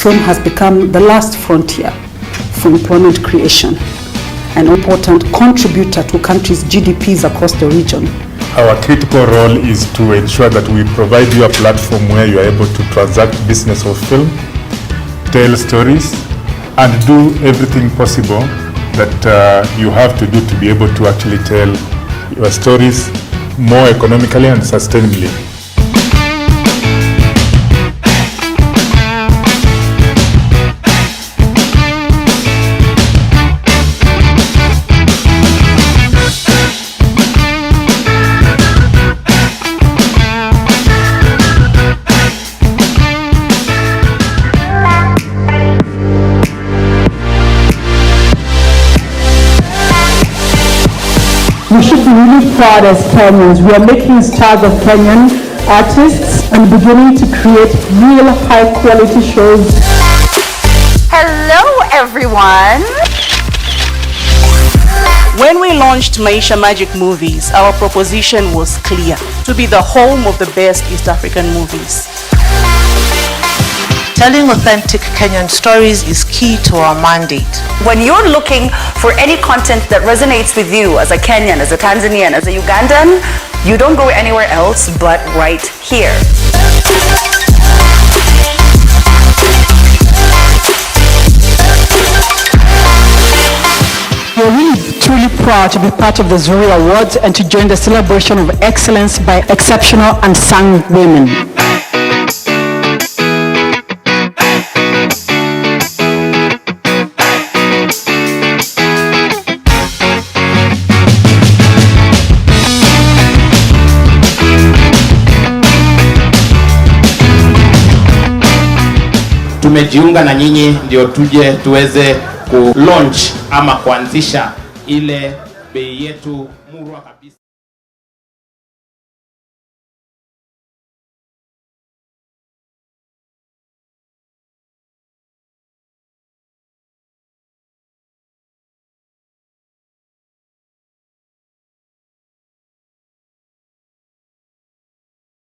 Film has become the last frontier for employment creation, an important contributor to countries' GDPs across the region. Our critical role is to ensure that we provide you a platform where you are able to transact business of film, tell stories, and do everything possible that you have to do to be able to actually tell your stories more economically and sustainably. We should be really proud as Kenyans. We are making stars of Kenyan artists and beginning to create real high quality shows. Hello everyone! When we launched Maisha Magic Movies, our proposition was clear: to be the home of the best East African movies. Telling authentic Kenyan stories is key to our mandate. When you're looking for any content that resonates with you as a Kenyan, as a Tanzanian, as a Ugandan, you don't go anywhere else but right here. We're really truly proud to be part of the Zuri Awards and to join the celebration of excellence by exceptional unsung women. tumejiunga na nyinyi ndio tuje tuweze ku launch ama kuanzisha ile bei yetu murwa kabisa.